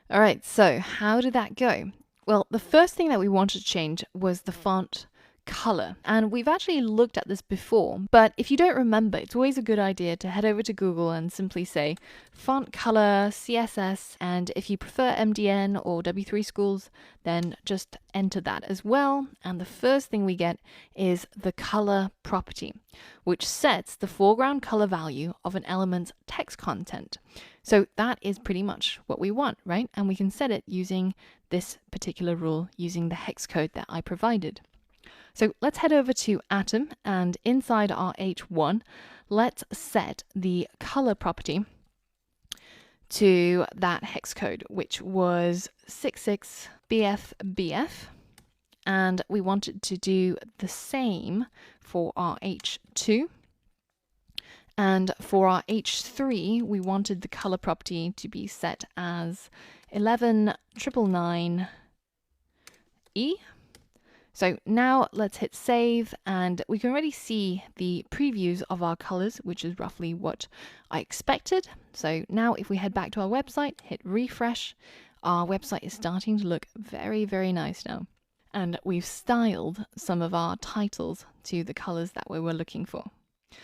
All right, so how did that go? Well, the first thing that we wanted to change was the font color, and we've actually looked at this before, but if you don't remember, it's always a good idea to head over to Google and simply say font color CSS, and if you prefer MDN or W3 Schools, then just enter that as well, and the first thing we get is the color property, which sets the foreground color value of an element's text content. So that is pretty much what we want, right? And we can set it using this particular rule using the hex code that I provided. So let's head over to Atom, and inside our H1, let's set the color property to that hex code, which was 66BFBF. And we wanted to do the same for our H2. And for our H3, we wanted the color property to be set as 11999E. So now let's hit save, and we can already see the previews of our colors, which is roughly what I expected. So now if we head back to our website, hit refresh, our website is starting to look very, very nice now. And we've styled some of our titles to the colors that we were looking for.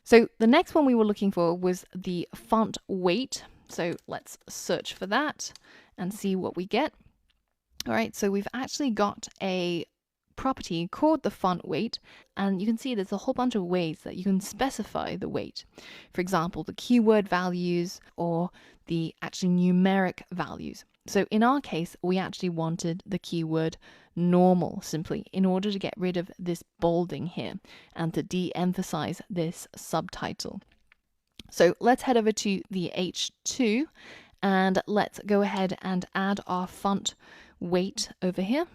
So the next one we were looking for was the font weight. So let's search for that and see what we get. All right, so we've actually got a property called the font weight, and you can see there's a whole bunch of ways that you can specify the weight. For example, the keyword values or the actually numeric values. So in our case, we actually wanted the keyword normal simply in order to get rid of this bolding here and to de-emphasize this subtitle. So let's head over to the H2 and let's go ahead and add our font weight over here.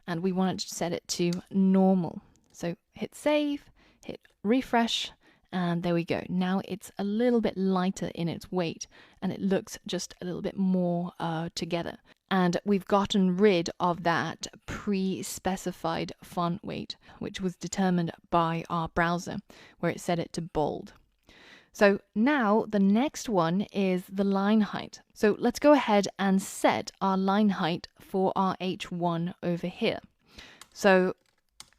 And we wanted to set it to normal. So hit save, hit refresh, and there we go. Now it's a little bit lighter in its weight and it looks just a little bit more together. And we've gotten rid of that pre-specified font weight, which was determined by our browser, where it set it to bold. So now the next one is the line height. So let's go ahead and set our line height for our H1 over here. So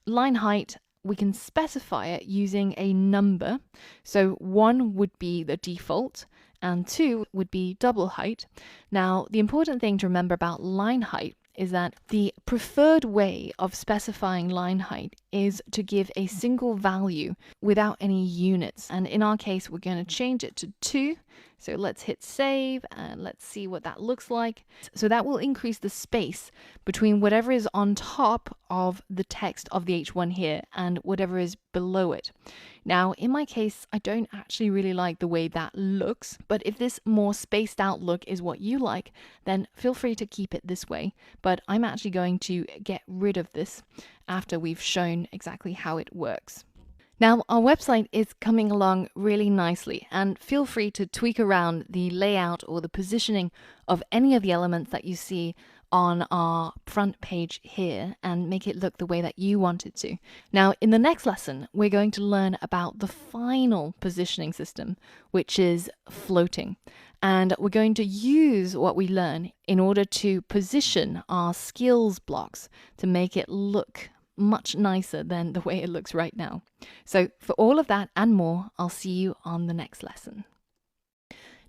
line height, we can specify it using a number. So 1 would be the default, and 2 would be double height. Now, the important thing to remember about line height is that the preferred way of specifying line height is to give a single value without any units. And in our case, we're going to change it to 2. So let's hit save and let's see what that looks like. So that will increase the space between whatever is on top of the text of the H1 here and whatever is below it. Now, in my case, I don't actually really like the way that looks, but if this more spaced out look is what you like, then feel free to keep it this way. But I'm actually going to get rid of this after we've shown exactly how it works. Now, our website is coming along really nicely, and feel free to tweak around the layout or the positioning of any of the elements that you see on our front page here and make it look the way that you want it to. Now, in the next lesson, we're going to learn about the final positioning system, which is floating. And we're going to use what we learn in order to position our skills blocks to make it look much nicer than the way it looks right now. So for all of that and more, I'll see you on the next lesson.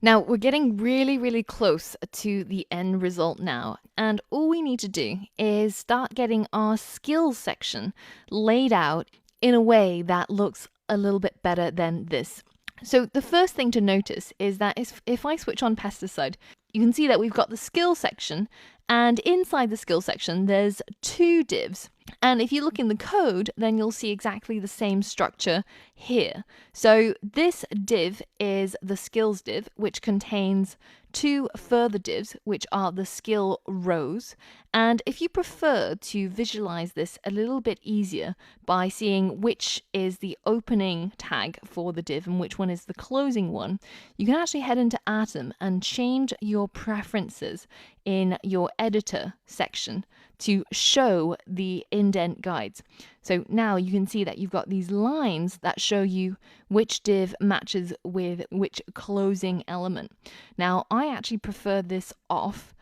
Now, we're getting really close to the end result now, and all we need to do is start getting our skills section laid out in a way that looks a little bit better than this. So the first thing to notice is that if I switch on pesticide, you can see that we've got the skill section, and inside the skill section there's 2 divs. And if you look in the code, then you'll see exactly the same structure here. So this div is the skills div, which contains 2 further divs, which are the skill rows. And if you prefer to visualize this a little bit easier by seeing which is the opening tag for the div and which one is the closing one, you can actually head into Atom and change your preferences in your editor section to show the indent guides. So now you can see that you've got these lines that show you which div matches with which closing element. Now, I actually prefer this off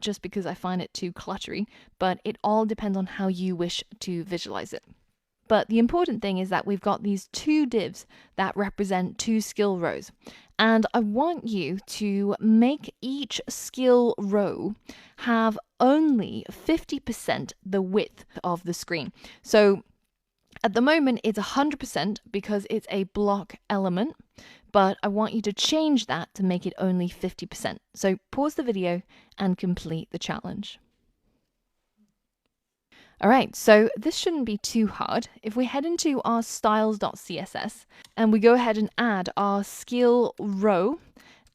just because I find it too cluttery, but it all depends on how you wish to visualize it. But the important thing is that we've got these 2 divs that represent 2 skill rows. And I want you to make each skill row have only 50% the width of the screen. So at the moment it's 100% because it's a block element, but I want you to change that to make it only 50%. So pause the video and complete the challenge. All right, so this shouldn't be too hard. If we head into our styles.css and we go ahead and add our skill row,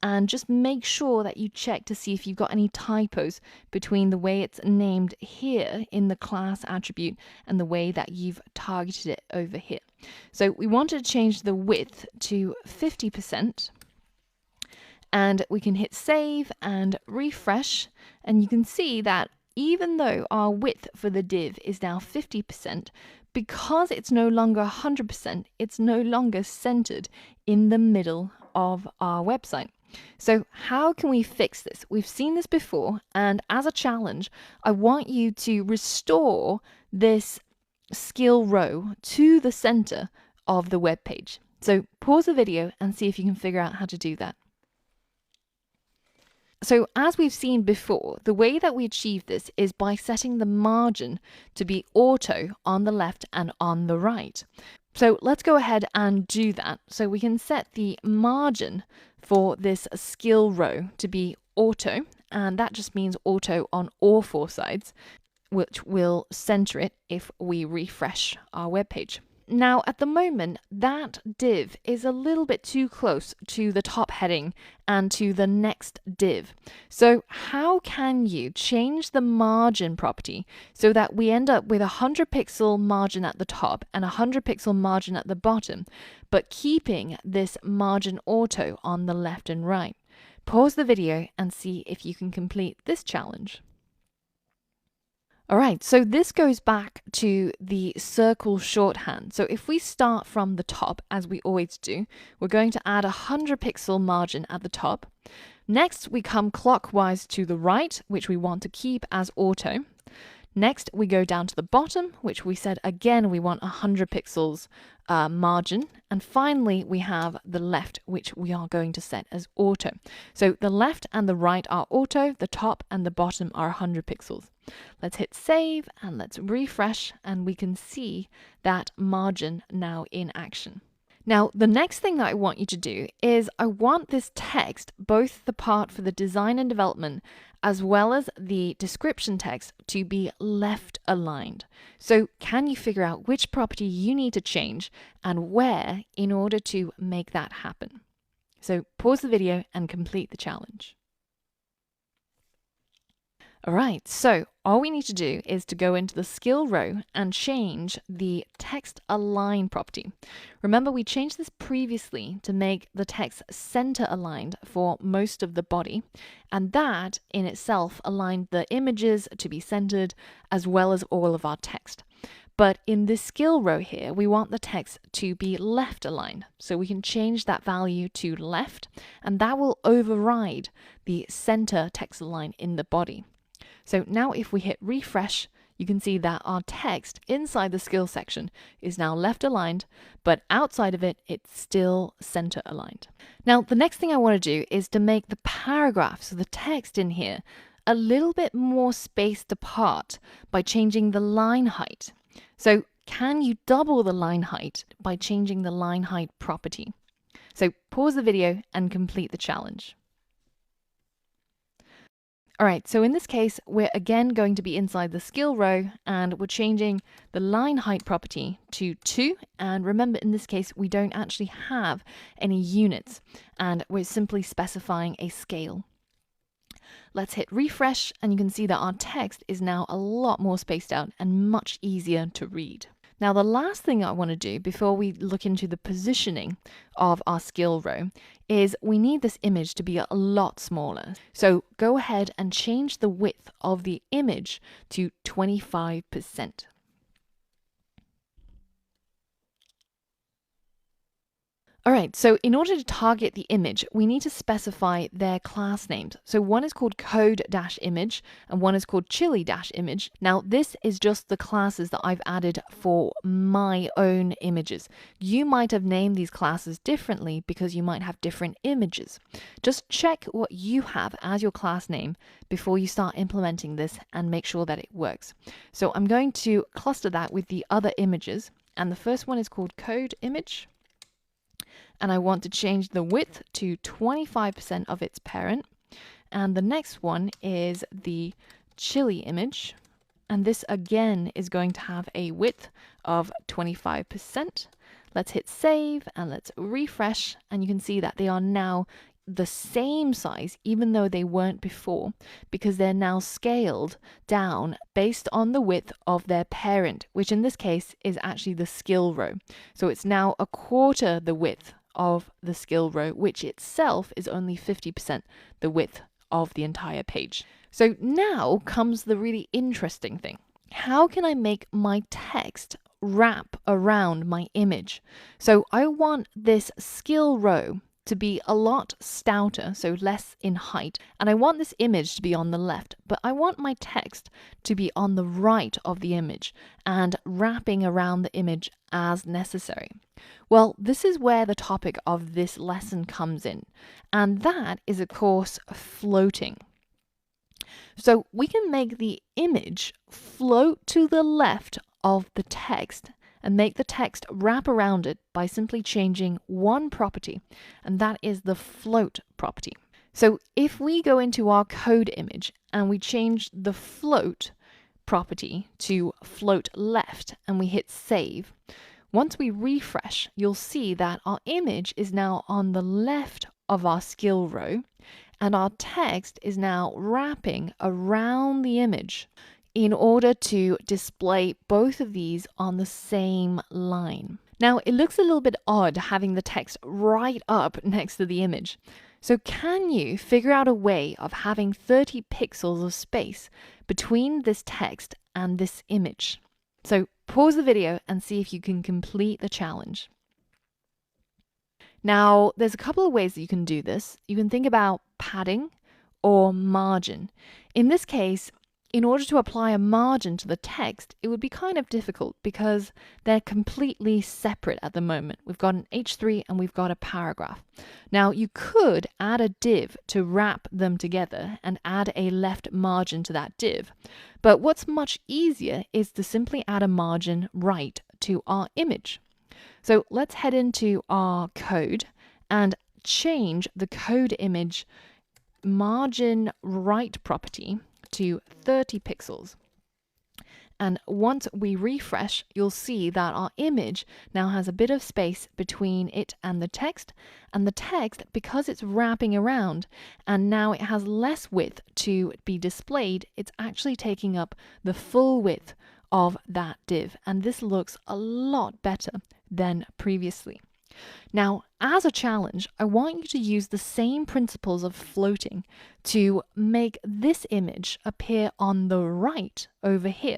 and just make sure that you check to see if you've got any typos between the way it's named here in the class attribute and the way that you've targeted it over here. So we want to change the width to 50%. And we can hit save and refresh, and you can see that even though our width for the div is now 50%, because it's no longer 100%, it's no longer centered in the middle of our website. So how can we fix this? We've seen this before, and as a challenge, I want you to restore this skill row to the center of the web page. So pause the video and see if you can figure out how to do that. So as we've seen before, the way that we achieve this is by setting the margin to be auto on the left and on the right. So let's go ahead and do that. So we can set the margin for this skill row to be auto, and that just means auto on all 4 sides, which will center it if we refresh our web page. Now, at the moment, that div is a little bit too close to the top heading and to the next div. So how can you change the margin property so that we end up with a 100 pixel margin at the top and a 100 pixel margin at the bottom, but keeping this margin auto on the left and right? Pause the video and see if you can complete this challenge. All right, so this goes back to the circle shorthand. So if we start from the top, as we always do, we're going to add a 100 pixel margin at the top. Next, we come clockwise to the right, which we want to keep as auto. Next, we go down to the bottom, which we said again we want 100 pixels margin. And finally, we have the left, which we are going to set as auto. So the left and the right are auto, the top and the bottom are 100 pixels. Let's hit save and let's refresh, and we can see that margin now in action. Now, the next thing that I want you to do is I want this text, both the part for the design and development as well as the description text, to be left aligned. So can you figure out which property you need to change and where in order to make that happen? So pause the video and complete the challenge. All right, so all we need to do is to go into the skill row and change the text align property. Remember, we changed this previously to make the text center aligned for most of the body, and that in itself aligned the images to be centered as well as all of our text. But in this skill row here, we want the text to be left aligned. So we can change that value to left, and that will override the center text align in the body. So now if we hit refresh, you can see that our text inside the skill section is now left aligned, but outside of it, it's still center aligned. Now, the next thing I want to do is to make the paragraph, so the text in here, a little bit more spaced apart by changing the line height. So can you double the line height by changing the line height property? So pause the video and complete the challenge. All right, so in this case, we're again going to be inside the skill row and we're changing the line height property to 2. And remember, in this case, we don't actually have any units and we're simply specifying a scale. Let's hit refresh and you can see that our text is now a lot more spaced out and much easier to read. Now, the last thing I want to do before we look into the positioning of our skill row is we need this image to be a lot smaller. So go ahead and change the width of the image to 25%. All right, so in order to target the image, we need to specify their class names. So one is called code-image and one is called chili-image. Now, this is just the classes that I've added for my own images. You might have named these classes differently because you might have different images. Just check what you have as your class name before you start implementing this and make sure that it works. So I'm going to cluster that with the other images. And the first one is called code-image. And I want to change the width to 25% of its parent. And the next one is the chili image. And this again is going to have a width of 25%. Let's hit save and let's refresh. And you can see that they are now the same size, even though they weren't before, because they're now scaled down based on the width of their parent, which in this case is actually the skill row. So it's now a quarter the width of the skill row, which itself is only 50% the width of the entire page. So now comes the really interesting thing. How can I make my text wrap around my image? So I want this skill row to be a lot stouter, so less in height, and I want this image to be on the left, but I want my text to be on the right of the image and wrapping around the image as necessary. Well, this is where the topic of this lesson comes in, and that is, of course, floating. So we can make the image float to the left of the text and make the text wrap around it by simply changing one property, and that is the float property. So if we go into our code image and we change the float property to float left and we hit save, once we refresh, you'll see that our image is now on the left of our skill row and our text is now wrapping around the image in order to display both of these on the same line. Now, it looks a little bit odd having the text right up next to the image. So can you figure out a way of having 30 pixels of space between this text and this image? So pause the video and see if you can complete the challenge. Now, there's a couple of ways that you can do this. You can think about padding or margin. In this case, in order to apply a margin to the text, it would be kind of difficult because they're completely separate at the moment. We've got an H3 and we've got a paragraph. Now, you could add a div to wrap them together and add a left margin to that div. But what's much easier is to simply add a margin right to our image. So let's head into our code and change the code image margin right property to 30 pixels. And once we refresh, you'll see that our image now has a bit of space between it and the text, because it's wrapping around and now it has less width to be displayed, it's actually taking up the full width of that div, and this looks a lot better than previously. Now, as a challenge, I want you to use the same principles of floating to make this image appear on the right over here,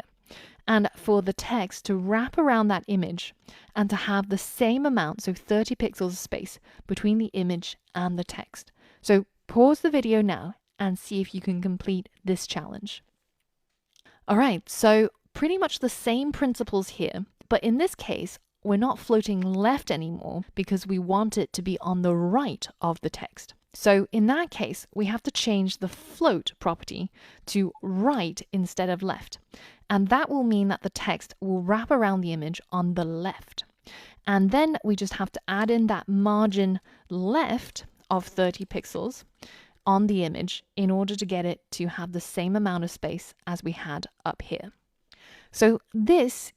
and for the text to wrap around that image and to have the same amount, so 30 pixels of space between the image and the text. So pause the video now and see if you can complete this challenge. All right, so pretty much the same principles here, but in this case, we're not floating left anymore because we want it to be on the right of the text. So in that case, we have to change the float property to right instead of left. And that will mean that the text will wrap around the image on the left. And then we just have to add in that margin left of 30 pixels on the image in order to get it to have the same amount of space as we had up here. So this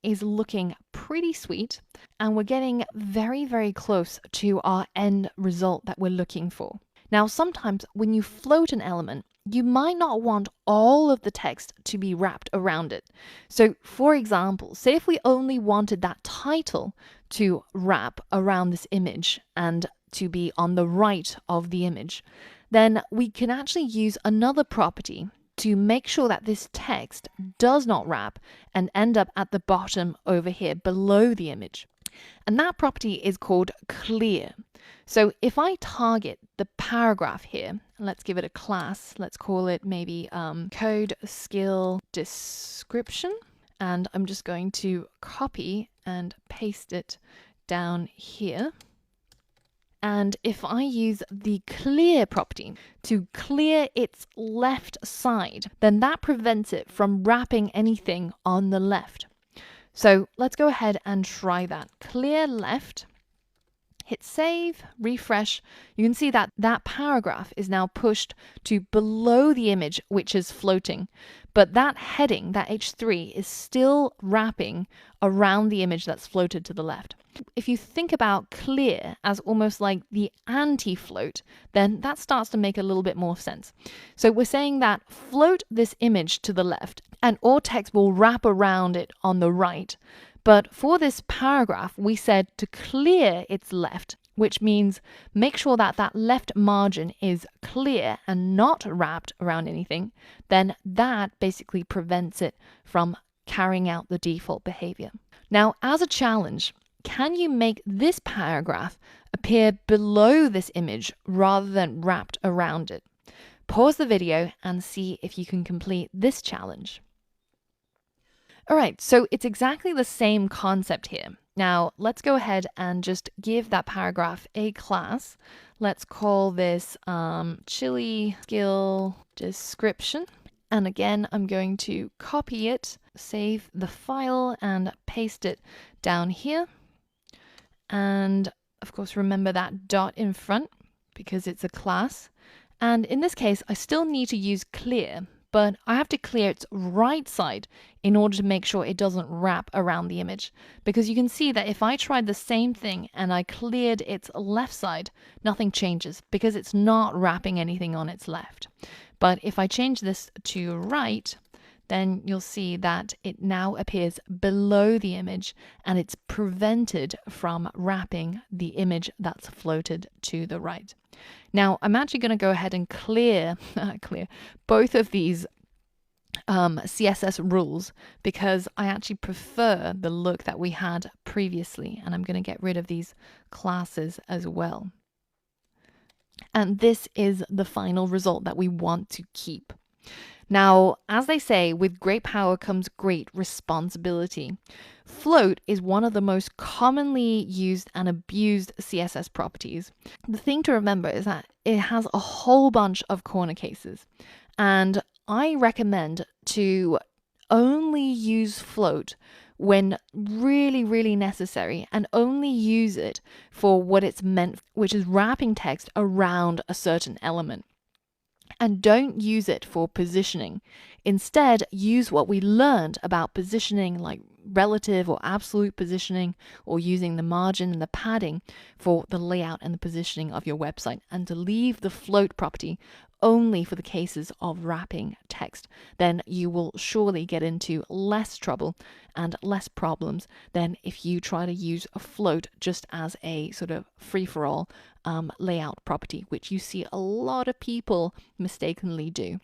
is looking pretty sweet, and we're getting very, very close to our end result that we're looking for. Now, sometimes when you float an element, you might not want all of the text to be wrapped around it. So, for example, say if we only wanted that title to wrap around this image and to be on the right of the image, then we can actually use another property to make sure that this text does not wrap and end up at the bottom over here below the image. And that property is called clear. So if I target the paragraph here, let's give it a class, let's call it maybe code skill description, and I'm just going to copy and paste it down here. And if I use the clear property to clear its left side, then that prevents it from wrapping anything on the left. So let's go ahead and try that. Clear left, hit save, refresh. You can see that that paragraph is now pushed to below the image, which is floating. But that heading, that H3, is still wrapping around the image that's floated to the left. If you think about clear as almost like the anti-float, then that starts to make a little bit more sense. So we're saying that float this image to the left and all text will wrap around it on the right. But for this paragraph, we said to clear its left, which means make sure that that left margin is clear and not wrapped around anything. Then that basically prevents it from carrying out the default behavior. Now, as a challenge, can you make this paragraph appear below this image rather than wrapped around it? Pause the video and see if you can complete this challenge. All right, so it's exactly the same concept here. Now, let's go ahead and just give that paragraph a class. Let's call this chili skill description. And again, I'm going to copy it, save the file, and paste it down here. And of course, remember that dot in front because it's a class. And in this case, I still need to use clear, but I have to clear its right side in order to make sure it doesn't wrap around the image. Because you can see that if I tried the same thing and I cleared its left side, nothing changes because it's not wrapping anything on its left. But if I change this to right, then you'll see that it now appears below the image and it's prevented from wrapping the image that's floated to the right. Now, I'm actually going to go ahead and clear both of these CSS rules because I actually prefer the look that we had previously, and I'm going to get rid of these classes as well. And this is the final result that we want to keep. Now, as they say, with great power comes great responsibility. Float is one of the most commonly used and abused CSS properties. The thing to remember is that it has a whole bunch of corner cases, and I recommend to only use float when really, really necessary, and only use it for what it's meant, which is wrapping text around a certain element. And don't use it for positioning. Instead, use what we learned about positioning, like relative or absolute positioning, or using the margin and the padding for the layout and the positioning of your website, and to leave the float property only for the cases of wrapping text. Then you will surely get into less trouble and less problems than if you try to use a float just as a sort of free-for-all layout property, which you see a lot of people mistakenly do.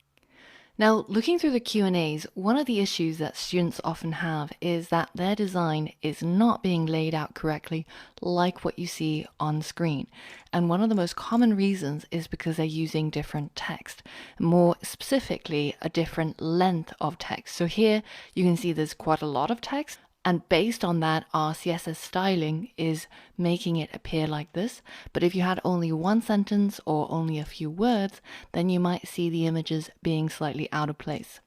Now, looking through the Q&As, one of the issues that students often have is that their design is not being laid out correctly like what you see on screen. And one of the most common reasons is because they're using different text, more specifically a different length of text. So here you can see there's quite a lot of text. And based on that, our CSS styling is making it appear like this. But if you had only one sentence or only a few words, then you might see the images being slightly out of place.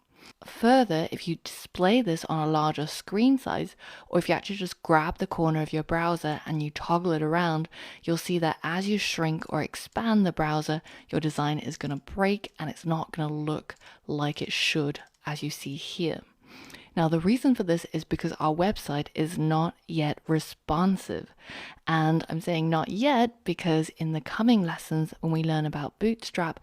Further, if you display this on a larger screen size, or if you actually just grab the corner of your browser and you toggle it around, you'll see that as you shrink or expand the browser, your design is going to break and it's not going to look like it should, as you see here. Now, the reason for this is because our website is not yet responsive. And I'm saying not yet because in the coming lessons, when we learn about Bootstrap,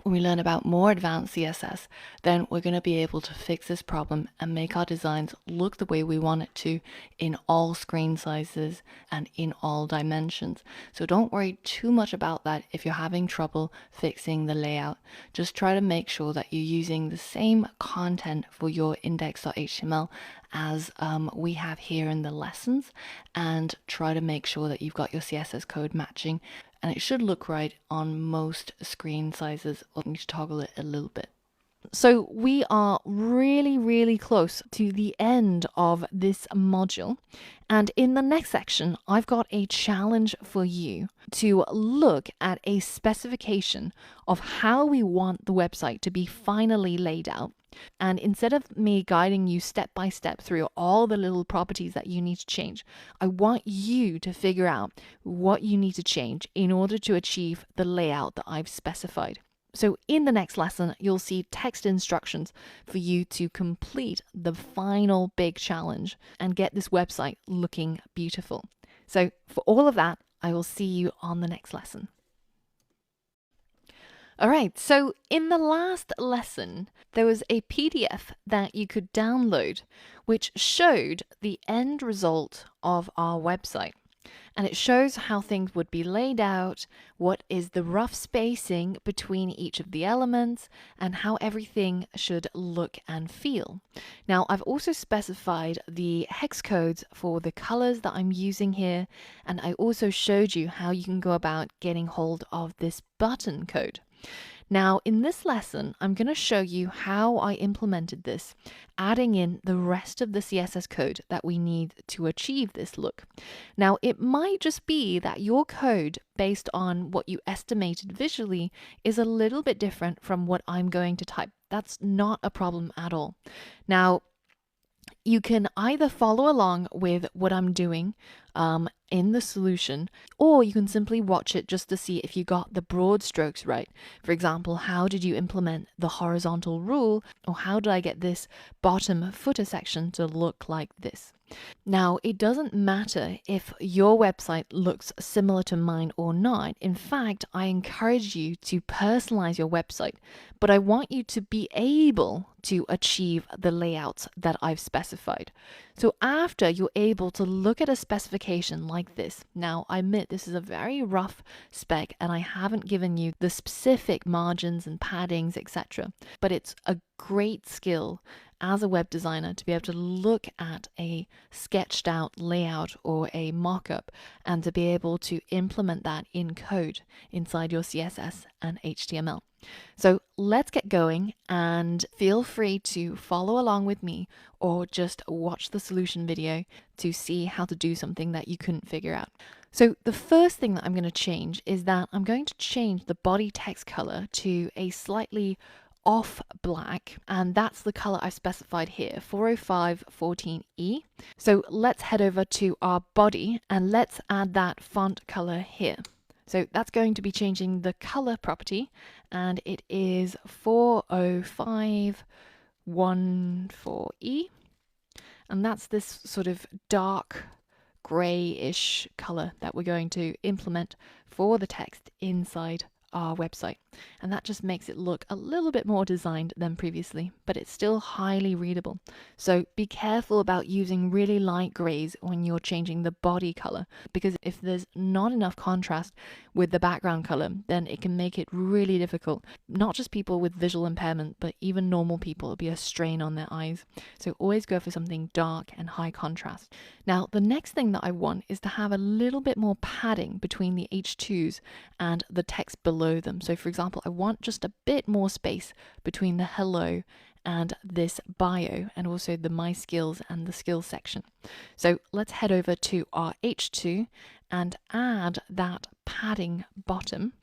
when we learn about more advanced CSS, then we're going to be able to fix this problem and make our designs look the way we want it to in all screen sizes and in all dimensions. So don't worry too much about that if you're having trouble fixing the layout. Just try to make sure that you're using the same content for your index.html as we have here in the lessons, and try to make sure that you've got your CSS code matching, and it should look right on most screen sizes. I'll need to toggle it a little bit. So we are really, really close to the end of this module. And in the next section, I've got a challenge for you to look at a specification of how we want the website to be finally laid out. And instead of me guiding you step by step through all the little properties that you need to change, I want you to figure out what you need to change in order to achieve the layout that I've specified. So in the next lesson, you'll see text instructions for you to complete the final big challenge and get this website looking beautiful. So for all of that, I will see you on the next lesson. All right, so in the last lesson, there was a PDF that you could download which showed the end result of our website. And it shows how things would be laid out, what is the rough spacing between each of the elements, and how everything should look and feel. Now, I've also specified the hex codes for the colors that I'm using here, and I also showed you how you can go about getting hold of this button code. Now, in this lesson, I'm going to show you how I implemented this, adding in the rest of the CSS code that we need to achieve this look. Now, it might just be that your code, based on what you estimated visually, is a little bit different from what I'm going to type. That's not a problem at all. Now, you can either follow along with what I'm doing in the solution, or you can simply watch it just to see if you got the broad strokes right. For example, how did you implement the horizontal rule, or how did I get this bottom footer section to look like this? Now, it doesn't matter if your website looks similar to mine or not. In fact, I encourage you to personalize your website, but I want you to be able to achieve the layouts that I've specified. So after you're able to look at a specification like this, now I admit this is a very rough spec and I haven't given you the specific margins and paddings, etc. But it's a great skill as a web designer to be able to look at a sketched out layout or a mock-up and to be able to implement that in code inside your CSS and HTML. So let's get going, and feel free to follow along with me or just watch the solution video to see how to do something that you couldn't figure out. So the first thing that I'm going to change is that I'm going to change the body text color to a slightly off black, and that's the color I specified here, 40514E. So let's head over to our body and let's add that font color here. So that's going to be changing the color property, and it is 40514E, and that's this sort of dark grayish color that we're going to implement for the text inside our website. And that just makes it look a little bit more designed than previously, but it's still highly readable. So be careful about using really light grays when you're changing the body color, because if there's not enough contrast with the background color, then it can make it really difficult. Not just people with visual impairment, but even normal people, it'll be a strain on their eyes. So always go for something dark and high contrast. Now, the next thing that I want is to have a little bit more padding between the H2s and the text below them. So for example, I want just a bit more space between the hello and this bio, and also the my skills and the skills section. So let's head over to our H2 and add that padding bottom.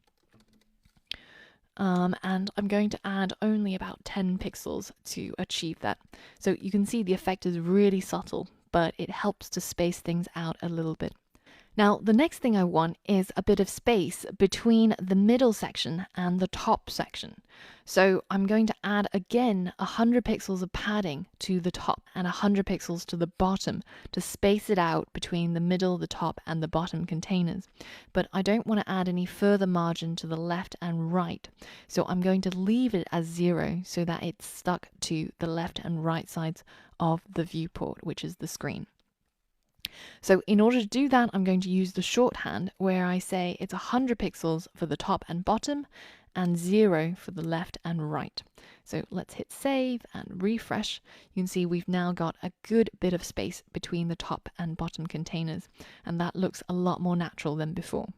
And I'm going to add only about 10 pixels to achieve that. So you can see the effect is really subtle, but it helps to space things out a little bit. Now, the next thing I want is a bit of space between the middle section and the top section. So I'm going to add again 100 pixels of padding to the top and 100 pixels to the bottom to space it out between the middle, the top, and the bottom containers. But I don't want to add any further margin to the left and right. So I'm going to leave it as 0 so that it's stuck to the left and right sides of the viewport, which is the screen. So in order to do that, I'm going to use the shorthand where I say it's 100 pixels for the top and bottom and 0 for the left and right. So let's hit save and refresh. You can see we've now got a good bit of space between the top and bottom containers, and that looks a lot more natural than before.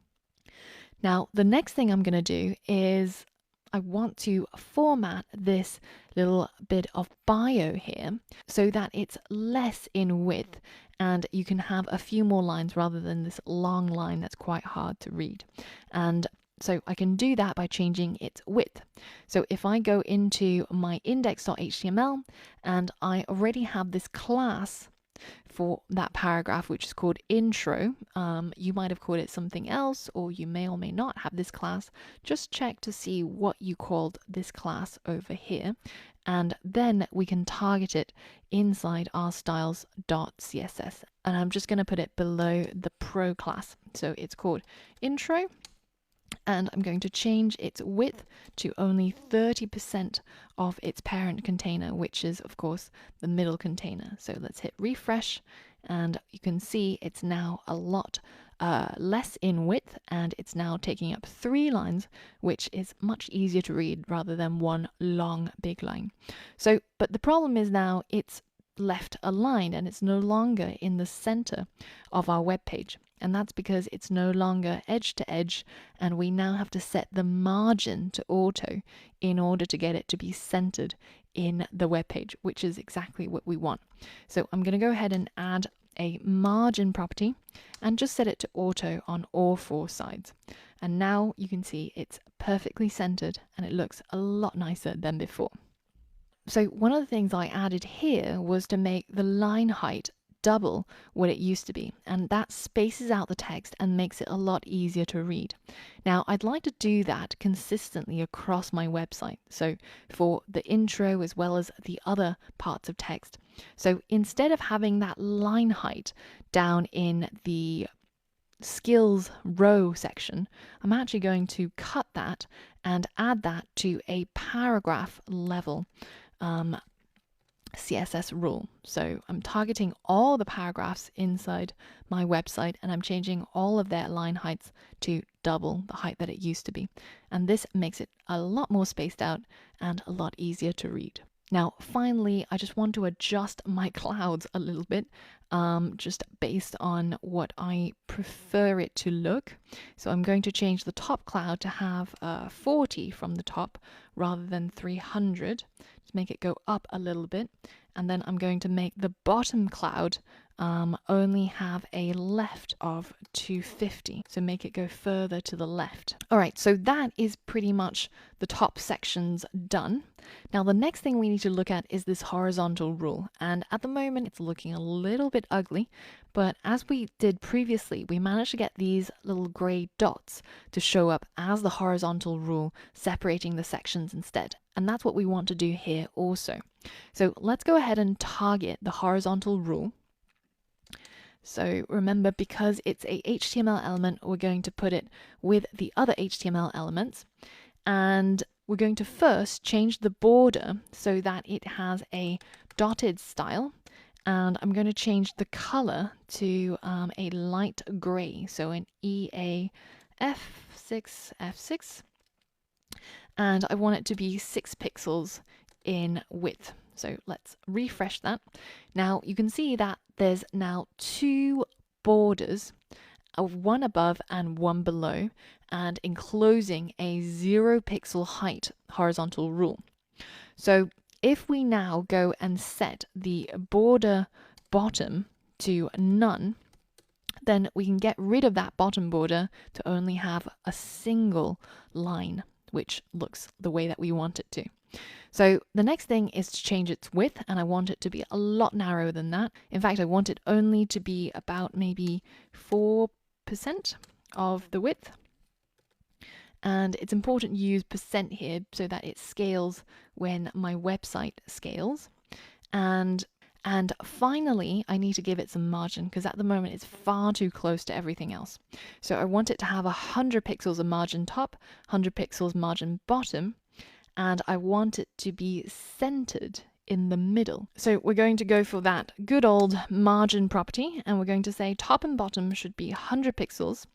Now, the next thing I'm going to do is I want to format this little bit of bio here so that it's less in width and you can have a few more lines rather than this long line that's quite hard to read. And so I can do that by changing its width. So if I go into my index.html and I already have this class for that paragraph, which is called intro. You might have called it something else, or you may or may not have this class. Just check to see what you called this class over here, and then we can target it inside our styles.css. And I'm just going to put it below the pro class. So it's called intro. And I'm going to change its width to only 30% of its parent container, which is, of course, the middle container. So let's hit refresh, and you can see it's now a lot less in width, and it's now taking up 3 lines, which is much easier to read rather than one long big line. So, but the problem is now it's left aligned and it's no longer in the center of our web page. And that's because it's no longer edge to edge, and we now have to set the margin to auto in order to get it to be centered in the web page, which is exactly what we want. So I'm going to go ahead and add a margin property and just set it to auto on all 4 sides. And now you can see it's perfectly centered and it looks a lot nicer than before. So one of the things I added here was to make the line height double what it used to be, and that spaces out the text and makes it a lot easier to read. Now, I'd like to do that consistently across my website, so for the intro as well as the other parts of text. So instead of having that line height down in the skills row section, I'm actually going to cut that and add that to a paragraph level CSS rule. So I'm targeting all the paragraphs inside my website, and I'm changing all of their line heights to double the height that it used to be. And this makes it a lot more spaced out and a lot easier to read. Now, finally, I just want to adjust my clouds a little bit, just based on what I prefer it to look. So I'm going to change the top cloud to have 40 from the top rather than 300. Just make it go up a little bit. And then I'm going to make the bottom cloud only have a left of 250. So make it go further to the left. All right, so that is pretty much the top sections done. Now the next thing we need to look at is this horizontal rule. And at the moment it's looking a little bit ugly, but as we did previously, we managed to get these little gray dots to show up as the horizontal rule, separating the sections instead. And that's what we want to do here also. So let's go ahead and target the horizontal rule. So remember, because it's a HTML element, we're going to put it with the other HTML elements. And we're going to first change the border so that it has a dotted style. And I'm going to change the color to a light gray, so an EAF6, F6. And I want it to be 6 pixels in width. So let's refresh that. Now you can see that there's now 2 borders, one above and one below, and enclosing a 0 pixel height horizontal rule. So if we now go and set the border bottom to none, then we can get rid of that bottom border to only have a single line, which looks the way that we want it to. So the next thing is to change its width, and I want it to be a lot narrower than that. In fact, I want it only to be about maybe 4% of the width. And it's important to use percent here so that it scales when my website scales. And finally, I need to give it some margin because at the moment it's far too close to everything else. So I want it to have 100 pixels of margin top, 100 pixels margin bottom, and I want it to be centered in the middle. So we're going to go for that good old margin property, and we're going to say top and bottom should be 100 pixels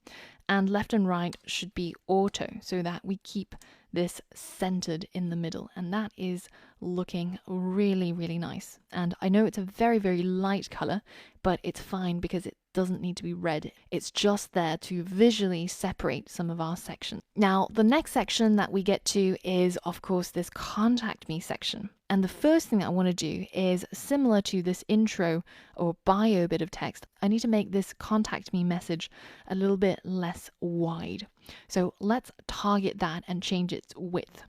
and left and right should be auto, so that we keep this centered in the middle. And that is looking really, really nice. And I know it's a very, very light color, but it's fine because it doesn't need to be red. It's just there to visually separate some of our sections. Now, the next section that we get to is, of course, this contact me section. And the first thing that I want to do is similar to this intro or bio bit of text, I need to make this contact me message a little bit less wide. So let's target that and change its width.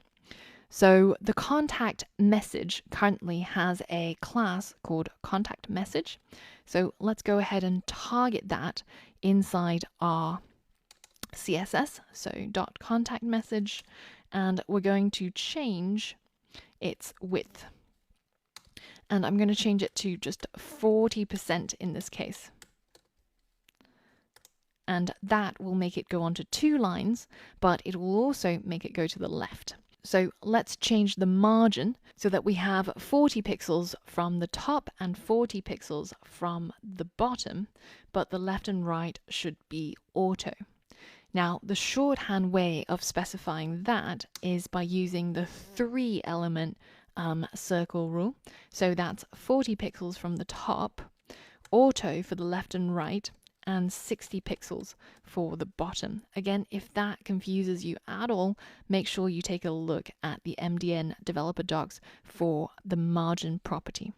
So the contact message currently has a class called contact message. So let's go ahead and target that inside our CSS. So dot contact message, and we're going to change its width. And I'm going to change it to just 40% in this case. And that will make it go onto 2 lines, but it will also make it go to the left. So let's change the margin so that we have 40 pixels from the top and 40 pixels from the bottom, but the left and right should be auto. Now, the shorthand way of specifying that is by using the 3 element circle rule. So that's 40 pixels from the top, auto for the left and right, and 60 pixels for the bottom. Again, if that confuses you at all, make sure you take a look at the MDN developer docs for the margin property.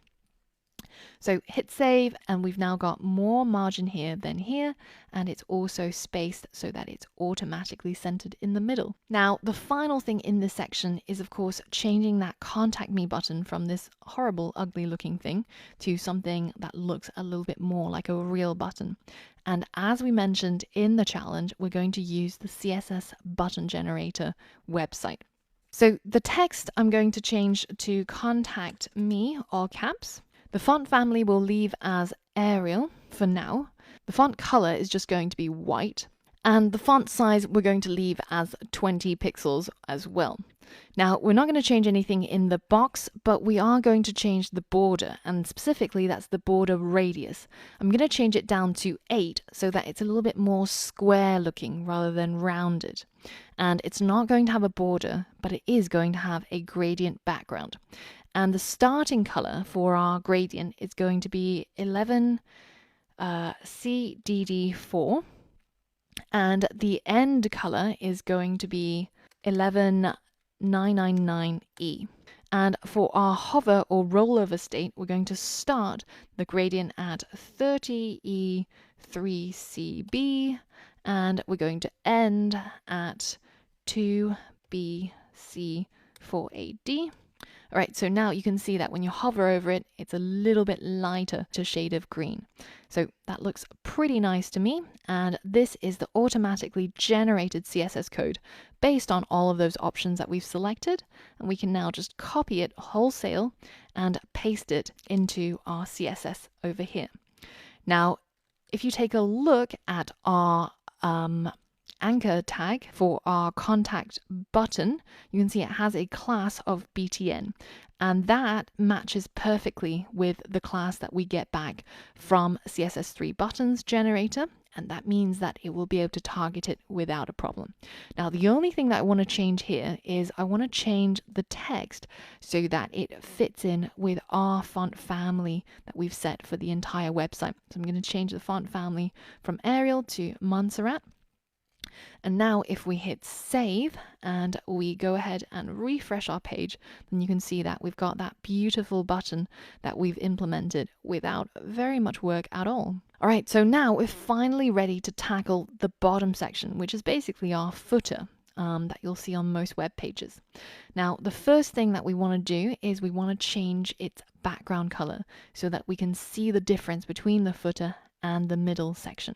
So hit save, and we've now got more margin here than here, and it's also spaced so that it's automatically centered in the middle. Now, the final thing in this section is, of course, changing that contact me button from this horrible, ugly looking thing to something that looks a little bit more like a real button. And as we mentioned in the challenge, we're going to use the CSS button generator website. So the text I'm going to change to contact me, all caps. The font family will leave as Arial for now. The font color is just going to be white. And the font size we're going to leave as 20 pixels as well. Now, we're not going to change anything in the box, but we are going to change the border, and specifically that's the border radius. I'm going to change it down to 8 so that it's a little bit more square looking rather than rounded. And it's not going to have a border, but it is going to have a gradient background. And the starting color for our gradient is going to be 11 CDD4, and the end color is going to be 11999E. And for our hover or rollover state, we're going to start the gradient at 30E3CB, and we're going to end at 2BC4AD. All right, so now you can see that when you hover over it, it's a little bit lighter to shade of green. So that looks pretty nice to me. And this is the automatically generated CSS code based on all of those options that we've selected. And we can now just copy it wholesale and paste it into our CSS over here. Now, if you take a look at our anchor tag for our contact button, you can see it has a class of BTN, and that matches perfectly with the class that we get back from CSS3 buttons generator, and that means that it will be able to target it without a problem. Now, the only thing that I want to change here is I want to change the text so that it fits in with our font family that we've set for the entire website. So I'm going to change the font family from Arial to Montserrat. And now if we hit save and we go ahead and refresh our page, then you can see that we've got that beautiful button that we've implemented without very much work at all. All right, so now we're finally ready to tackle the bottom section, which is basically our footer that you'll see on most web pages. Now, the first thing that we want to do is we want to change its background color so that we can see the difference between the footer and the middle section.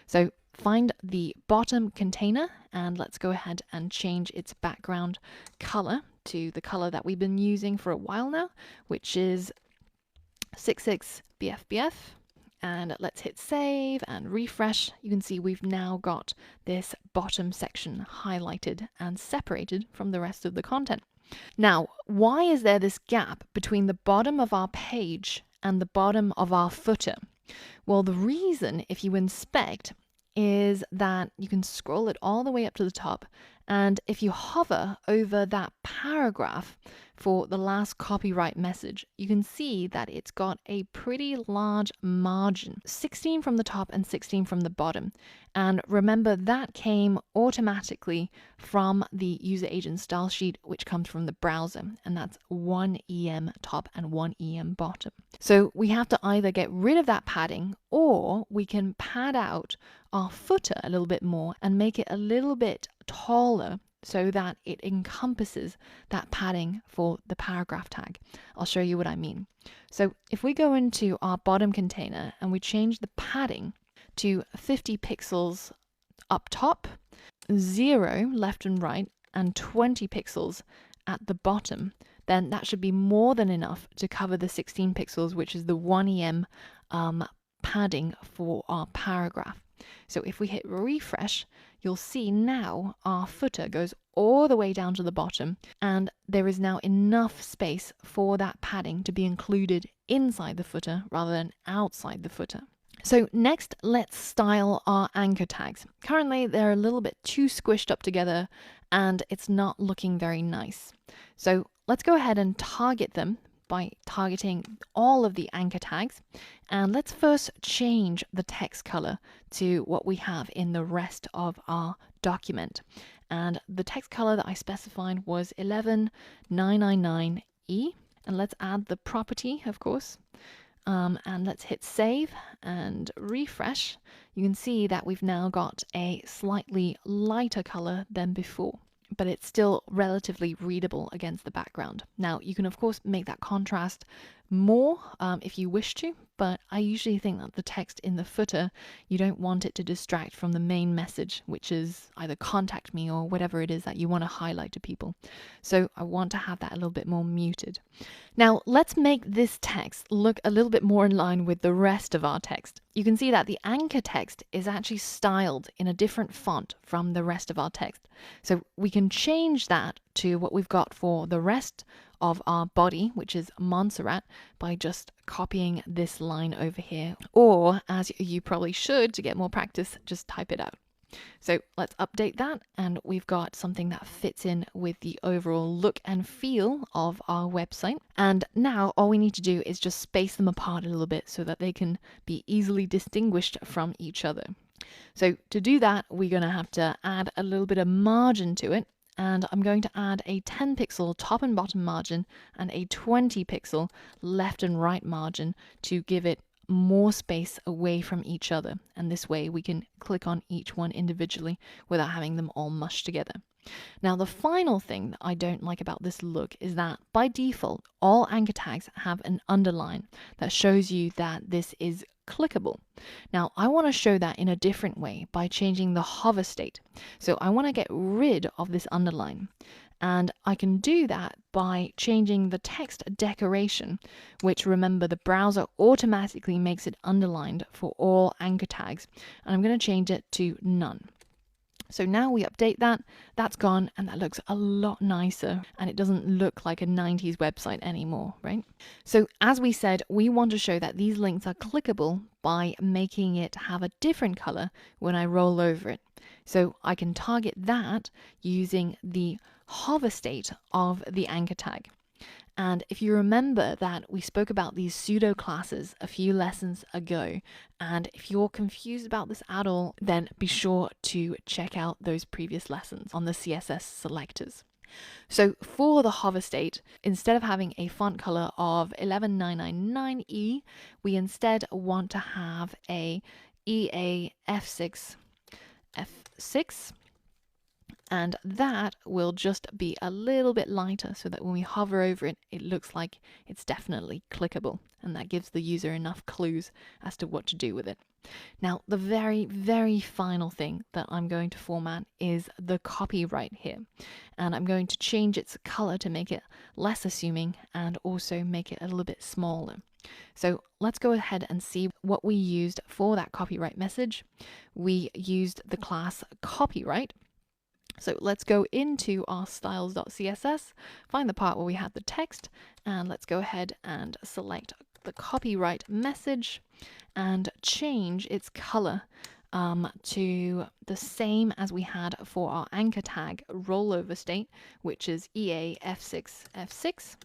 So find the bottom container and let's go ahead and change its background color to the color that we've been using for a while now, which is 66BFBF. And let's hit save and refresh. You can see we've now got this bottom section highlighted and separated from the rest of the content. Now, why is there this gap between the bottom of our page and the bottom of our footer? Well, the reason, if you inspect, is that you can scroll it all the way up to the top, and if you hover over that paragraph for the last copyright message, you can see that it's got a pretty large margin, 16 from the top and 16 from the bottom. And remember, that came automatically from the user agent style sheet, which comes from the browser, and that's 1 EM top and 1 EM bottom. So we have to either get rid of that padding, or we can pad out our footer a little bit more and make it a little bit taller so that it encompasses that padding for the paragraph tag. I'll show you what I mean. So if we go into our bottom container and we change the padding to 50 pixels up top, 0 left and right, and 20 pixels at the bottom, then that should be more than enough to cover the 16 pixels, which is the 1 EM padding for our paragraph. So if we hit refresh, you'll see now our footer goes all the way down to the bottom, and there is now enough space for that padding to be included inside the footer rather than outside the footer. So next, let's style our anchor tags. Currently, they're a little bit too squished up together and it's not looking very nice. So let's go ahead and target them by targeting all of the anchor tags. And let's first change the text color to what we have in the rest of our document. And the text color that I specified was 11999E. And let's add the property, of course. And let's hit save and refresh. You can see that we've now got a slightly lighter color than before, but it's still relatively readable against the background. Now, you can of course make that contrast more if you wish to, but I usually think that the text in the footer, you don't want it to distract from the main message, which is either contact me or whatever it is that you want to highlight to people. So I want to have that a little bit more muted. Now, let's make this text look a little bit more in line with the rest of our text. You can see that the anchor text is actually styled in a different font from the rest of our text. So we can change that to what we've got for the rest of our body, which is Montserrat, by just copying this line over here. Or, as you probably should to get more practice, just type it out. So let's update that, and we've got something that fits in with the overall look and feel of our website. And now all we need to do is just space them apart a little bit so that they can be easily distinguished from each other. So to do that, we're going to have to add a little bit of margin to it. And I'm going to add a 10 pixel top and bottom margin and a 20 pixel left and right margin to give it more space away from each other. And this way we can click on each one individually without having them all mushed together. Now, the final thing that I don't like about this look is that by default, all anchor tags have an underline that shows you that this is clickable. Now, I want to show that in a different way by changing the hover state. So I want to get rid of this underline. And I can do that by changing the text decoration, which, remember, the browser automatically makes it underlined for all anchor tags. And I'm going to change it to none. So now we update that, that's gone, and that looks a lot nicer, and it doesn't look like a 90s website anymore, right? So as we said, we want to show that these links are clickable by making it have a different color when I roll over it. So I can target that using the hover state of the anchor tag. And if you remember that we spoke about these pseudo classes a few lessons ago, and if you're confused about this at all, then be sure to check out those previous lessons on the CSS selectors. So for the hover state, instead of having a font color of 11999E, we instead want to have a EA F6, and that will just be a little bit lighter so that when we hover over it, it looks like it's definitely clickable, and that gives the user enough clues as to what to do with it. Now, the very, very final thing that I'm going to format is the copyright here, and I'm going to change its color to make it less assuming and also make it a little bit smaller. So let's go ahead and see what we used for that copyright message. We used the class copyright. So let's go into our styles.css, find the part where we had the text, and let's go ahead and select the copyright message and change its color to the same as we had for our anchor tag rollover state, which is EA F6.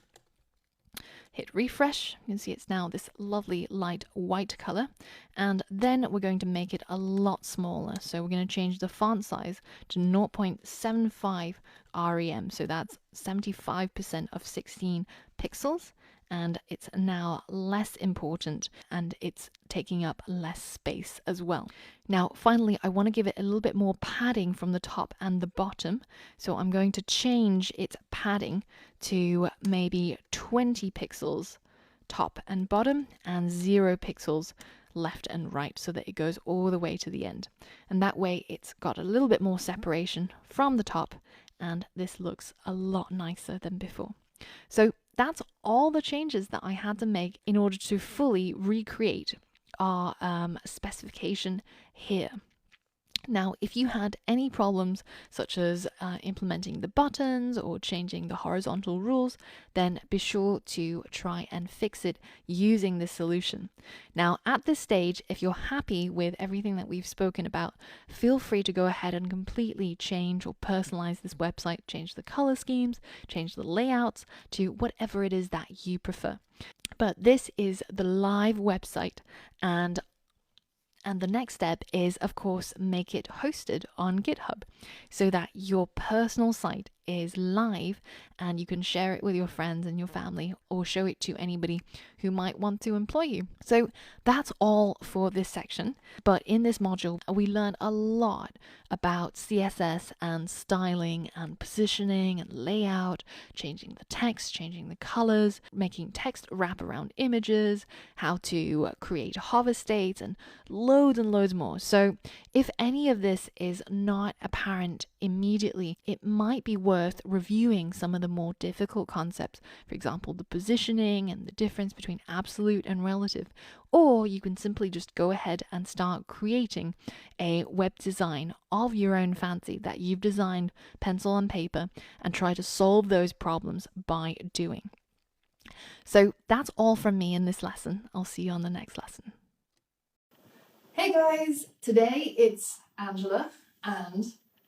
Hit refresh, you can see it's now this lovely light white color, and then we're going to make it a lot smaller. So we're going to change the font size to 0.75 rem, so that's 75% of 16 pixels, and it's now less important and it's taking up less space as well. Now finally, I want to give it a little bit more padding from the top and the bottom, so I'm going to change its padding to maybe 20 pixels top and bottom and 0 pixels left and right, so that it goes all the way to the end, and that way it's got a little bit more separation from the top, and this looks a lot nicer than before. So that's all the changes that I had to make in order to fully recreate our specification here. Now, if you had any problems such as implementing the buttons or changing the horizontal rules, then be sure to try and fix it using this solution. Now, at this stage, if you're happy with everything that we've spoken about, feel free to go ahead and completely change or personalize this website, change the color schemes, change the layouts to whatever it is that you prefer. But this is the live website, and the next step is, of course, make it hosted on GitHub so that your personal site is live and you can share it with your friends and your family or show it to anybody who might want to employ you. So that's all for this section. But in this module, we learned a lot about CSS and styling and positioning and layout, changing the text, changing the colors, making text wrap around images, how to create hover states, and loads more. So if any of this is not apparent immediately, it might be worth reviewing some of the more difficult concepts, for example, the positioning and the difference between absolute and relative, or you can simply just go ahead and start creating a web design of your own fancy that you've designed pencil and paper and try to solve those problems by doing. So that's all from me in this lesson. I'll see you on the next lesson. Hey guys, today it's Angela and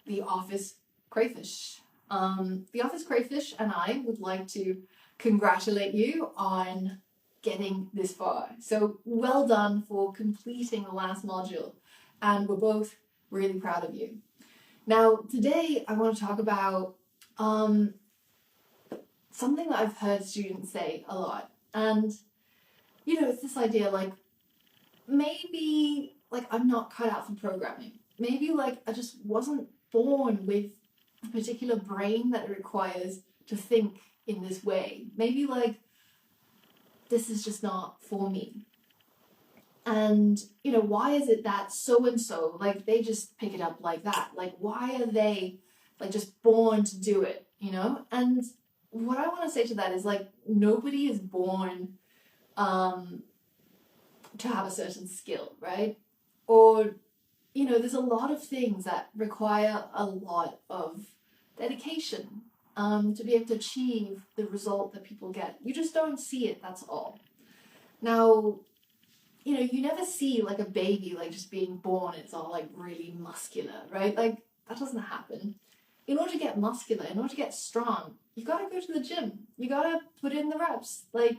the Office Crayfish. The Office Crayfish and I would like to congratulate you on getting this far. So well done for completing the last module, and we're both really proud of you. Now, today I want to talk about something that I've heard students say a lot. And, you know, it's this idea like, maybe like I'm not cut out for programming. Maybe like I just wasn't born with the particular brain that it requires to think in this way. Maybe like this is just not for me. And, you know, why is it that so and so, like they just pick it up like that? Like, why are they like just born to do it, you know? And what I want to say to that is like, nobody is born to have a certain skill, right? Or, you know, there's a lot of things that require a lot of dedication to be able to achieve the result that people get. You just don't see it, that's all. Now, you know, you never see like a baby like just being born, it's all like really muscular, right? Like that doesn't happen. In order to get muscular, in order to get strong, you gotta go to the gym. You gotta put in the reps. Like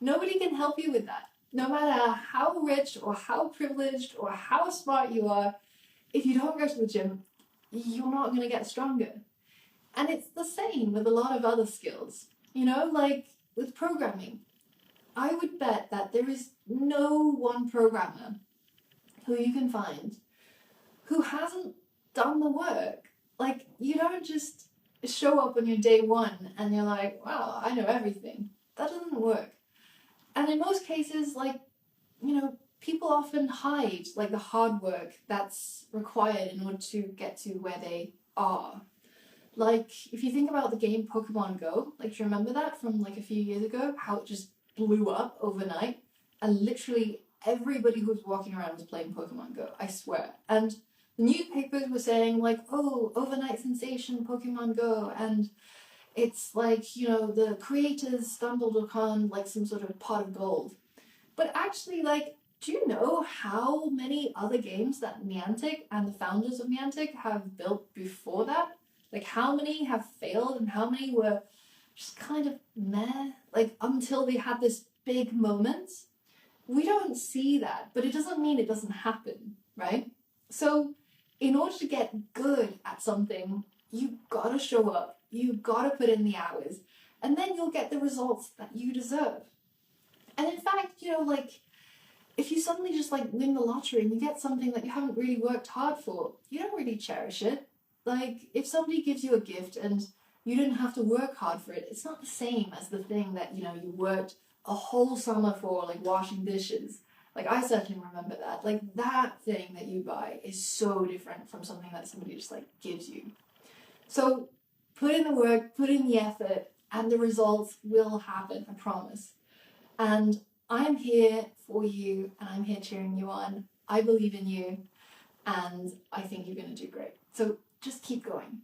nobody can help you with that. No matter how rich or how privileged or how smart you are, if you don't go to the gym, you're not going to get stronger. And it's the same with a lot of other skills. You know, like with programming, I would bet that there is no one programmer who you can find who hasn't done the work. Like, you don't just show up on your day one and you're like, wow, I know everything. That doesn't work. And in most cases, like, you know, people often hide like the hard work that's required in order to get to where they are. Like, if you think about the game Pokemon Go, like, do you remember that from like a few years ago? How it just blew up overnight? And literally everybody who was walking around was playing Pokemon Go, I swear. And the newspapers were saying like, oh, overnight sensation Pokemon Go, and it's like, you know, the creators stumbled upon like some sort of pot of gold. But actually, like, do you know how many other games that Niantic and the founders of Niantic have built before that? Like, how many have failed and how many were just kind of meh, like, until they had this big moment? We don't see that, but it doesn't mean it doesn't happen, right? So, in order to get good at something, you gotta show up. You gotta put in the hours, and then you'll get the results that you deserve. And in fact, you know, like, if you suddenly just like win the lottery and you get something that you haven't really worked hard for, you don't really cherish it. Like, if somebody gives you a gift and you didn't have to work hard for it, it's not the same as the thing that, you know, you worked a whole summer for, like washing dishes. Like, I certainly remember that. Like, that thing that you buy is so different from something that somebody just like gives you. So put in the work, put in the effort, and the results will happen, I promise. And I'm here for you, and I'm here cheering you on. I believe in you, and I think you're going to do great. So just keep going.